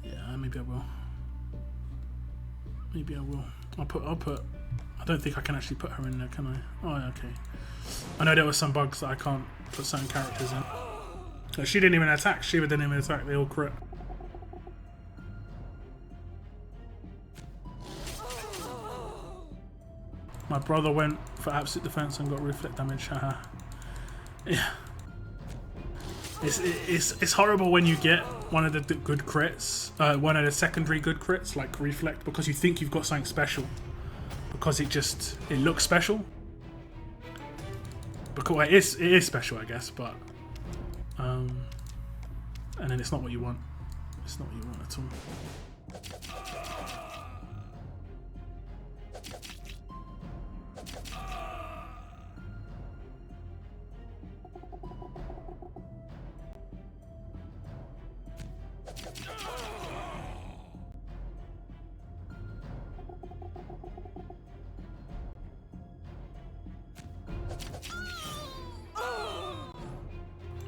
Speaker 1: Yeah, maybe I will. Maybe I will. I'll put. I don't think I can actually put her in there, can I? Oh, yeah, okay. I know there were some bugs that I can't put certain characters in. So she didn't even attack. Shiva didn't even attack. They all crit. My brother went for absolute defense and got reflect damage. Haha. Yeah. It's horrible when you get one of the good crits, one of the secondary good crits like reflect, because you think you've got something special, because it looks special. Because well, it is special, I guess, but and then it's not what you want. It's not what you want at all.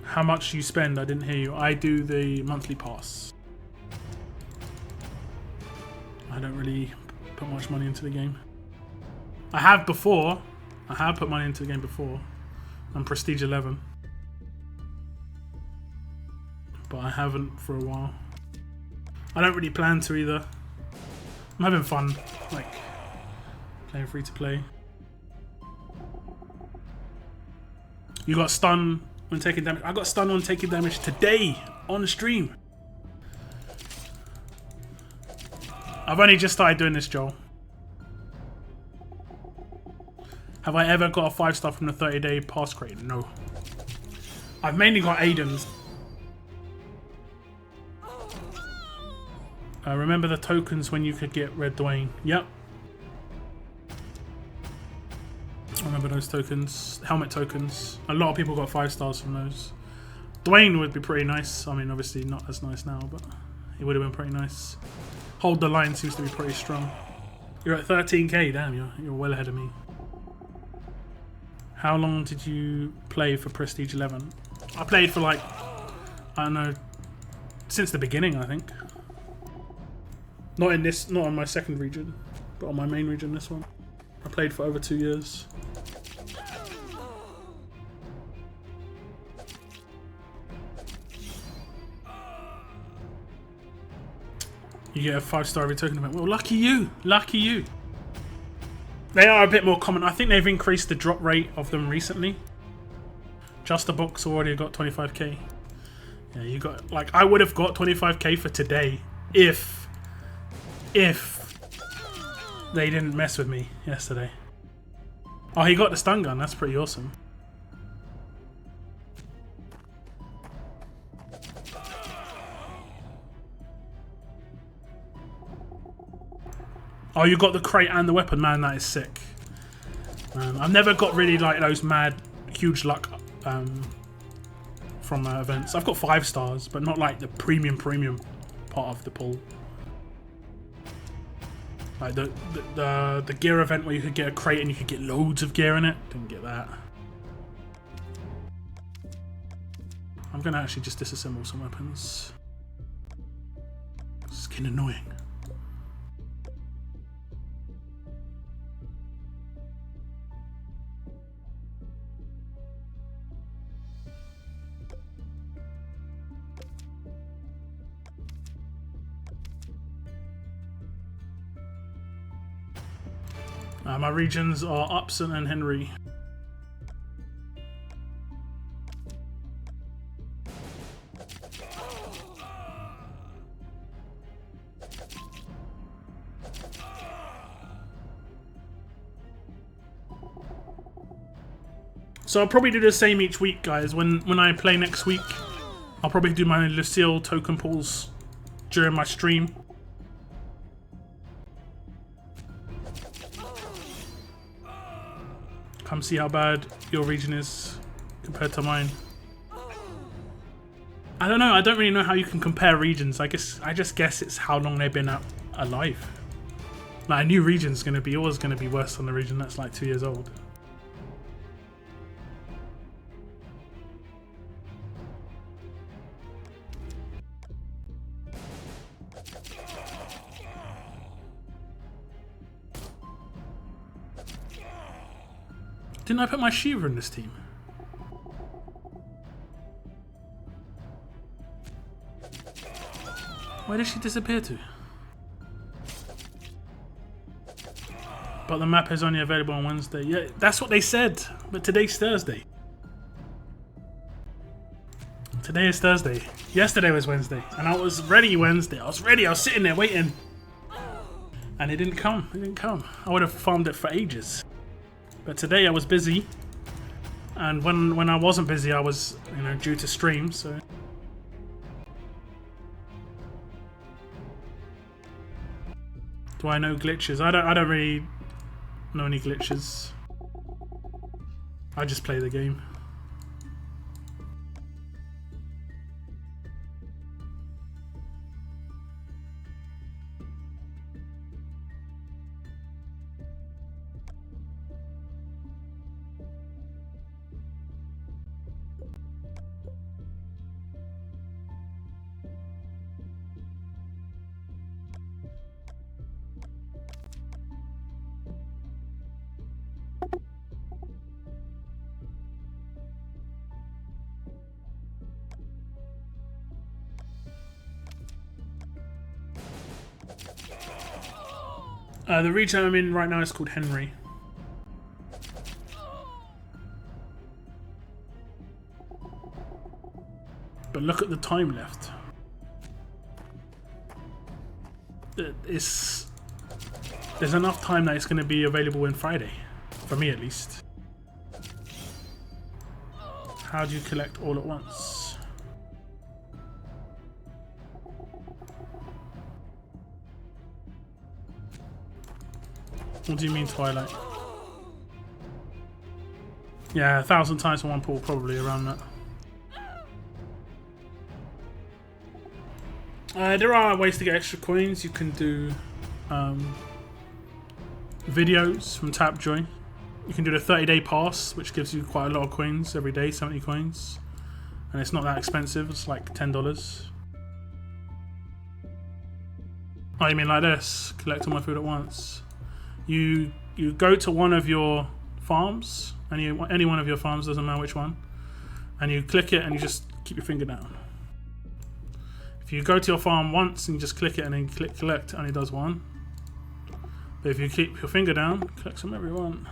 Speaker 1: How much you spend? I didn't hear you. I do the monthly pass. I don't really put much money into the game. I have before. I have put money into the game before. I'm Prestige 11. But I haven't for a while. I don't really plan to either. I'm having fun, like playing free to play. You got stun when taking damage. I got stunned on taking damage today on the stream. I've only just started doing this, Joel. Have I ever got a 5-star from the 30-day pass crate? No. I've mainly got Aiden's. Remember the tokens when you could get Red Dwayne? Yep. I remember those tokens. Helmet tokens. A lot of people got 5 stars from those. Dwayne would be pretty nice. I mean, obviously not as nice now, but he would have been pretty nice. Hold the line seems to be pretty strong. You're at 13k, damn, you're well ahead of me. How long did you play for Prestige 11? I played for like, I don't know, since the beginning, I think. Not on my second region, but on my main region, this one. I played for over 2 years. You get a 5-star every token event. Well, lucky you! Lucky you! They are a bit more common. I think they've increased the drop rate of them recently. Just the box already got 25k. Yeah, you got, like, I would have got 25k for today if they didn't mess with me yesterday. Oh, he got the stun gun. That's pretty awesome. Oh, you got the crate and the weapon, man. That is sick. I've never got really like those mad, huge luck from events. I've got 5 stars, but not like the premium part of the pool. Like the gear event where you could get a crate and you could get loads of gear in it. Didn't get that. I'm gonna actually just disassemble some weapons. This is getting annoying. My regions are Upson and Henry. So I'll probably do the same each week, guys. When I play next week, I'll probably do my Lucille token pulls during my stream. Come see how bad your region is compared to mine. I don't know. I don't really know how you can compare regions. I just guess it's how long they've been alive. Like a new region's always gonna be worse than the region that's like 2 years old. Didn't I put my Shiva in this team? Where did she disappear to? But the map is only available on Wednesday. Yeah, that's what they said. But today's Thursday. Today is Thursday. Yesterday was Wednesday. And I was ready Wednesday. I was ready. I was sitting there waiting. And it didn't come. It didn't come. I would have farmed it for ages. But today I was busy, and when I wasn't busy, I was, you know, due to stream. So do I know glitches? I don't really know any glitches. I just play the game. The region I'm in right now is called Henry. But look at the time left. There's enough time that it's going to be available in Friday. For me at least. How do you collect all at once? What do you mean Twilight? Yeah, 1,000 times for one pool, probably around that. There are ways to get extra coins. You can do videos from TapJoy. You can do the 30-day pass, which gives you quite a lot of coins every day, 70 coins. And it's not that expensive, it's like $10. Oh, you mean like this? Collect all my food at once. You go to one of your farms, any one of your farms, doesn't matter which one, and you click it and you just keep your finger down. If you go to your farm once and you just click it and then click collect, it only does one. But if you keep your finger down, collect from everyone.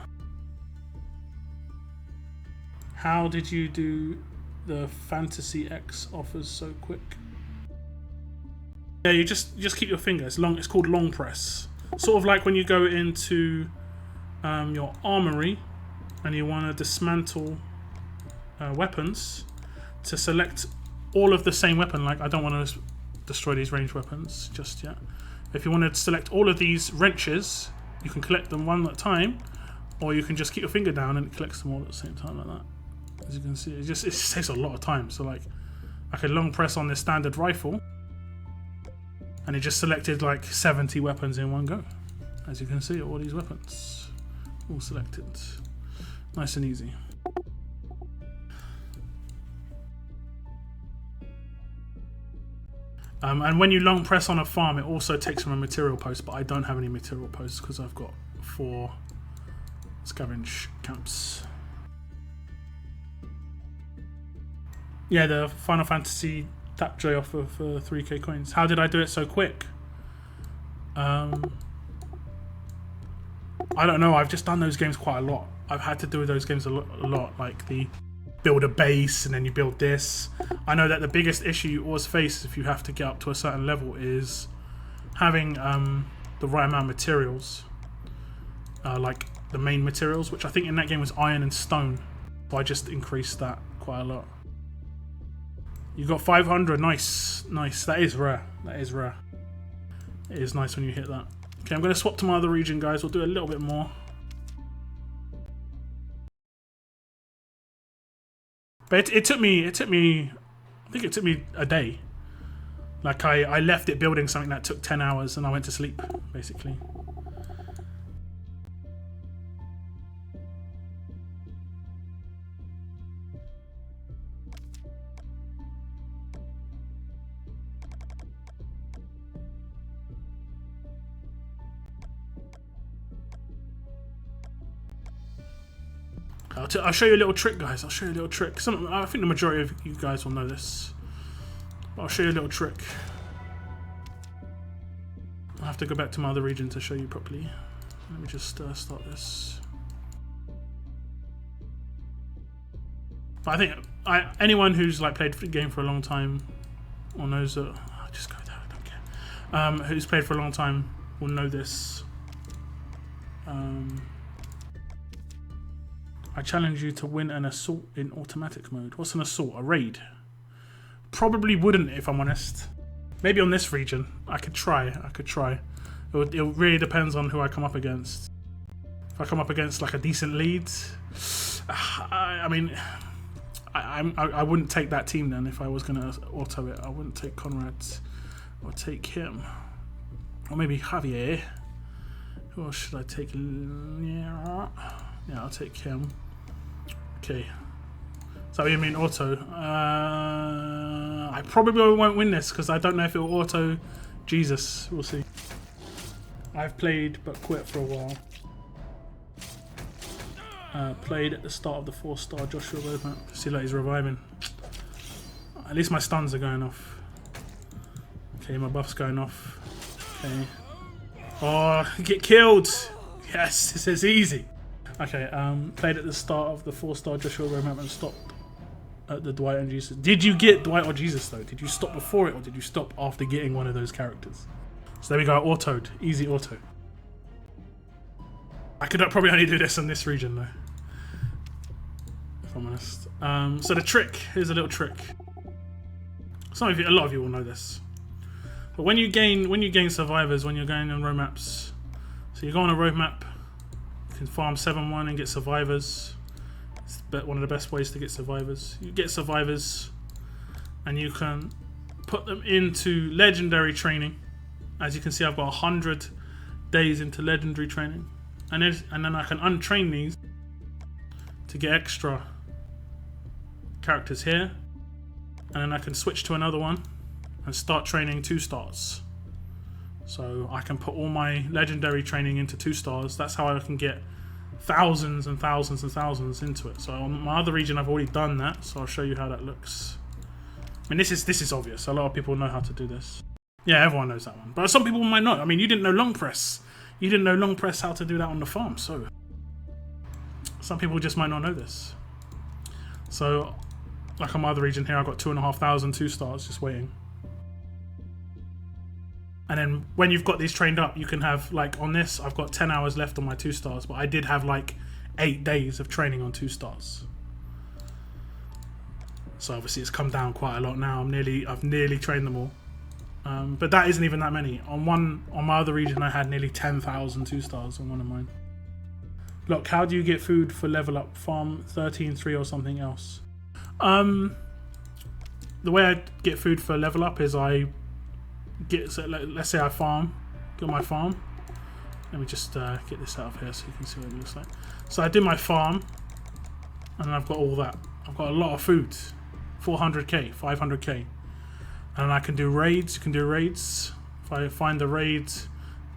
Speaker 1: How did you do the Fantasy X offers so quick. Yeah, you just keep your finger. It's called long press. Sort of like when you go into your armory and you want to dismantle weapons, to select all of the same weapon. Like, I don't want to destroy these ranged weapons just yet. If you want to select all of these wrenches, you can collect them one at a time, or you can just keep your finger down and it collects them all at the same time like that. As you can see, it takes a lot of time. So like, I could long press on this standard rifle, and it just selected like 70 weapons in one go. As you can see, all these weapons all selected, nice and easy. And when you long press on a farm, it also takes from a material post, but I don't have any material posts because I've got 4 scavenge camps. Yeah, the Final Fantasy Tap J offer for 3k coins. How did I do it so quick? I don't know, I've just done those games quite a lot. I've had to do those games a lot, like the build a base and then you build this. I know that the biggest issue you always face if you have to get up to a certain level is having the right amount of materials, like the main materials, which I think in that game was iron and stone. So I just increased that quite a lot. You got 500, nice. That is rare. That is rare. It is nice when you hit that. Okay, I'm going to swap to my other region, guys. We'll do a little bit more. But it took me, I think it took me a day. Like I left it building something that took 10 hours and I went to sleep, basically. I'll show you a little trick, guys. I'll show you a little trick. I think the majority of you guys will know this. But I'll show you a little trick. I'll have to go back to my other region to show you properly. Let me just start this. But I think anyone who's like played the game for a long time or knows that... I'll just go there, I don't care. Who's played for a long time will know this. I challenge you to win an assault in automatic mode. What's an assault? A raid? Probably wouldn't, if I'm honest. Maybe on this region. I could try. It really depends on who I come up against. If I come up against like a decent lead, I mean, I wouldn't take that team then if I was going to auto it. I wouldn't take Conrad. Or take him. Or maybe Javier. Who else should I take? Yeah, I'll take him. Okay. So you mean auto? I probably won't win this because I don't know if it will auto Jesus. We'll see. I've played but quit for a while. Played at the start of the 4-star Joshua roadmap. See, like he's reviving. At least my stuns are going off. Okay, my buff's going off. Okay. Oh, get killed! Yes, this is easy. Okay, played at the start of the 4-star Joshua roadmap and stopped at the Dwight and Jesus. Did you get Dwight or Jesus though? Did you stop before it or did you stop after getting one of those characters? So there we go, autoed. Easy auto. I could probably only do this on this region though, if I'm honest. So the trick, here's a little trick. A lot of you will know this. But when you gain survivors, when you're going on road maps, so you go on a road map, you can farm 7-1 and get survivors. It's one of the best ways to get survivors. You get survivors and you can put them into legendary training. As you can see, I've got 100 days into legendary training. And then I can untrain these to get extra characters here. And then I can switch to another one and start training 2 stars. So I can put all my legendary training into 2 stars. That's how I can get thousands and thousands and thousands into it. So on my other region, I've already done that. So I'll show you how that looks. I mean, this is obvious. A lot of people know how to do this. Yeah, everyone knows that one. But some people might not. I mean, you didn't know long press. You didn't know long press how to do that on the farm. So some people just might not know this. So Like on my other region here, I've got 2,500 2-stars just waiting. And then when you've got these trained up, you can have, like on this, I've got 10 hours left on my 2-stars, but I did have like 8 days of training on 2-stars. So obviously it's come down quite a lot now. I've nearly trained them all. But that isn't even that many. On my other region, I had nearly 10,000 2-stars on one of mine. Look, how do you get food for level up? Farm 13.3 or something else. The way I get food for level up is I get, so let's say I farm, go my farm. Let me just get this out of here so you can see what it looks like. So I do my farm, and I've got all that. I've got a lot of food, 400k, 500k, and I can do raids. You can do raids. If I find the raids,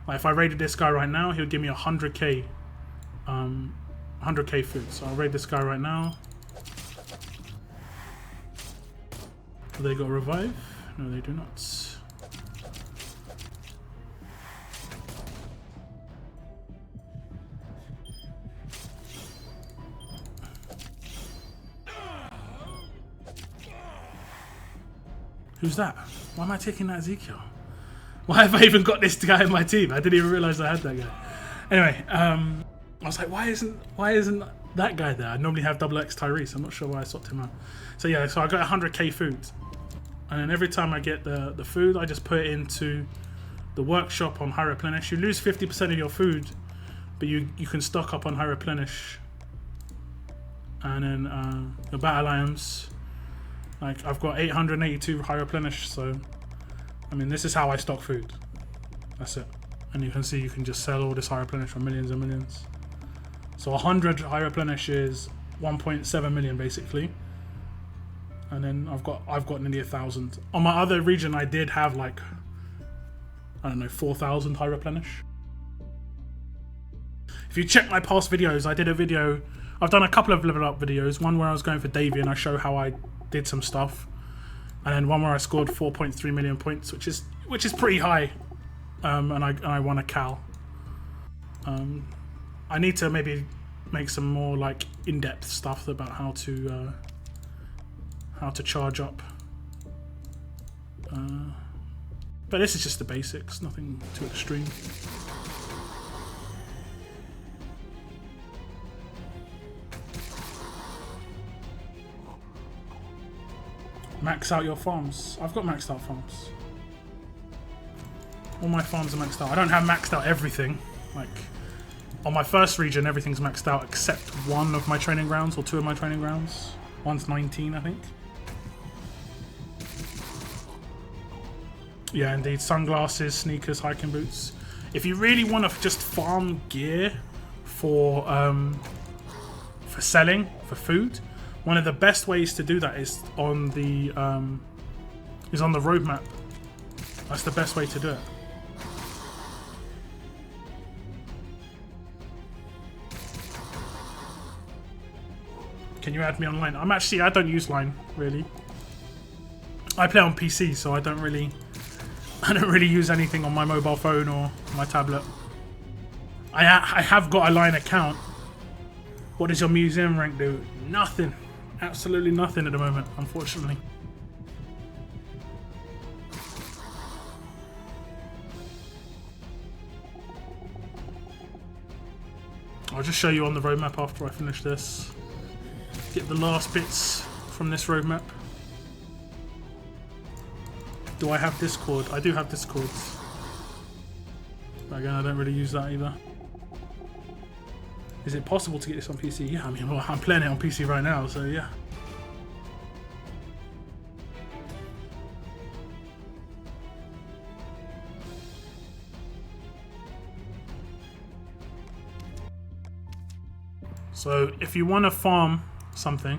Speaker 1: like if I raided this guy right now, he'll give me 100k, 100k food. So I'll raid this guy right now. Do they got revive? No, they do not. Who's that? Why am I taking that Ezekiel? Why have I even got this guy in my team? I didn't even realize I had that guy. Anyway, I was like, why isn't that guy there? I normally have double X Tyrese. I'm not sure why I swapped him out. So yeah, so I got 100k food. And then every time I get the food, I just put it into the workshop on high replenish. You lose 50% of your food, but you can stock up on high replenish. And then the battle items, like I've got 882 high replenish, so I mean this is how I stock food. That's it. And you can see you can just sell all this high replenish for millions and millions. So 100 high replenish is 1.7 million basically. And then I've got nearly 1,000. On my other region, I did have like, I don't know, 4,000 high replenish. If you check my past videos, I did a video. I've done a couple of level up videos. One where I was going for Davy and I show how I did some stuff, and then one where I scored 4.3 million points, which is pretty high. And I won a Cal. I need to maybe make some more like in-depth stuff about how to charge up. But this is just the basics, nothing too extreme. Max out your farms. I've got maxed out farms. All my farms are maxed out. I don't have maxed out everything. Like on my first region, everything's maxed out except one of my training grounds or two of my training grounds. One's 19, I think. Yeah, indeed. Sunglasses, sneakers, hiking boots. If you really want to just farm gear for selling, for food, one of the best ways to do that is on the roadmap. That's the best way to do it. Can you add me online? I don't use Line really. I play on PC, so I don't really use anything on my mobile phone or my tablet. I have got a Line account. What does your museum rank do? Nothing. Absolutely nothing at the moment, unfortunately. I'll just show you on the roadmap after I finish this. Get the last bits from this roadmap. Do I have Discord? I do have Discord. But again, I don't really use that either. Is it possible to get this on PC? Yeah, I mean, well, I'm playing it on PC right now, so yeah. So if you want to farm something,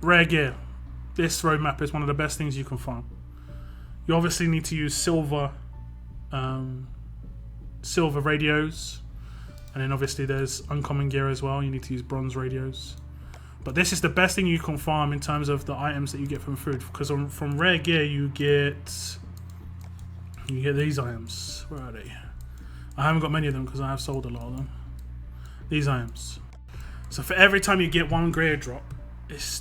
Speaker 1: rare gear, this roadmap is one of the best things you can farm. You obviously need to use silver radios, and then obviously there's uncommon gear as well. You need to use bronze radios, but this is the best thing you can farm in terms of the items that you get from food, because from rare gear you get these items. Where are they? I haven't got many of them because I have sold a lot of them. These items. So for every time you get one grade drop,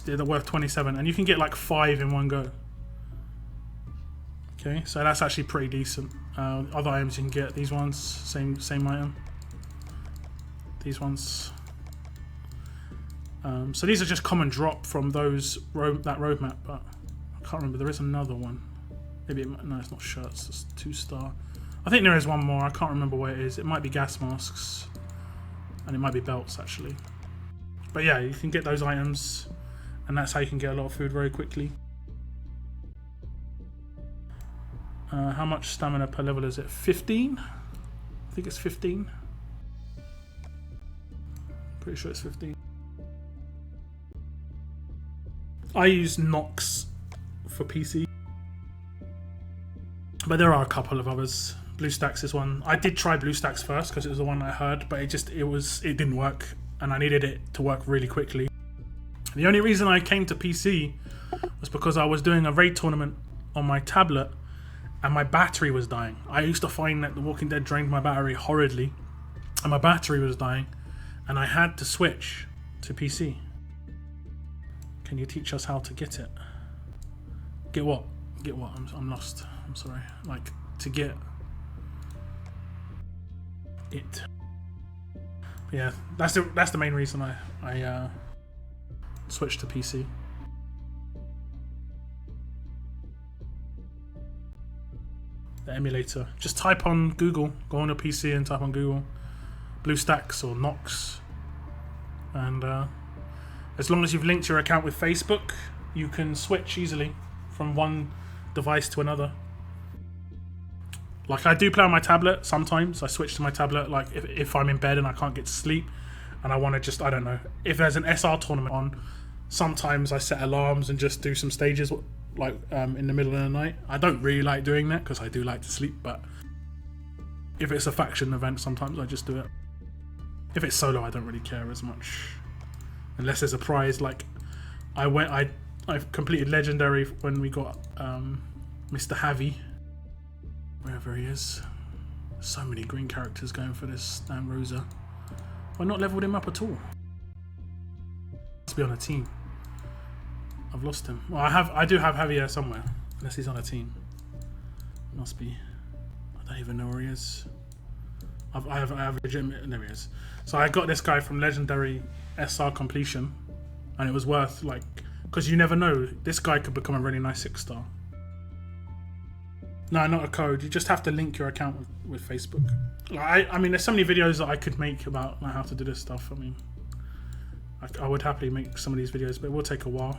Speaker 1: they're worth 27, and you can get like 5 in one go. Okay, so that's actually pretty decent. Other items you can get, these ones, same item. These ones. So these are just common drop from those that roadmap, but I can't remember. There is another one. Maybe no, it's not shirts. It's 2-star. I think there is one more. I can't remember where it is. It might be gas masks, and it might be belts actually. But yeah, you can get those items, and that's how you can get a lot of food very quickly. How much stamina per level is it? 15? I think it's 15. Pretty sure it's 15. I use Nox for PC, but there are a couple of others. BlueStacks is one. I did try BlueStacks first because it was the one I heard, but it didn't work, and I needed it to work really quickly. The only reason I came to PC was because I was doing a raid tournament on my tablet, and my battery was dying. I used to find that The Walking Dead drained my battery horridly, and my battery was dying, and I had to switch to PC. Can you teach us how to get it? Get what? Get what? I'm lost. I'm sorry. Like, to get it. But yeah, that's the main reason I switched to PC. The emulator. Just type on Google. Go on your PC and type on Google BlueStacks or Nox, and as long as you've linked your account with Facebook, you can switch easily from one device to another. Like, I do play on my tablet sometimes. I switch to my tablet, like if I'm in bed and I can't get to sleep and I want to just, I don't know, if there's an SR tournament on, sometimes I set alarms and just do some stages like in the middle of the night. I don't really like doing that because I do like to sleep, but if it's a faction event, sometimes I just do it. If it's solo, I don't really care as much. Unless there's a prize, like I've completed legendary when we got Mr. Javi, wherever he is. So many green characters going for this damn Rosa. Why not leveled him up at all? Must be on a team. I've lost him. Well, I do have Javier somewhere, unless he's on a team. Must be. I don't even know where he is. I have legitimate. There he is. So I got this guy from legendary SR completion, and it was worth, like, because you never know, this guy could become a really nice 6-star. No, not a code. You just have to link your account with Facebook. Like, I mean, there's so many videos that I could make about how to do this stuff. I mean, I would happily make some of these videos, but it will take a while.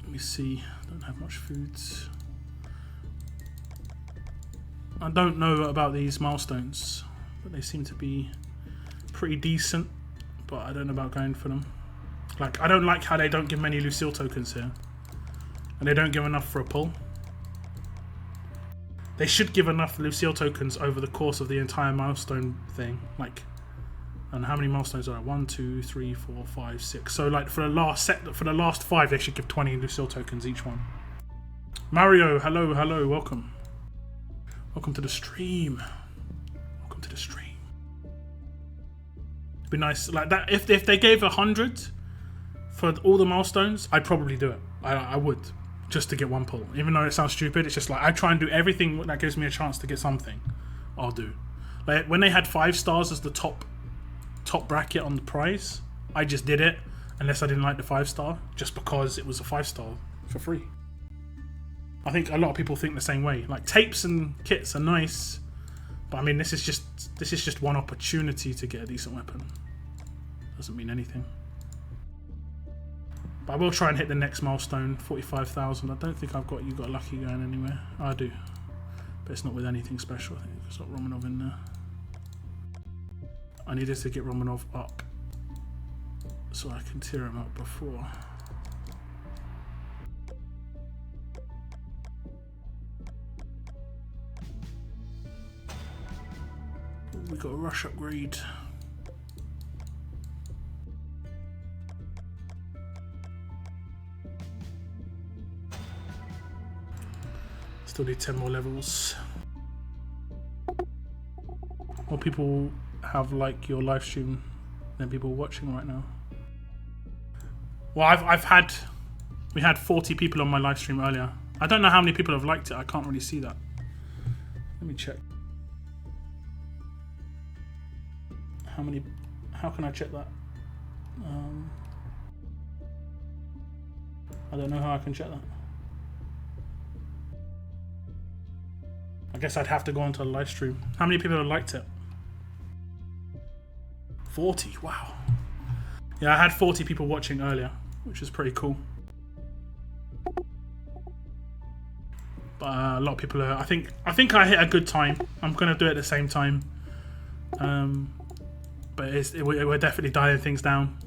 Speaker 1: Let me see. I don't have much foods. I don't know about these milestones, but they seem to be pretty decent, but I don't know about going for them. Like, I don't like how they don't give many Lucille tokens here, and they don't give enough for a pull. They should give enough Lucille tokens over the course of the entire milestone thing. Like, and how many milestones are there? 1, 2, 3, 4, 5, 6. So like for the last 5, they should give 20 Lucille tokens each one. Mario, hello, welcome. Welcome to the stream. Welcome to the stream. It'd be nice like that. If they gave 100 for all the milestones, I'd probably do it. I would, just to get one pull. Even though it sounds stupid, it's just like I try and do everything that gives me a chance to get something. I'll do. Like when they had 5 stars as the top bracket on the prize, I just did it unless I didn't like the 5-star, just because it was a 5-star for free. I think a lot of people think the same way. Like, tapes and kits are nice, but I mean, this is just one opportunity to get a decent weapon. Doesn't mean anything. But I will try and hit the next milestone, 45,000. I don't think you got lucky going anywhere. Oh, I do, but it's not with anything special. I think it's got Romanov in there. I needed to get Romanov up so I can tear him up before. We got a rush upgrade. Still need 10 more levels. More people have liked your live stream than people watching right now. Well, we had 40 people on my live stream earlier. I don't know how many people have liked it. I can't really see that. Let me check. How can I check that? I don't know how I can check that. I guess I'd have to go onto a live stream. How many people have liked it? 40, wow. Yeah, I had 40 people watching earlier, which is pretty cool. But a lot of people are. I think I hit a good time. I'm gonna do it at the same time. But we're definitely dialing things down.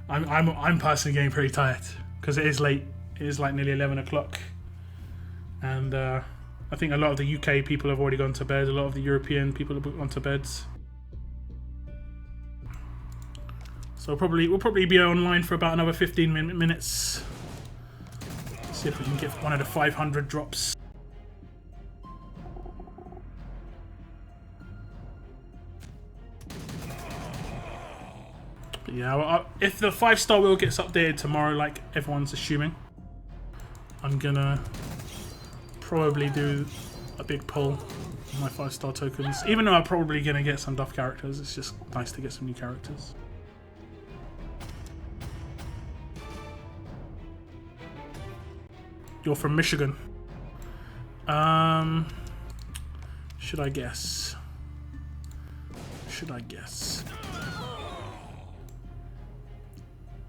Speaker 1: I'm personally getting pretty tired because it is late. It is like nearly 11 o'clock, and I think a lot of the UK people have already gone to bed. A lot of the European people have gone to bed. So we'll probably be online for about another 15 minutes. See if we can get one of the 500 drops. But yeah, if the 5-star wheel gets updated tomorrow, like everyone's assuming, I'm gonna probably do a big pull on my 5-star tokens. Even though I'm probably gonna get some duff characters, it's just nice to get some new characters. You're from Michigan. Should I guess?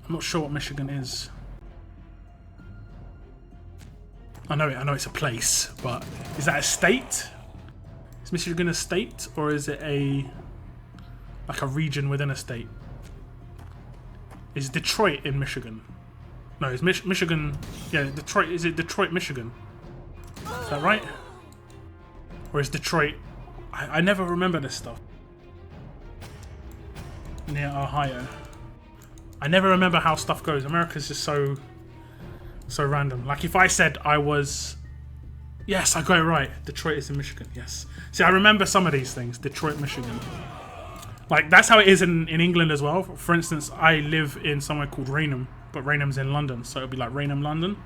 Speaker 1: I'm not sure what Michigan is. I know it's a place, but is that a state? Is Michigan a state, or is it like a region within a state? Is Detroit in Michigan? No, it's Michigan. Yeah, Detroit. Is it Detroit, Michigan? Is that right? Or is Detroit? I never remember this stuff. Near Ohio. I never remember how stuff goes. America's just so random. Like if I said I was, yes, I got it right. Detroit is in Michigan. Yes. See, I remember some of these things. Detroit, Michigan. Like that's how it is in England as well. For instance, I live in somewhere called Raynham. But Raynham's in London, so it'll be like Raynham, London.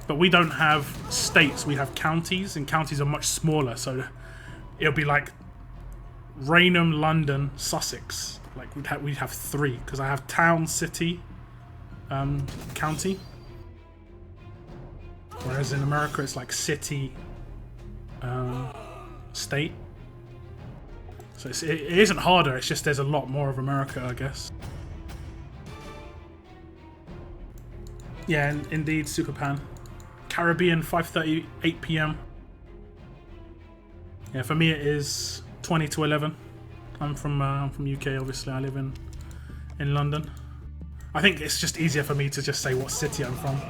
Speaker 1: But we don't have states, we have counties, and counties are much smaller, so it'll be like Raynham, London, Sussex. Like we'd have 3, because I have town, city, county. Whereas in America it's like city, state. So it isn't harder, it's just there's a lot more of America, I guess. Yeah, indeed, Superpan. Caribbean, 5:38 p.m. Yeah, for me it is 20 to 11. I'm from UK, obviously. I live in London. I think it's just easier for me to just say what city I'm from.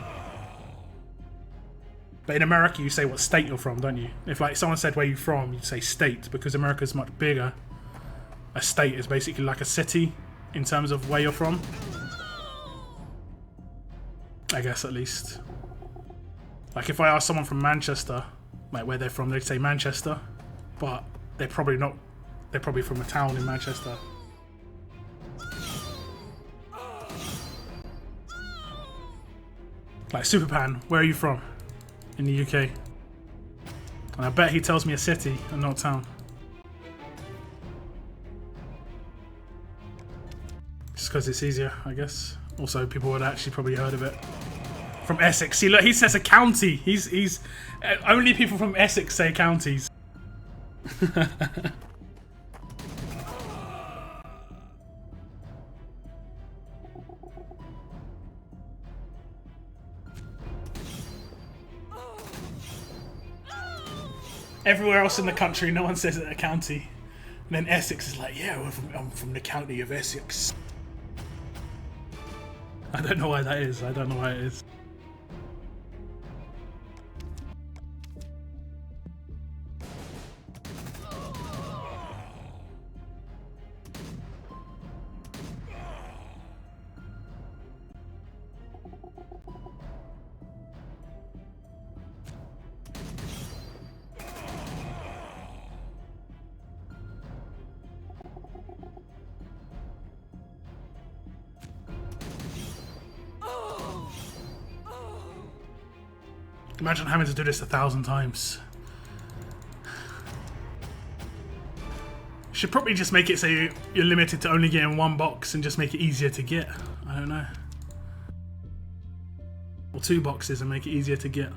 Speaker 1: But in America, you say what state you're from, don't you? If like someone said where you're from, you'd say state, because America's much bigger. A state is basically like a city in terms of where you're from. I guess at least. Like if I ask someone from Manchester, like where they're from, they'd say Manchester, but they're probably not. They're probably from a town in Manchester. Like Superpan, where are you from? In the UK. And I bet he tells me a city and not a town. Just because it's easier, I guess. Also, people would actually probably heard of it. From Essex. See, look, he says a county. He's only people from Essex say counties. Everywhere else in the country, no one says it a county. And then Essex is like, yeah, I'm from the county of Essex. I don't know why that is. I don't know why it is. Imagine having to do this 1,000 times. Should probably just make it so you're limited to only getting one box and just make it easier to get. I don't know. Or 2 boxes and make it easier to get.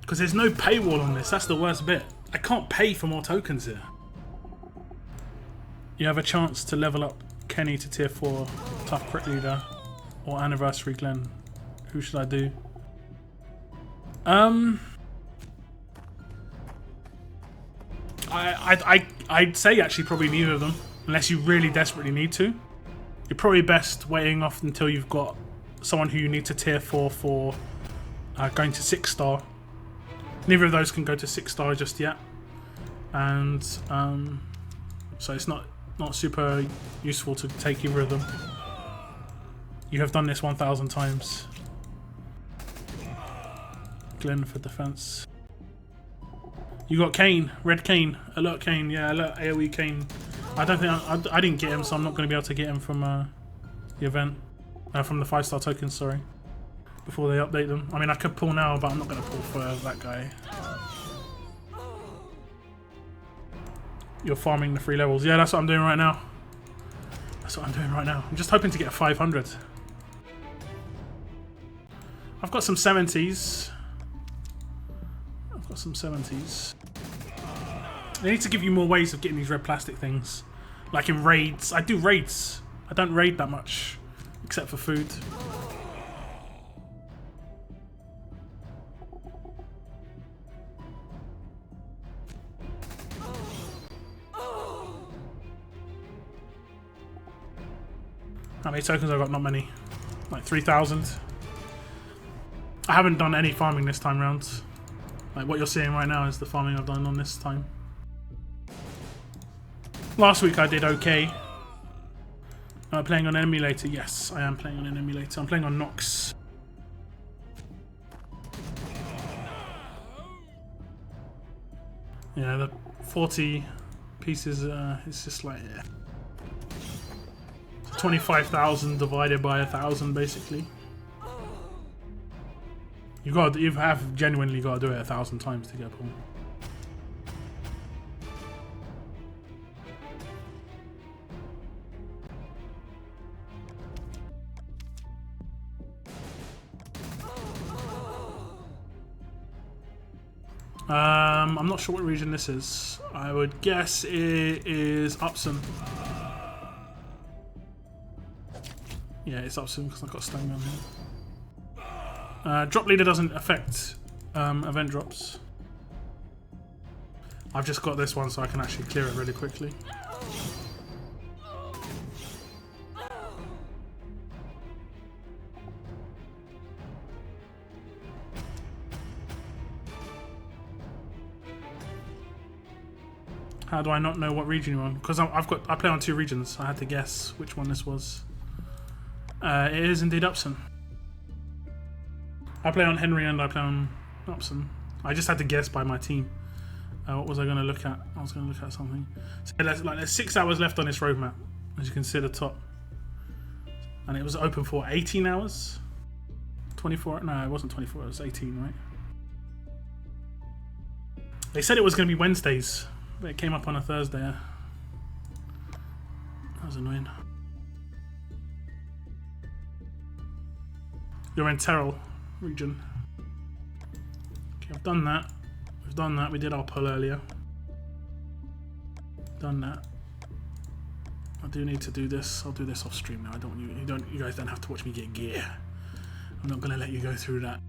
Speaker 1: Because there's no paywall on this, that's the worst bit. I can't pay for more tokens here. You have a chance to level up Kenny to tier 4, Tough Crit Leader, or Anniversary Glenn. Who should I do? I'd say actually probably neither of them, unless you really desperately need to. You're probably best waiting off until you've got someone who you need to tier 4 for going to 6-star. Neither of those can go to 6-star just yet, and so it's not super useful to take either of them. You have done this 1,000 times. Glenn for defense. You got Kane, Red Kane, Alert Kane, yeah, Alert AoE Kane. I don't think I didn't get him, so I'm not going to be able to get him from the event, from the 5-star tokens. Sorry, before they update them. I mean, I could pull now, but I'm not going to pull for that guy. You're farming the 3 levels. Yeah, that's what I'm doing right now. That's what I'm doing right now. I'm just hoping to get a 500. I've got some 70s. I've got some 70s. They need to give you more ways of getting these red plastic things. Like in raids. I do raids. I don't raid that much. Except for food. How many tokens have I got? Not many. Like 3,000. I haven't done any farming this time round. Like what you're seeing right now is the farming I've done on this time. Last week I did okay. Am I playing on an emulator? Yes, I am playing on an emulator. I'm playing on Nox. Yeah, the 40 pieces, it's just like, yeah. 25,000 divided by 1,000 basically. You have genuinely got to do it 1,000 times to get a pull. I'm not sure what region this is. I would guess it is Upson. Yeah, it's Upson because I've got a stone on here. Drop leader doesn't affect event drops. I've just got this one so I can actually clear it really quickly. How do I not know what region you're on? Because I play on 2 regions. I had to guess which one this was. It is indeed Upson. I play on Henry and I play on Upson. I just had to guess by my team. What was I going to look at? I was going to look at something. So there's 6 hours left on this roadmap, as you can see at the top. And it was open for 18 hours? 24? No, it wasn't 24, it was 18, right? They said it was going to be Wednesdays, but it came up on a Thursday. That was annoying. You're in Terrell region. Okay, I've done that. We've done that. We did our pull earlier. Done that. I do need to do this. I'll do this off stream now. I don't want you guys don't have to watch me get gear. I'm not gonna let you go through that.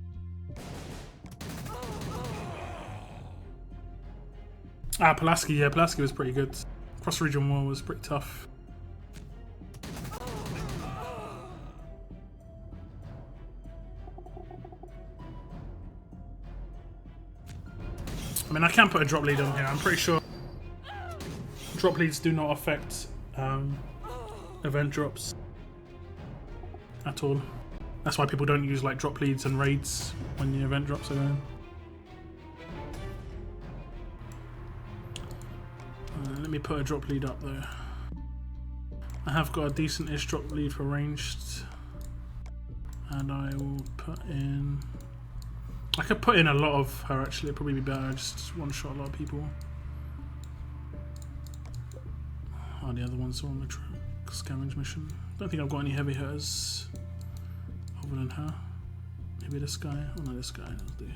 Speaker 1: Ah, Pulaski. Yeah, Pulaski was pretty good. Cross region war was pretty tough. I mean, I can put a drop lead on here. I'm pretty sure drop leads do not affect event drops at all. That's why people don't use like drop leads and raids when the event drops are going. Let me put a drop lead up though. I have got a decent-ish drop lead for ranged, and I will put in I could put in a lot of her actually, it'd probably be better. I just one shot a lot of people. Oh, the other ones are on the scavenge mission. Don't think I've got any heavy hitters other than her. Maybe this guy. Oh no, this guy. That'll do.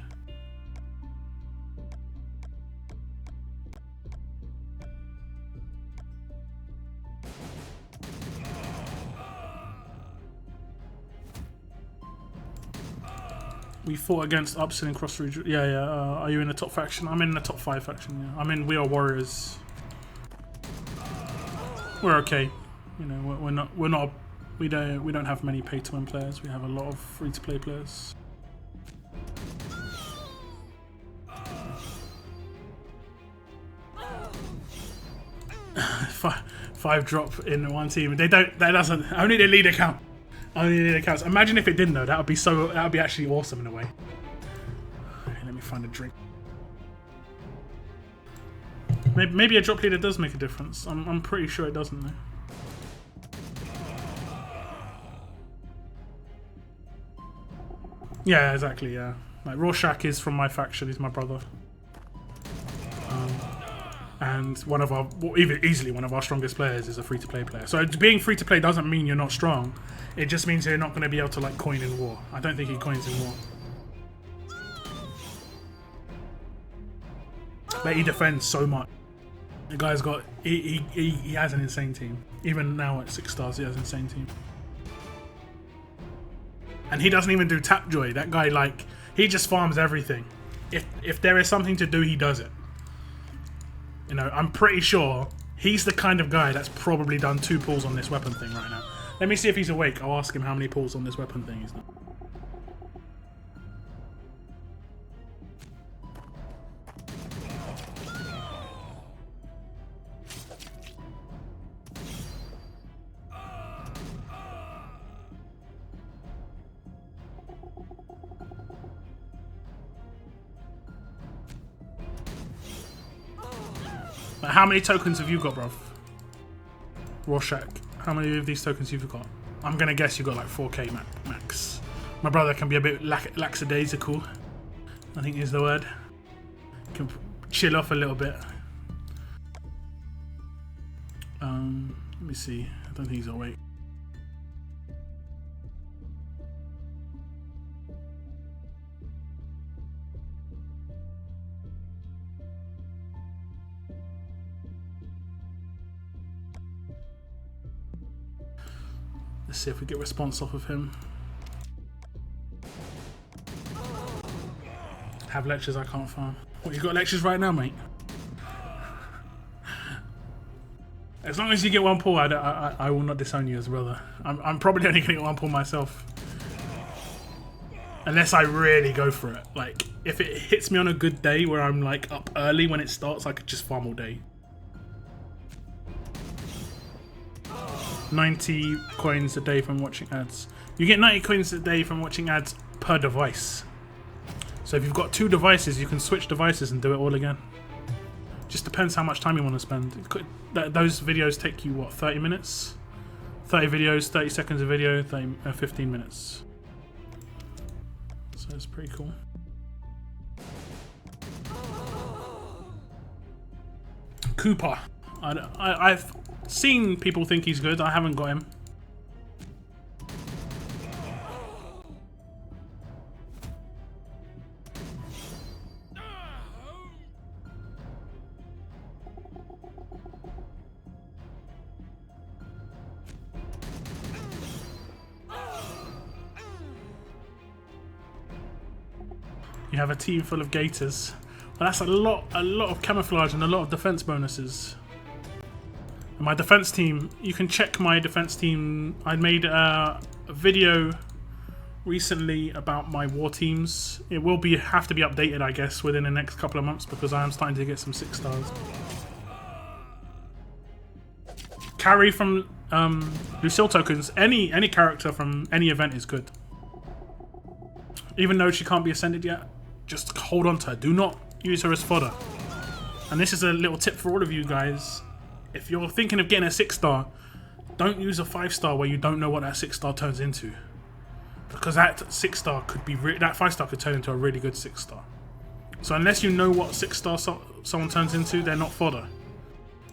Speaker 1: We fought against Upson and Cross Region. Yeah, yeah. Are you in the top faction? I'm in the top 5 faction. Yeah, I'm in. We Are Warriors. We're okay. You know, we're not. We don't have many pay-to-win players. We have a lot of free-to-play players. Five drop in one team. They don't. That doesn't. Only the leader count. Only the leader counts. Imagine if it didn't though. That would be so. That would be actually awesome in a way. Okay, let me find a drink. Maybe a drop leader does make a difference. I'm pretty sure it doesn't though. Yeah, exactly. Yeah, like Rorschach is from my faction. He's my brother. And one of our, even easily one of our strongest players is a free-to-play player. So being free-to-play doesn't mean you're not strong. It just means you're not going to be able to like coin in war. I don't think he coins in war. But he defends so much. The guy's got, he has an insane team. Even now at 6 stars, he has an insane team. And he doesn't even do Tapjoy. That guy, like, he just farms everything. If there is something to do, he does it. You know, I'm pretty sure he's the kind of guy that's probably done 2 pulls on this weapon thing right now. Let me see if he's awake. I'll ask him how many pulls on this weapon thing he's done. How many tokens have you got, bruv? Rorschach, how many of these tokens have you got? I'm gonna guess you got like 4k max. My brother can be a bit lackadaisical, I think is the word. Can chill off a little bit. Let me see. I don't think he's awake. Let's see if we get response off of him. Have lectures I can't farm. What, you got lectures right now, mate? As long as you get 1 pull, I will not disown you as a brother. I'm probably only going to get 1 pull myself. Unless I really go for it. Like, if it hits me on a good day where I'm like up early when it starts, I could just farm all day. 90 coins a day from watching ads. You get 90 coins a day from watching ads per device. So if you've got 2 devices, you can switch devices and do it all again. Just depends how much time you want to spend. Those videos take you, what, 30 minutes? 30 videos, 30 seconds of video, 15 minutes. So it's pretty cool. Cooper. I've seen people think he's good. I haven't got him. You have a team full of gators. Well, that's a lot of camouflage and a lot of defense bonuses. And my defense team, you can check my defense team. I made a video recently about my war teams. It will have to be updated, I guess, within the next couple of months because I am starting to get some 6 stars. Carry from Lucille tokens. Any character from any event is good. Even though she can't be ascended yet, just hold on to her. Do not use her as fodder. And this is a little tip for all of you guys. If you're thinking of getting a 6 star, don't use a 5 star where you don't know what that 6 star turns into. because that 6-star could be that 5-star could turn into a really good 6-star. So unless you know what 6-star someone turns into, they're not fodder.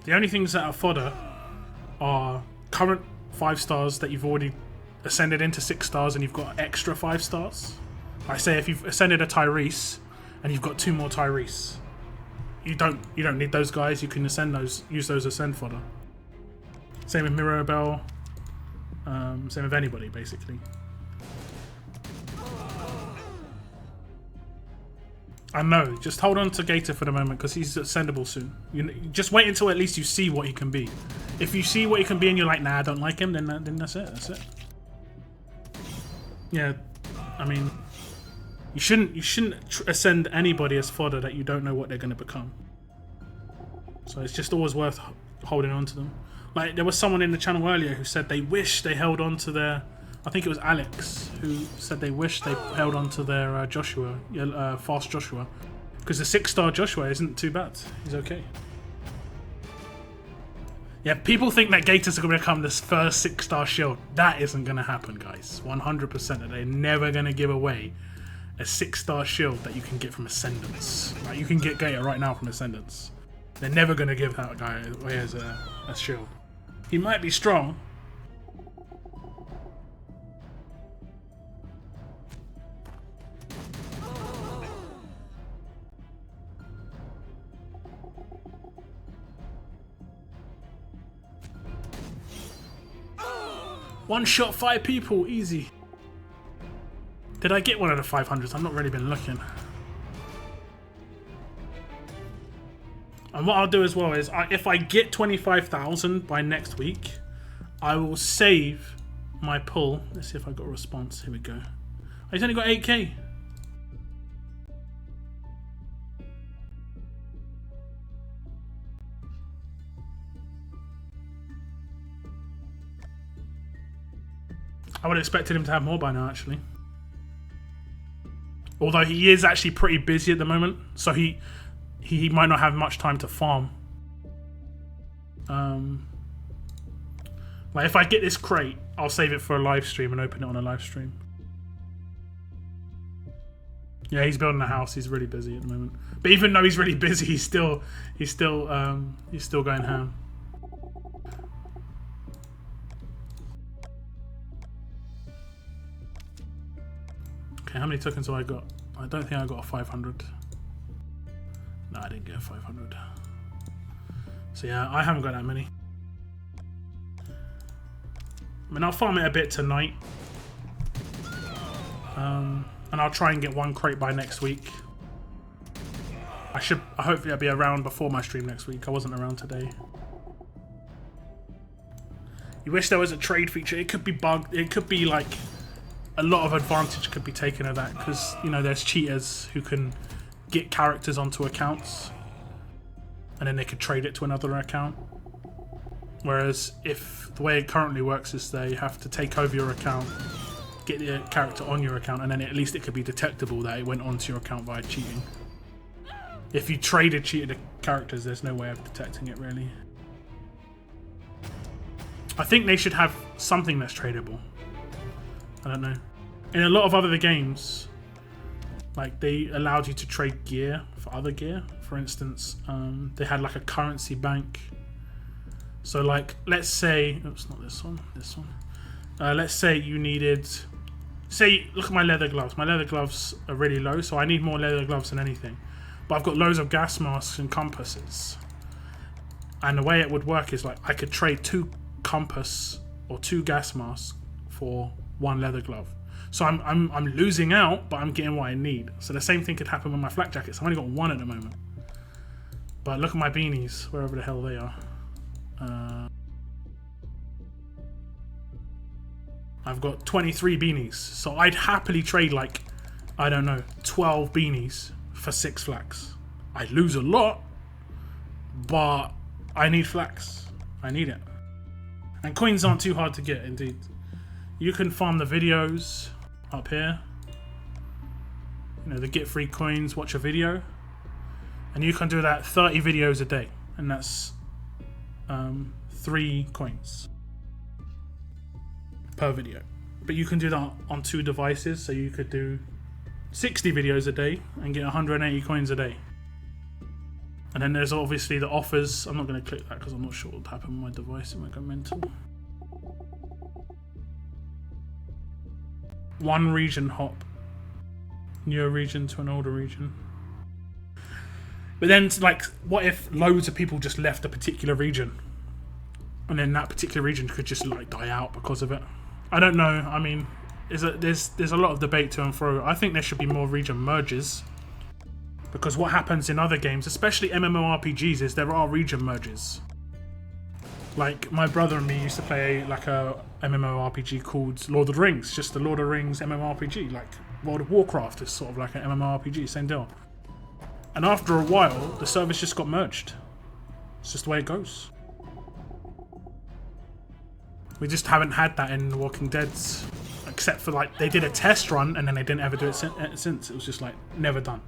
Speaker 1: The only things that are fodder are current 5-stars that you've already ascended into 6-stars and you've got extra 5-stars. Like say if you've ascended a Tyrese and you've got 2 more Tyrese, you don't need those guys. You can ascend those, use those ascend fodder. Same with Mirabelle. Same with anybody basically. I know. Just hold on to Gator for the moment because he's ascendable soon. You just wait until at least you see what he can be. If you see what he can be and you're like, nah, I don't like him, then that's it. That's it. Yeah, I mean, you shouldn't ascend anybody as fodder that you don't know what they're going to become. So it's just always worth holding on to them. Like there was someone in the channel earlier who said they wish they held on to their. I think it was Alex who said they wish they held on to their Joshua, fast Joshua, because the 6-star Joshua isn't too bad. He's okay. Yeah, people think that Gators are going to become this first 6-star shield. That isn't going to happen, guys. 100%. They're never going to give away a 6-star shield that you can get from Ascendance. Like, you can get Gator right now from Ascendance. They're never going to give that guy away as a shield. He might be strong. One shot 5 people, easy. Did I get one of the 500s? I've not really been looking. And what I'll do as well is, if I get 25,000 by next week, I will save my pull. Let's see if I got a response. Here we go. He's only got 8k. I would have expected him to have more by now, actually. Although he is actually pretty busy at the moment, so he might not have much time to farm. Like if I get this crate, I'll save it for a live stream and open it on a live stream. Yeah, he's building a house. He's really busy at the moment. But even though he's really busy, he's still going ham. Okay, how many tokens have I got? I don't think I got a 500. No, I didn't get a 500. So yeah, I haven't got that many. I mean, I'll farm it a bit tonight. And I'll try and get 1 crate by next week. Hopefully I'll be around before my stream next week. I wasn't around today. You wish there was a trade feature. It could be bugged. It could be like a lot of advantage could be taken of that because, you know, there's cheaters who can get characters onto accounts and then they could trade it to another account. Whereas if the way it currently works is they have to take over your account, get the character on your account, and then at least it could be detectable that it went onto your account via cheating. If you cheated characters, there's no way of detecting it really. I think they should have something that's tradable. I don't know. In a lot of other games, like they allowed you to trade gear for other gear. For instance, they had like a currency bank. So like, let's say, oops, not this one, this one. Let's say you needed, look at my leather gloves. My leather gloves are really low, so I need more leather gloves than anything. But I've got loads of gas masks and compasses. And the way it would work is like, I could trade 2 compass or 2 gas masks for 1 leather glove. So I'm losing out, but I'm getting what I need. So the same thing could happen with my flak jackets. I've only got 1 at the moment. But look at my beanies, wherever the hell they are. I've got 23 beanies. So I'd happily trade like, I don't know, 12 beanies for 6 flax. I'd lose a lot, but I need flax. I need it. And coins aren't too hard to get, indeed. You can farm the videos up here. You know, the get free coins, watch a video. And you can do that 30 videos a day. And that's 3 coins per video. but you can do that on 2 devices, so you could do 60 videos a day and get 180 coins a day. And then there's obviously the offers. I'm not going to click that because I'm not sure what will happen on my device. It might go mental. 1 region hop. Newer region to an older region. But then, like, what if loads of people just left a particular region? And then that particular region could just, like, die out because of it. I don't know. I mean, there's a lot of debate to and fro. I think there should be more region merges. Because what happens in other games, especially MMORPGs, is there are region merges. Like, my brother and me used to play like a MMORPG called Lord of the Rings. Just the Lord of the Rings MMORPG. Like, World of Warcraft is sort of like an MMORPG, same deal. And after a while, the servers just got merged. It's just the way it goes. We just haven't had that in The Walking Dead, except for like they did a test run and then they didn't ever do it since. It was just like never done.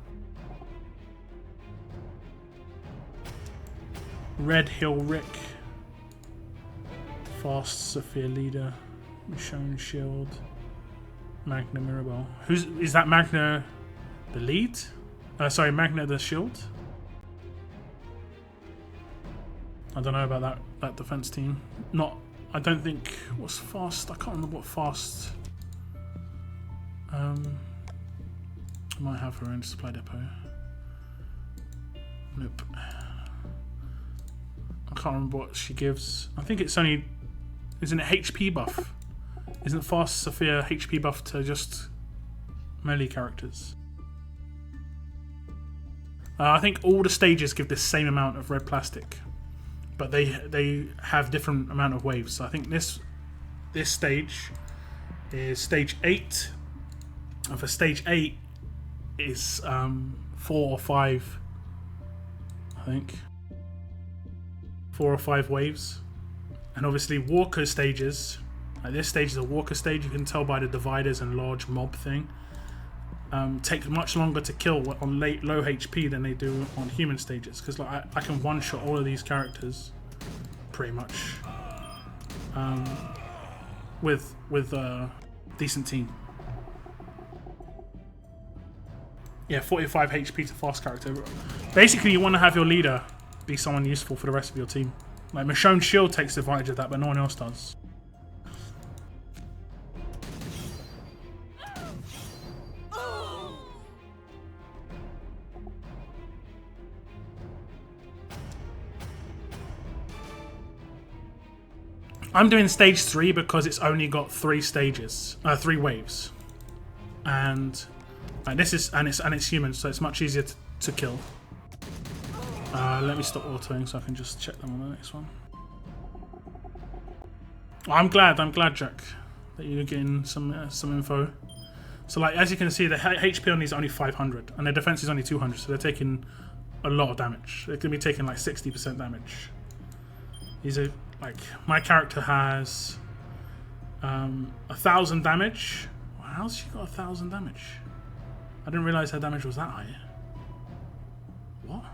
Speaker 1: Red Hill Rick, Fast Sophia Leader, Michonne Shield, Magna Mirabelle. Is that Magna the lead? Sorry, Magna the shield? I don't know about that defense team. I don't think what's Fast. I can't remember what Fast. I might have her own supply depot. Nope. I can't remember what she gives. I think it's only. Isn't it HP buff? Isn't Fast Sophia HP buff to just melee characters? I think all the stages give the same amount of red plastic, but they have different amount of waves. So I think this stage is stage 8, and for stage 8 is 4 or 5. I think 4 or 5 waves, and obviously walker stages. This stage is a walker stage. You can tell by the dividers and large mob thing. Take much longer to kill on low HP than they do on human stages, because like I can one-shot all of these characters pretty much with a decent team. Yeah, 45 HP to fast character. Basically, you want to have your leader be someone useful for the rest of your team. Like Michonne Shield takes advantage of that, but no one else does. I'm doing stage 3 because it's only got 3 stages, 3 waves, and it's human, so it's much easier to kill. Let me stop autoing so I can just check them on the next one. I'm glad, Jack, that you're getting some info. So like as you can see, the HP on these is only 500, and their defense is only 200, so they're taking a lot of damage. They're gonna be taking like 60% damage. These are. Like, my character has 1,000 damage. How's she got 1,000 damage? I didn't realise her damage was that high. What?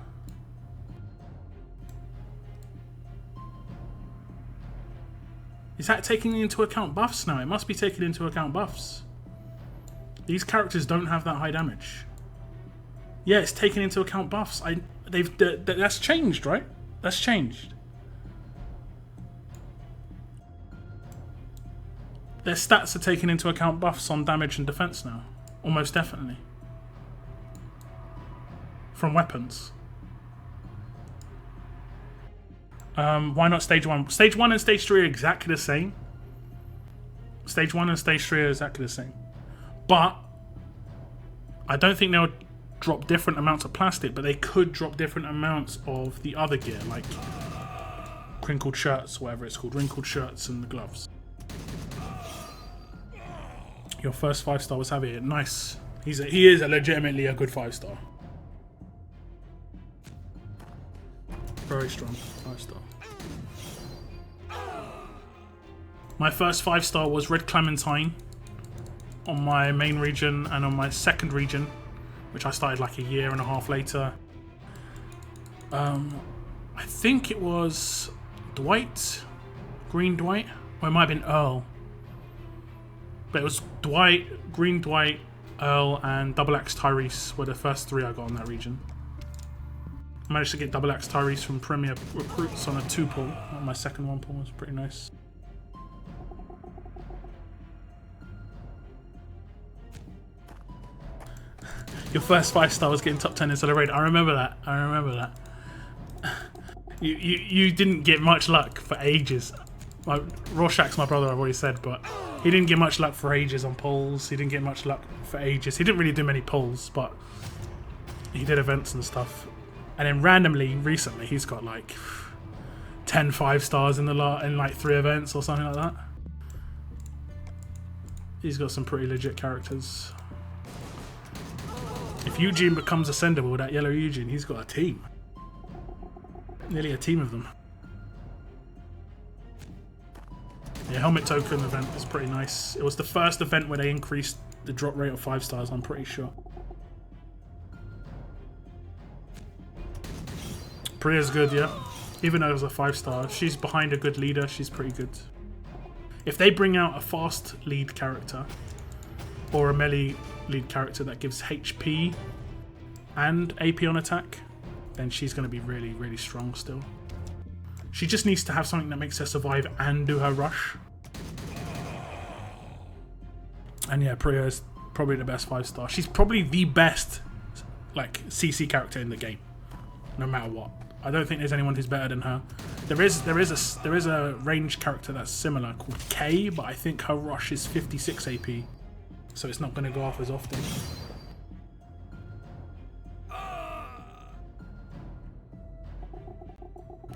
Speaker 1: Is that taking into account buffs now? It must be taking into account buffs. These characters don't have that high damage. Yeah, it's taking into account buffs. That's changed, right? That's changed. Their stats are taking into account buffs on damage and defense now. Almost definitely. From weapons. Why not stage 1? Stage 1 and stage 3 are exactly the same. Stage 1 and stage 3 are exactly the same. But I don't think they'll drop different amounts of plastic, but they could drop different amounts of the other gear, like crinkled shirts, whatever it's called, wrinkled shirts and the gloves. Your first 5-star was Javier. Nice. He is legitimately a good 5-star. Very strong 5-star. My first 5-star was Red Clementine on my main region, and on my second region, which I started like a year and a half later, I think it was Dwight, Green Dwight, or it might have been Earl. But it was Dwight, Green Dwight, Earl, and Double Axe Tyrese were the first 3 I got on that region. I managed to get Double Axe Tyrese from Premier Recruits on a 2 pull. My second 1 pull was pretty nice. Your first 5-star was getting top 10 in Celebrate. I remember that. I remember that. You didn't get much luck for ages. Rorschach's my brother, I've already said, but he didn't get much luck for ages on polls. He didn't get much luck for ages. He didn't really do many polls, but he did events and stuff. And then randomly, recently, he's got like 10 5-stars in like 3 events or something like that. He's got some pretty legit characters. If Eugene becomes ascendable, that yellow Eugene, he's got a team. Nearly a team of them. Yeah, helmet token event is pretty nice. It was the first event where they increased the drop rate of 5-stars, I'm pretty sure. Priya's good, yeah. Even though it was a 5-star, she's behind a good leader, she's pretty good. If they bring out a fast lead character or a melee lead character that gives HP and AP on attack, then she's going to be really, really strong still. She just needs to have something that makes her survive and do her rush. And yeah, Priya is probably the best 5-star. She's probably the best like CC character in the game, no matter what. I don't think there's anyone who's better than her. There is a range character that's similar called K, but I think her rush is 56 AP, so it's not going to go off as often.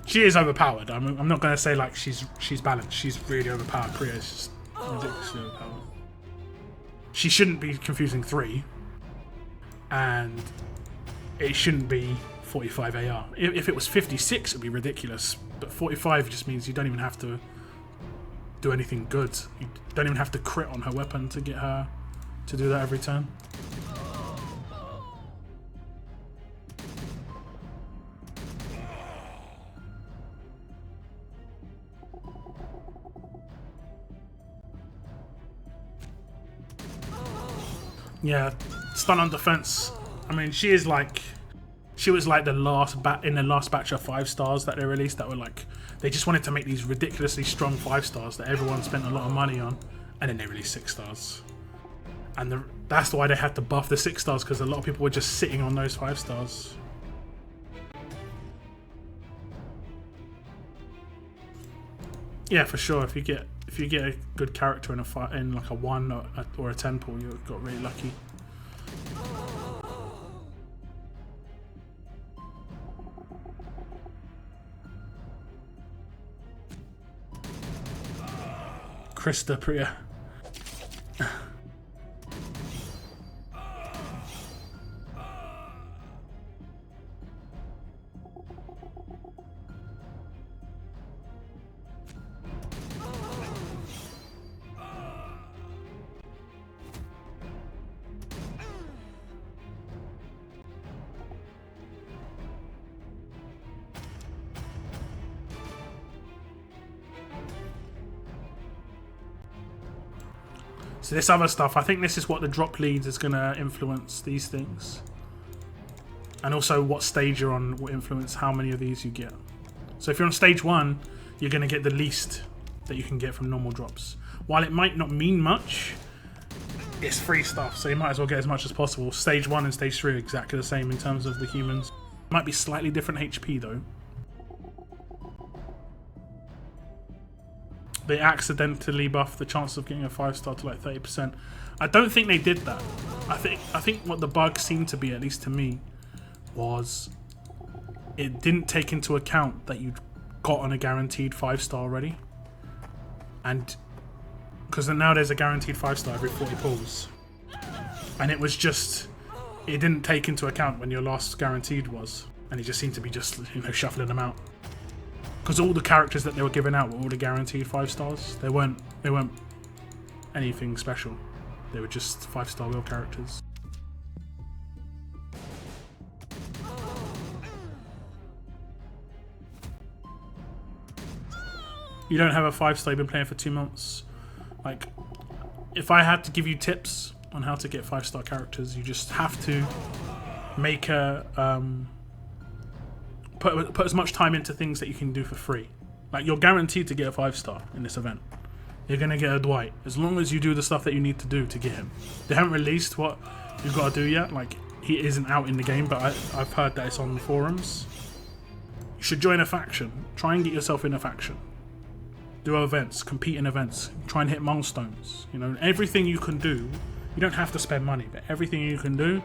Speaker 1: She is overpowered. I'm not going to say like she's balanced. She's really overpowered. Priya is just ridiculously overpowered. She shouldn't be confusing 3, and it shouldn't be 45 AR. If it was 56, it'd be ridiculous. But 45 just means you don't even have to do anything good. You don't even have to crit on her weapon to get her to do that every turn. Yeah, stun on defense. I mean, she was like the last in the last batch of 5-stars that they released that were like, they just wanted to make these ridiculously strong 5-stars that everyone spent a lot of money on, and then they released 6-stars. And that's why they had to buff the 6-stars, because a lot of people were just sitting on those 5-stars. Yeah, for sure. If you get a good character in like a 1 or a 10 pool, you got really lucky. Krista, Priya. So this other stuff, I think this is what the drop leads is going to influence these things. And also what stage you're on will influence how many of these you get. So if you're on stage 1, you're going to get the least that you can get from normal drops. While it might not mean much, it's free stuff, so you might as well get as much as possible. Stage 1 and stage 3 are exactly the same in terms of the humans. Might be slightly different HP though. They accidentally buffed the chance of getting a 5-star to like 30%. I don't think they did that. I think what the bug seemed to be, at least to me, was it didn't take into account that you'd gotten a guaranteed 5-star already. And because now there's a guaranteed 5-star every 40 pulls. And it was just, it didn't take into account when your last guaranteed was. And it just seemed to be just, you know, shuffling them out. Because all the characters that they were giving out were all the guaranteed 5-stars. They weren't anything special. They were just 5-star real characters. You don't have a 5-star, you've been playing for 2 months. Like, if I had to give you tips on how to get 5-star characters, you just have to make a put as much time into things that you can do for free. Like, you're guaranteed to get a 5-star in this event. You're gonna get a Dwight as long as you do the stuff that you need to do to get him. They haven't released what you've got to do yet. Like, he isn't out in the game, but I've heard that it's on the forums. You should join a faction. Try and get yourself in a faction. Do events, compete in events, try and hit milestones. You know, everything you can do. You don't have to spend money, but everything you can do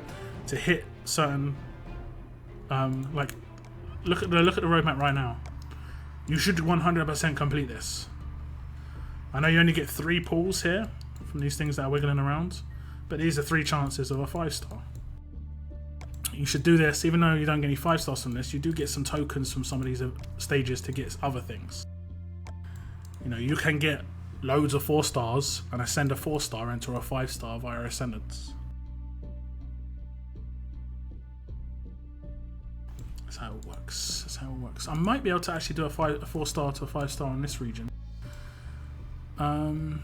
Speaker 1: to hit certain, like, look at the roadmap right now. You should 100% complete this. I know you only get 3 pulls here from these things that are wiggling around, but these are 3 chances of a 5-star. You should do this, even though you don't get any 5-stars from this. You do get some tokens from some of these stages to get other things. You know, you can get loads of 4-stars and ascend a 4-star into a 5-star via ascendance. That's how it works. That's how it works. I might be able to actually do a 4-star to a 5-star in this region. I'm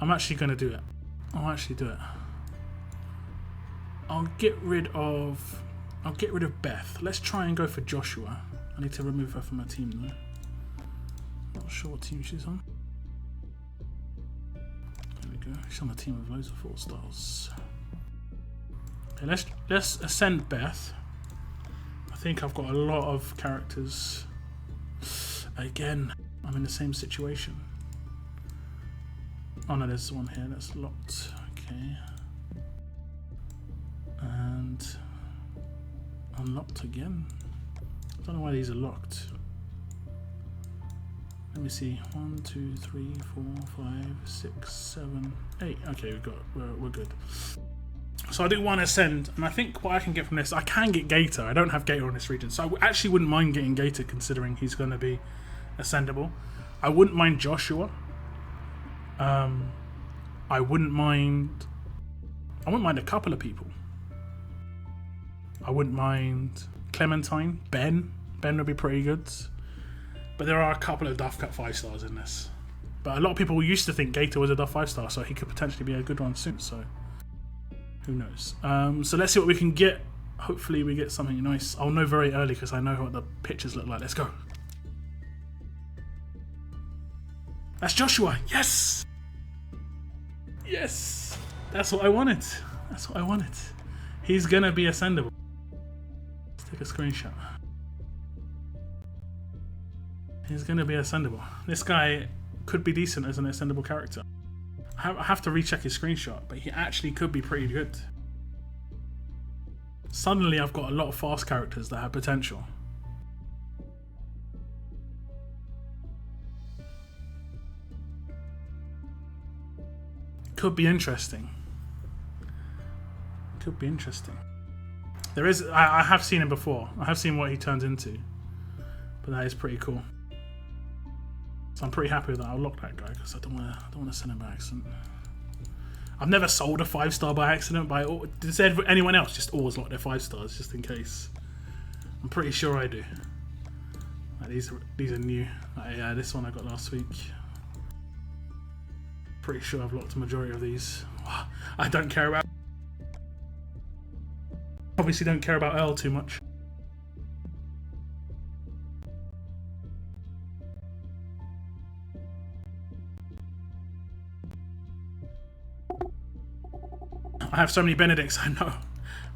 Speaker 1: actually going to do it. I'll actually do it. I'll get rid of Beth. Let's try and go for Joshua. I need to remove her from my team though. Not sure what team she's on. There we go. She's on a team of loads of 4-stars. Okay, let's ascend Beth. I think I've got a lot of characters. Again, I'm in the same situation. Oh no, there's one here that's locked. Okay. And unlocked again. I don't know why these are locked. Let me see. 1, 2, 3, 4, 5, 6, 7, 8. Okay, we're good. So I do want to ascend, and I think what I can get from this, I can get Gator. I don't have Gator in this region, so I actually wouldn't mind getting Gator considering he's going to be ascendable. I wouldn't mind Joshua. I wouldn't mind a couple of people. I wouldn't mind Clementine, Ben would be pretty good. But there are a couple of Duff Cut 5-stars in this. But a lot of people used to think Gator was a Duff 5-star, so he could potentially be a good one soon, so who knows. So let's see what we can get. Hopefully we get something nice. I'll know very early because I know what the pictures look like. Let's go. That's Joshua. Yes! Yes! That's what I wanted. That's what I wanted. He's gonna be ascendable. Let's take a screenshot. He's gonna be ascendable. This guy could be decent as an ascendable character. I have to recheck his screenshot, but he actually could be pretty good. Suddenly I've got a lot of fast characters that have potential. Could be interesting. Could be interesting. There is. I have seen him before. I have seen what he turns into, but that is pretty cool. So I'm pretty happy that I'll lock that guy because I don't want to send him by accident. I've never sold a 5-star by accident. Does anyone else just always lock their 5-stars just in case? I'm pretty sure I do. Like these are new. Yeah, this one I got last week. Pretty sure I've locked the majority of these. I don't care about. Obviously, don't care about Earl too much. I have so many Benedicts. I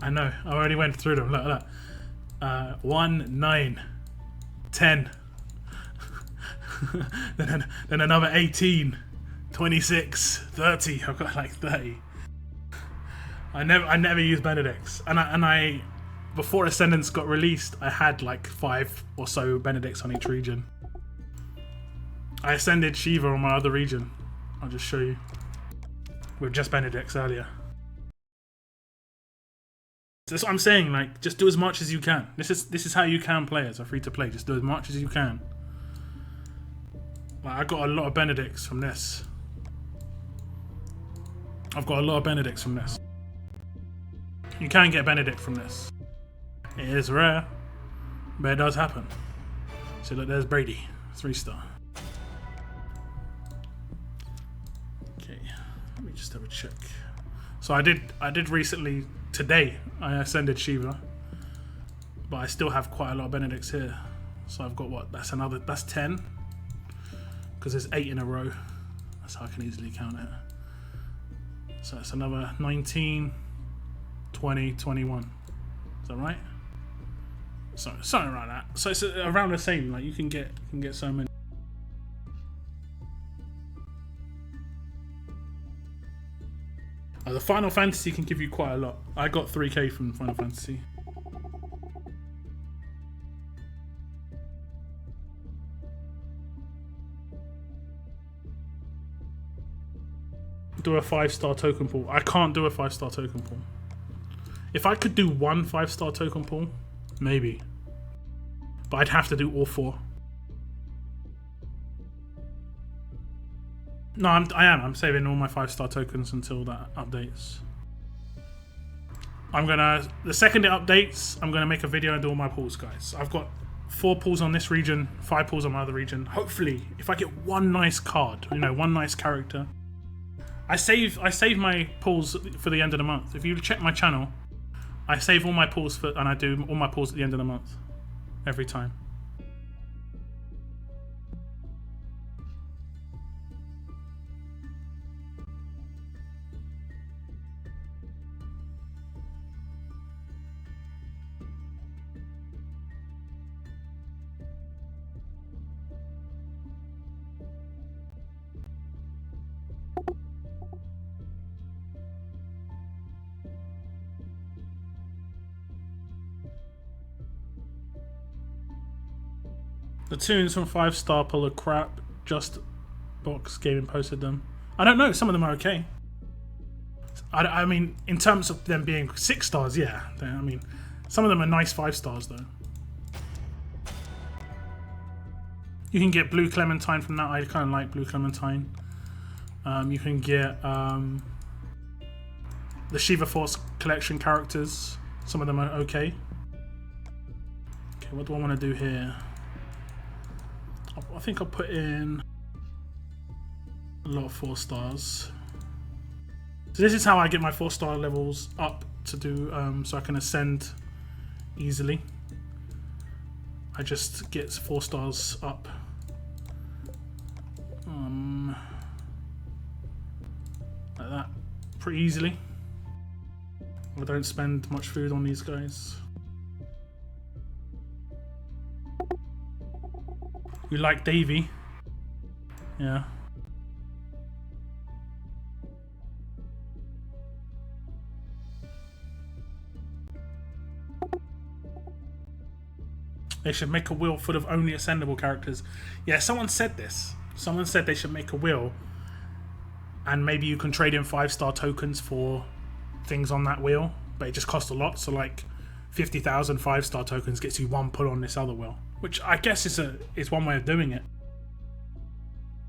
Speaker 1: know. I already went through them. Look. 1, 9, 10. then another 18, 26, 30. I've got like 30. I never used Benedicts, and I before Ascendance got released, I had like 5 or so Benedicts on each region. I ascended Shiva on my other region. I'll just show you with just Benedicts earlier. So that's what I'm saying. Like, just do as much as you can. This is how you can play as a free to play. Just do as much as you can. Like, I got a lot of Benedicts from this. I've got a lot of Benedicts from this. You can get Benedict from this. It is rare, but it does happen. So look, there's Brady, 3-star. Okay, Just have a check. So I did recently, today, I ascended Shiva. But I still have quite a lot of Benedicts here. So I've got what? That's 10. Because there's 8 in a row. That's how I can easily count it. So it's another 19, 20, 21. Is that right? So something like that. So it's around the same. Like you can get so many. The Final Fantasy can give you quite a lot. I got 3k from Final Fantasy. Do a 5-star token pool. I can't do a 5-star token pool. If I could do one 5-star token pool, maybe. But I'd have to do all 4. No, I'm saving all my 5-star tokens until that updates. The second it updates, I'm gonna make a video and do all my pools, guys. I've got 4 pools on this region, 5 pools on my other region. Hopefully, if I get one nice card, one nice character. I save my pools for the end of the month. If you check my channel, I save all my pools and I do all my pools at the end of the month. Every time. The tunes from 5-star pull of crap. Just Box Gaming posted them. I don't know. Some of them are okay. I mean, in terms of them being 6 stars, yeah. I mean, some of them are nice 5 stars though. You can get Blue Clementine from that. I kind of like Blue Clementine. You can get the Shiva Force collection characters. Some of them are okay. Okay, what do I want to do here? I think I'll put in a lot of 4 stars. So this is how I get my 4-star levels up to do, so I can ascend easily. I just get 4 stars up. Like that, pretty easily. I don't spend much food on these guys. You like Davey? Yeah. They should make a wheel full of only ascendable characters. Yeah, someone said this. Someone said they should make a wheel and maybe you can trade in 5-star tokens for things on that wheel, but it just costs a lot. So like 50,000 5-star tokens gets you 1 pull on this other wheel. Which I guess is one way of doing it.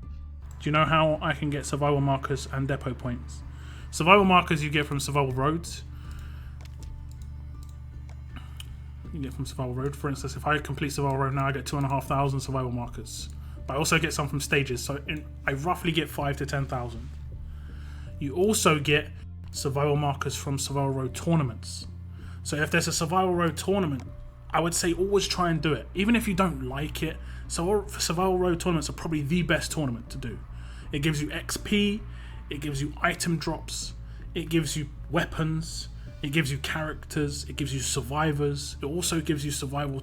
Speaker 1: Do you know how I can get survival markers and depot points? Survival markers you get from survival roads. You get from survival road. For instance, if I complete survival road now, I get 2,500 survival markers. But I also get some from stages, so I roughly get 5 to 10,000. You also get survival markers from survival road tournaments. So if there's a survival road tournament, I would say always try and do it, even if you don't like it. So survival road tournaments are probably the best tournament to do. It gives you XP, it gives you item drops, it gives you weapons, it gives you characters, it gives you survivors, it also gives you survival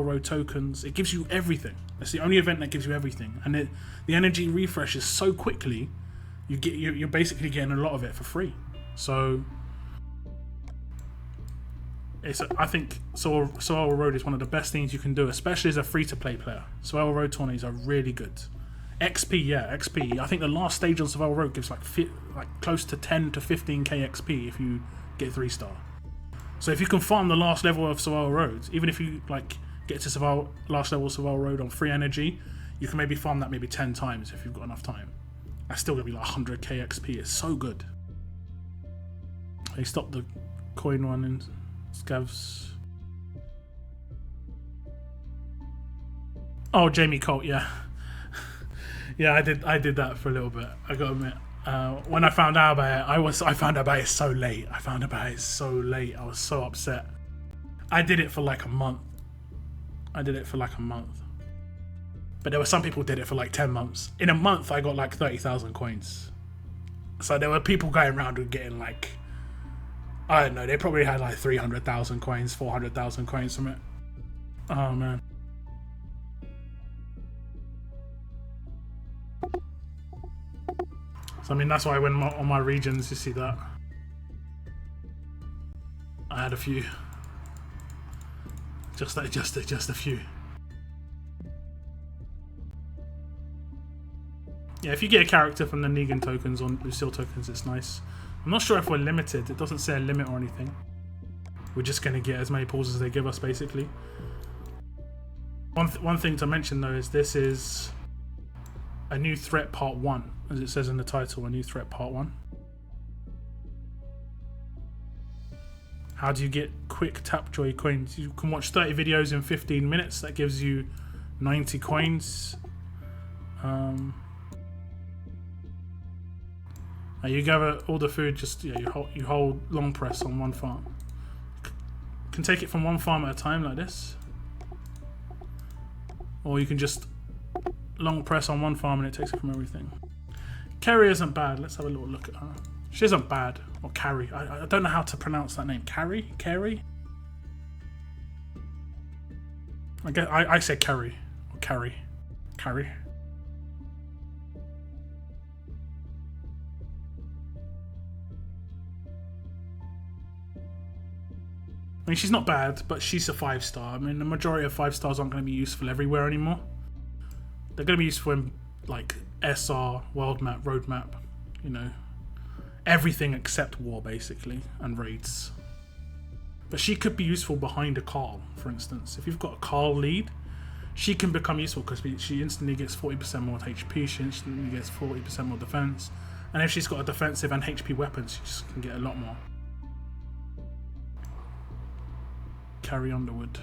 Speaker 1: road tokens, it gives you everything. It's the only event that gives you everything, and the energy refreshes so quickly. You're basically getting a lot of it for free. So I think Survival Road is one of the best things you can do, especially as a free-to-play player. Survival Road tourneys are really good. XP, yeah, XP. I think the last stage on Survival Road gives like close to 10 to 15k XP if you get 3-star. So if you can farm the last level of Survival Road, even if you get to last level of Survival Road on free energy, you can maybe farm that maybe 10 times if you've got enough time. That's still gonna be like 100k XP. It's so good. They stopped the coin one in Scavs. Oh, Jamie Colt, yeah. Yeah, I did that for a little bit. I gotta admit, When I found out about it, I found out about it so late. I was so upset. I did it for like a month. But there were some people who did it for like 10 months. In a month, I got like 30,000 coins. So there were people going around and getting like, I don't know, they probably had like 300,000 coins, 400,000 coins from it. Oh man. So I mean, that's why when on my regions, you see that. I had a few. Just a few. Yeah, if you get a character from the Negan tokens or Lucille tokens, it's nice. I'm not sure if we're limited. It doesn't say a limit or anything. We're just going to get as many pulls as they give us, basically. One thing to mention, though, is this is a new threat part 1. As it says in the title, a new threat part 1. How do you get quick Tapjoy coins? You can watch 30 videos in 15 minutes. That gives you 90 coins. You gather all the food. Just you hold long press on one farm. You can take it from one farm at a time like this, or you can just long press on one farm and it takes it from everything. Carrie isn't bad. Let's have a little look at her. She isn't bad. Or Carrie. I don't know how to pronounce that name. Carrie? I say Carrie. Or Carrie. I mean, she's not bad, but she's a 5-star. I mean, the majority of 5-stars aren't going to be useful everywhere anymore. They're going to be useful in, like, SR, world map, road map, you know. Everything except war, basically, and raids. But she could be useful behind a Carl, for instance. If you've got a Carl lead, she can become useful because she instantly gets 40% more HP, she instantly gets 40% more defense. And if she's got a defensive and HP weapons, she just can get a lot more. Carrie Underwood.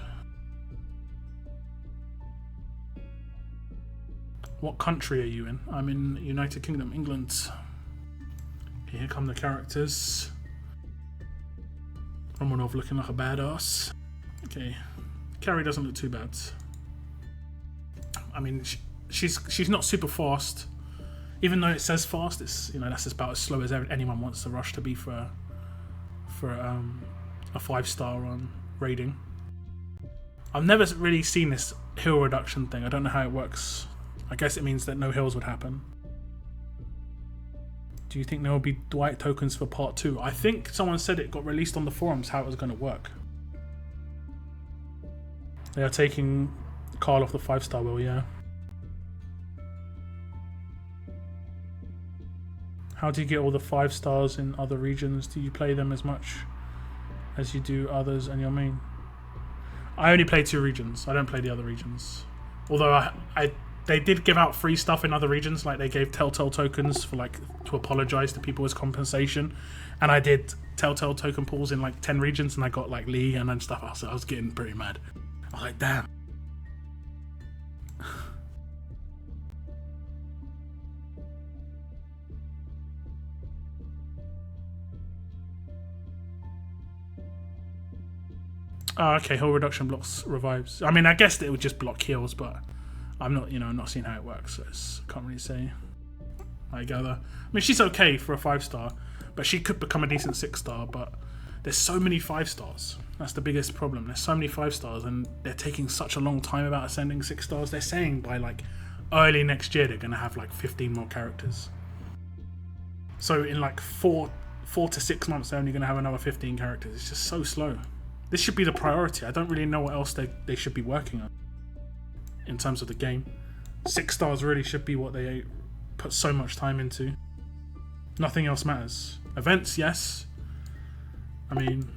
Speaker 1: What country are you in? I'm in United Kingdom, England. Okay, here come the characters. Romanov looking like a badass. Okay, Carrie doesn't look too bad. I mean, she's not super fast. Even though it says fast, it's that's about as slow as anyone wants to rush to be for a 5-star on raiding. I've never really seen this hill reduction thing. I don't know how it works. I guess it means that no hills would happen. Do you think there will be Dwight tokens for part 2? I think someone said it got released on the forums how it was going to work. They are taking Carl off the 5-star wheel, yeah. How do you get all the 5-stars in other regions? Do you play them as much as you do others and your main? I only play 2 regions. I don't play the other regions. Although they did give out free stuff in other regions, like they gave Telltale tokens for to apologize to people as compensation, and I did Telltale token pools in 10 regions, and I got Lee and then stuff. So I was getting pretty mad. I was like, damn. Oh, okay, hill reduction blocks revives. I mean, I guessed it would just block heals, but I'm not, not seeing how it works, so I can't really say. I gather. I mean, she's okay for a 5-star, but she could become a decent 6-star, but there's so many 5-stars. That's the biggest problem. There's so many 5-stars, and they're taking such a long time about ascending 6-stars. They're saying by, early next year, they're going to have, 15 more characters. So in, 4 to 6 months, they're only going to have another 15 characters. It's just so slow. This should be the priority. I don't really know what else they should be working on in terms of the game. 6-stars really should be what they put so much time into. Nothing else matters. Events, yes. I mean,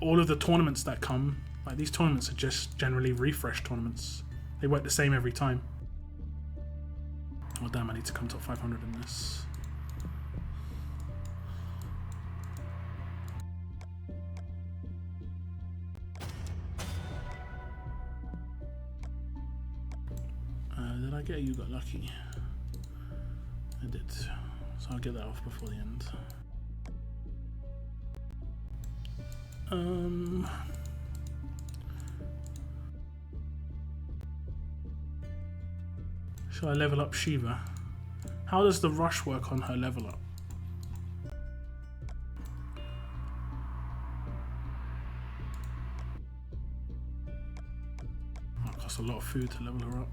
Speaker 1: all of the tournaments that come, these tournaments are just generally refresh tournaments. They work the same every time. Oh damn, I need to come top 500 in this. Did I get You Got Lucky? I did. So I'll get that off before the end. Shall I level up Shiva? How does the rush work on her level up? Oh, it costs a lot of food to level her up.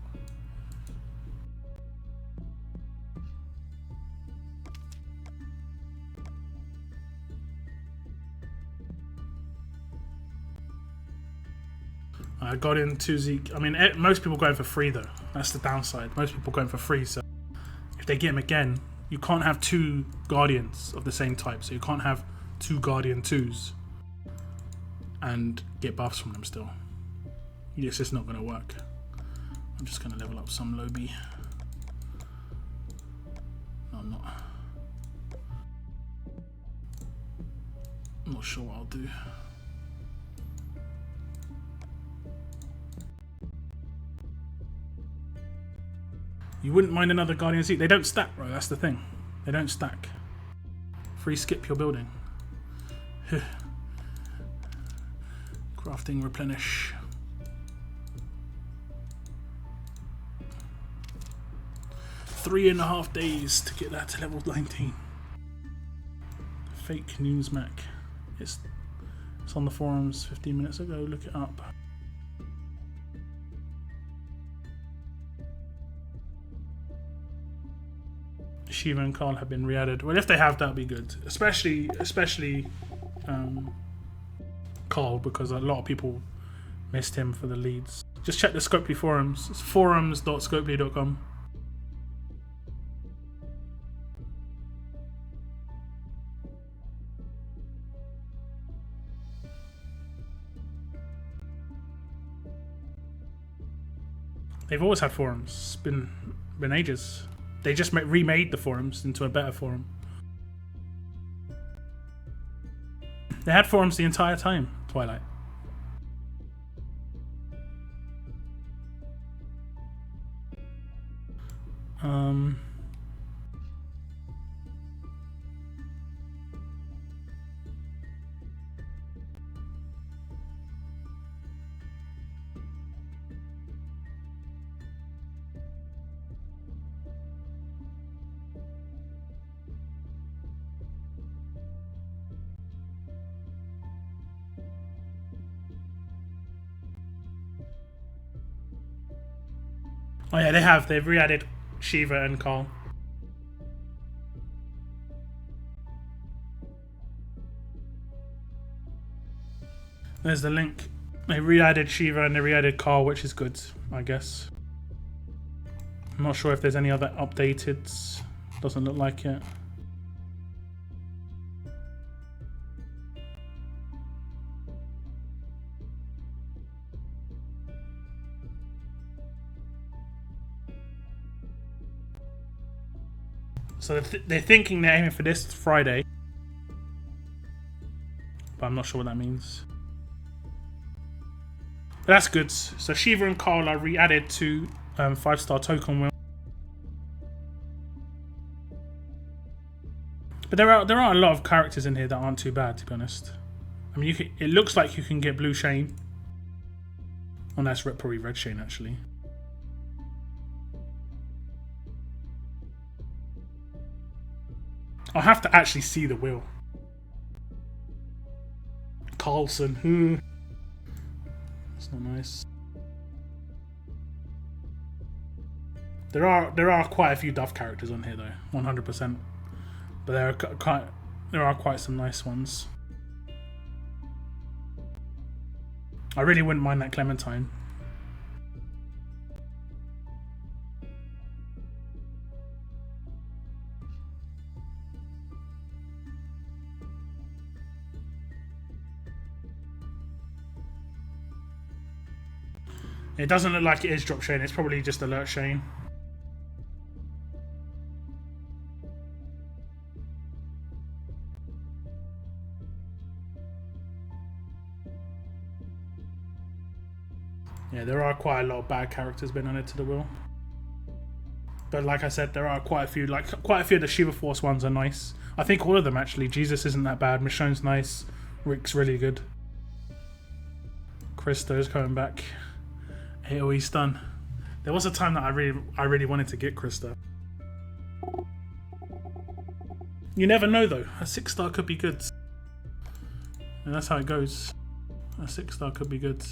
Speaker 1: I got into Zeke. I mean, most people going for free though. That's the downside. Most people going for free. So if they get him again, you can't have two Guardians of the same type. So you can't have two Guardian 2s and get buffs from them still. It's just not going to work. I'm just going to level up some Lobby. No, I'm not. I'm not sure what I'll do. You wouldn't mind another Guardian seat. They don't stack, bro. That's the thing. They don't stack. Free skip your building. Crafting, replenish. .5 days to get that to level 19. Fake news Mac. It's on the forums 15 minutes ago. Look it up. Shiva and Carl have been re-added. Well, if they have, that'd be good. Especially Carl, because a lot of people missed him for the leads. Just check the Scopely forums. It's forums.scopely.com. They've always had forums. It's been ages. They just remade the forums into a better forum. They had forums the entire time, Twilight. Oh yeah, they have. They've re-added Shiva and Carl. There's the link. They re-added Shiva and they re-added Carl, which is good, I guess. I'm not sure if there's any other updated. Doesn't look like it. So they're thinking they're aiming for this Friday, but I'm not sure what that means. But that's good. So Shiva and Carl are re-added to 5-star token wheel. But there are a lot of characters in here that aren't too bad, to be honest. I mean, it looks like you can get Blue Shane. Oh, that's probably Red Shane actually. I'll have to actually see the wheel. Carlson, That's not nice. There are quite a few Duff characters on here though, 100%. But there are quite some nice ones. I really wouldn't mind that Clementine. It doesn't look like it is Drop Shane, it's probably just Alert Shane. Yeah, there are quite a lot of bad characters being added to the wheel. But like I said, there are quite a few of the Shiva Force ones are nice. I think all of them actually. Jesus isn't that bad. Michonne's nice. Rick's really good. Krista's coming back. AoE stun. There was a time that I really wanted to get Krista. You never know though. A 6-star could be good. And that's how it goes. A 6-star could be good.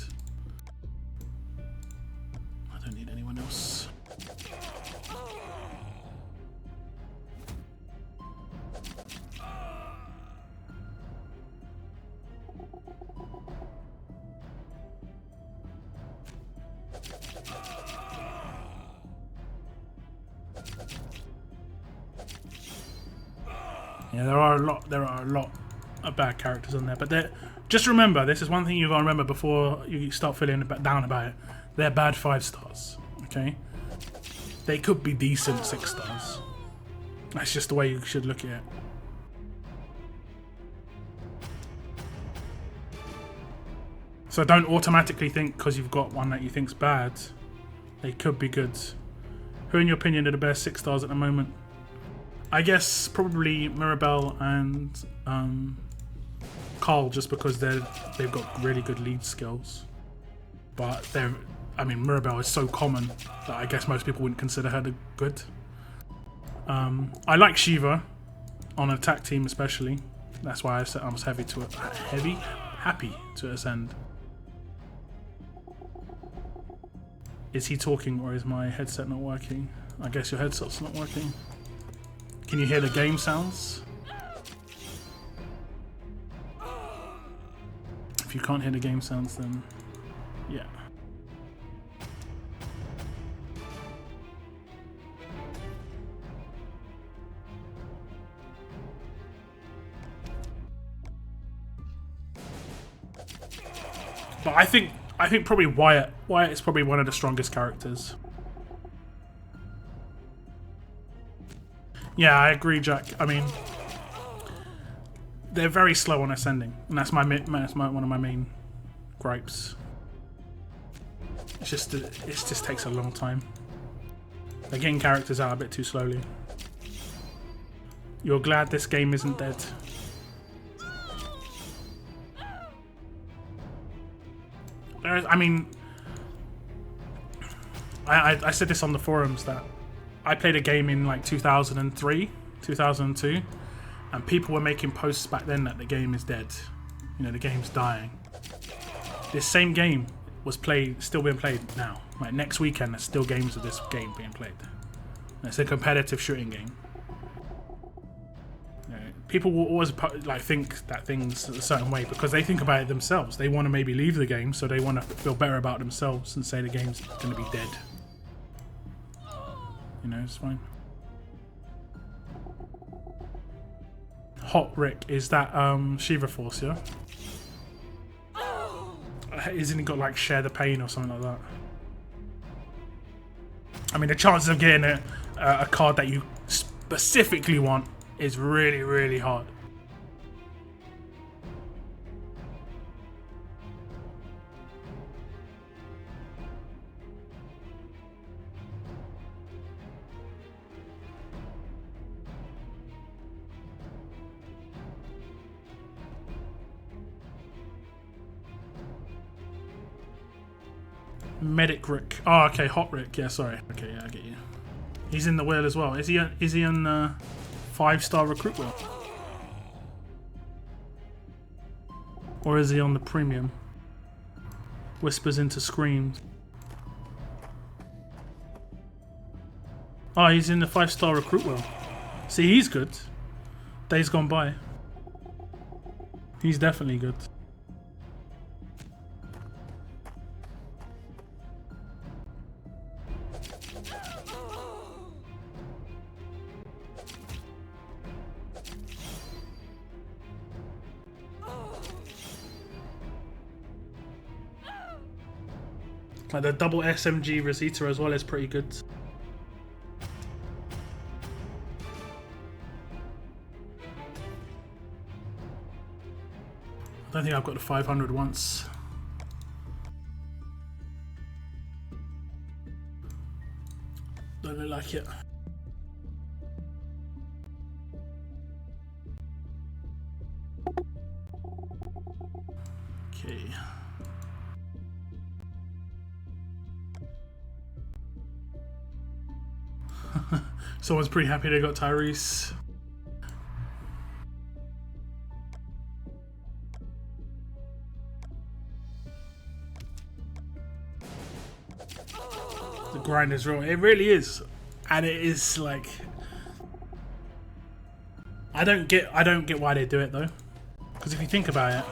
Speaker 1: I don't need anyone else. Yeah, there are a lot of bad characters on there, but just remember, this is one thing you gotta remember before you start feeling down about it. They're bad 5-stars, okay? They could be decent 6-stars. That's just the way you should look at it. So don't automatically think because you've got one that you think's bad, they could be good. Who, in your opinion, are the best 6-stars at the moment? I guess probably Mirabelle and Carl, just because they've got really good lead skills. But Mirabelle is so common that I guess most people wouldn't consider her good. I like Shiva on an attack team especially. That's why I was happy to ascend. Is he talking or is my headset not working? I guess your headset's not working. Can you hear the game sounds? If you can't hear the game sounds, then yeah. But I think probably Wyatt. Wyatt is probably one of the strongest characters. Yeah, I agree, Jack. I mean, they're very slow on ascending, and that's one of my main gripes. It just takes a long time. They're getting characters out a bit too slowly. You're glad this game isn't dead. I said this on the forums that I played a game in like 2003, 2002, and people were making posts back then that the game is dead. You know, the game's dying. This same game was still being played now. Like next weekend, there's still games of this game being played. And it's a competitive shooting game. You know, people will always think that thing's a certain way because they think about it themselves. They want to maybe leave the game, so they want to feel better about themselves and say the game's going to be dead. You know, it's fine. Hot Rick, is that Shiva Force, yeah? Isn't he got like Share the Pain or something like that? I mean, the chances of getting a card that you specifically want is really, really hard. Medic Rick. Oh, okay, Hot Rick. Yeah, sorry. Okay, yeah, I get you. He's in the wheel as well. Is he on 5-star recruit wheel? Or is he on the premium? Whispers into screams. Oh, he's in the 5-star recruit wheel. See, he's good. Days gone by. He's definitely good. Like the double SMG Rosita as well is pretty good. I don't think I've got the 500 once. Don't look like it. Okay. Someone's pretty happy they got Tyrese. The grind is real. It really is. And it is like, I don't get why they do it though. Because if you think about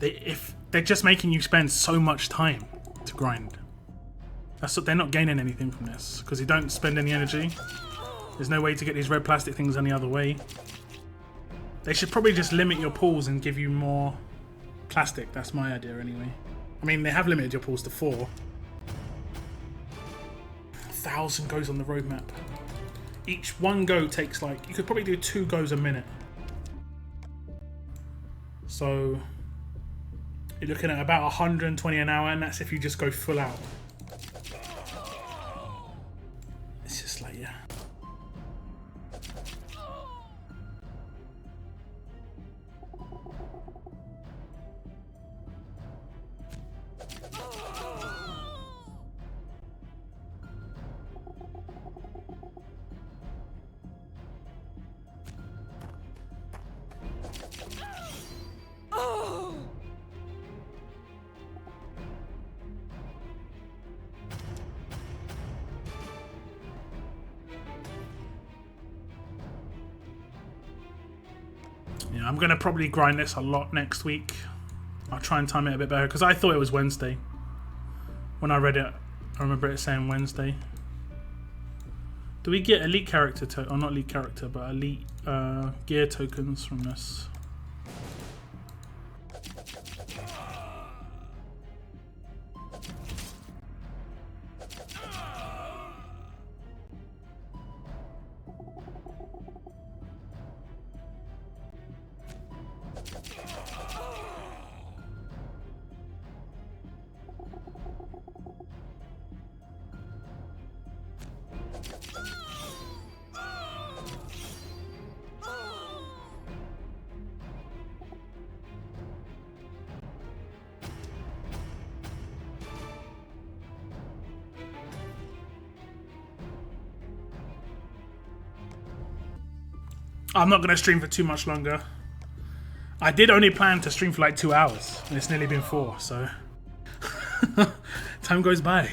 Speaker 1: it, they're just making you spend so much time to grind. That's what, they're not gaining anything from this because you don't spend any energy. There's no way to get these red plastic things any other way. They should probably just limit your pools and give you more plastic. That's my idea anyway. I mean, they have limited your pools to 4. 1,000 goes on the roadmap. Each one go takes like, you could probably do 2 goes a minute. So you're looking at about 120 an hour, and that's if you just go full out. It's just like, yeah. Yeah, I'm going to probably grind this a lot next week. I'll try and time it a bit better because I thought it was Wednesday. When I read it, I remember it saying Wednesday. Do we get elite character, or not elite character, but elite gear tokens from this? I'm not going to stream for too much longer. I did only plan to stream for like 2 hours, and it's nearly been 4, so... Time goes by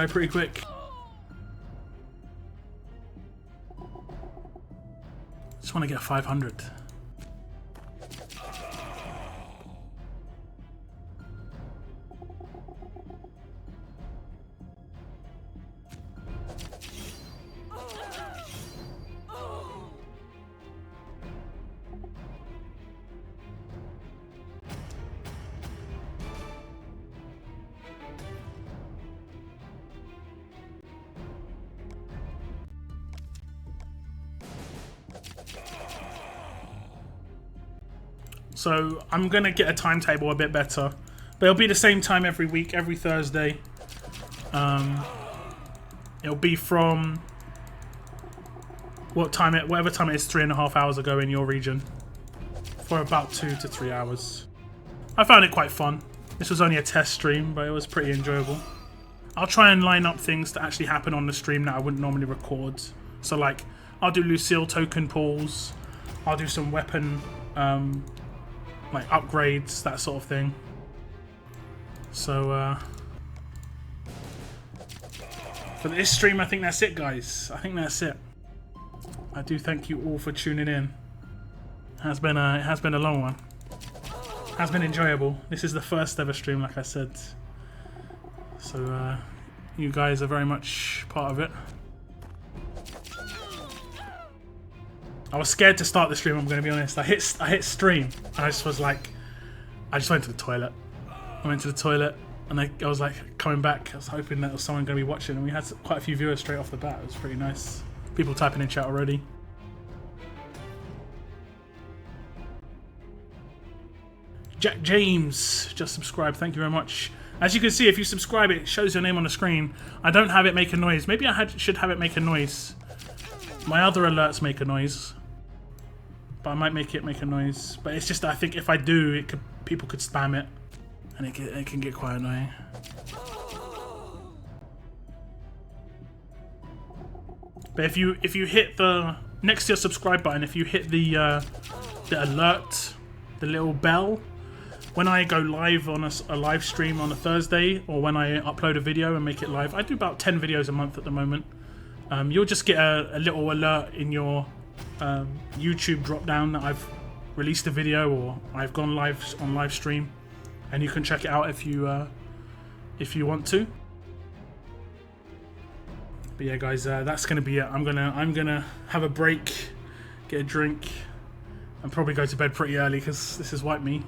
Speaker 1: pretty quick. Just want to get 500. So I'm going to get a timetable a bit better. But it'll be the same time every week, every Thursday. It'll be from whatever time it is, 3.5 hours ago in your region. For about 2 to 3 hours. I found it quite fun. This was only a test stream, but it was pretty enjoyable. I'll try and line up things to actually happen on the stream that I wouldn't normally record. So like, I'll do Lucille token pulls. I'll do some weapon... like upgrades, that sort of thing. So for this stream, I think that's it, guys. I think that's it. I do thank you all for tuning in. It has been a long one. It has been enjoyable. This is the first ever stream, like I said. So you guys are very much part of it. I was scared to start the stream, I'm going to be honest. I hit stream, and I just was like, I just went to the toilet. I went to the toilet, and I was like, coming back, I was hoping that there was someone going to be watching, and we had quite a few viewers straight off the bat. It was pretty nice. People typing in chat already. Jack James just subscribed, thank you very much. As you can see, if you subscribe, it shows your name on the screen. I don't have it make a noise. Maybe I should have it make a noise. My other alerts make a noise. But I might make it make a noise. But it's just, I think if I do, people could spam it. and it can get quite annoying. But if you hit the next to your subscribe button, if you hit the alert, the little bell, when I go live on a live stream on a Thursday, or when I upload a video and make it live, I do about 10 videos a month at the moment. You'll just get a little alert in your YouTube drop down that I've released a video or I've gone live on live stream, and you can check it out if you want to. But yeah, guys, that's gonna be it. I'm gonna have a break, get a drink, and probably go to bed pretty early because this has wiped me.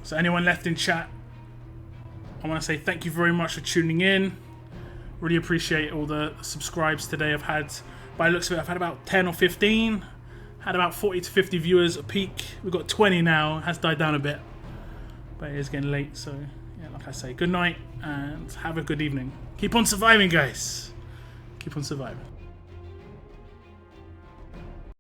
Speaker 1: So anyone left in chat, I want to say thank you very much for tuning in. Really appreciate all the subscribes today. I've had, by the looks of it, I've had about 10 or 15. Had about 40 to 50 viewers a peak. We've got 20 now. It has died down a bit, but it is getting late. So yeah, like I say, good night and have a good evening. Keep on surviving, guys. Keep on surviving.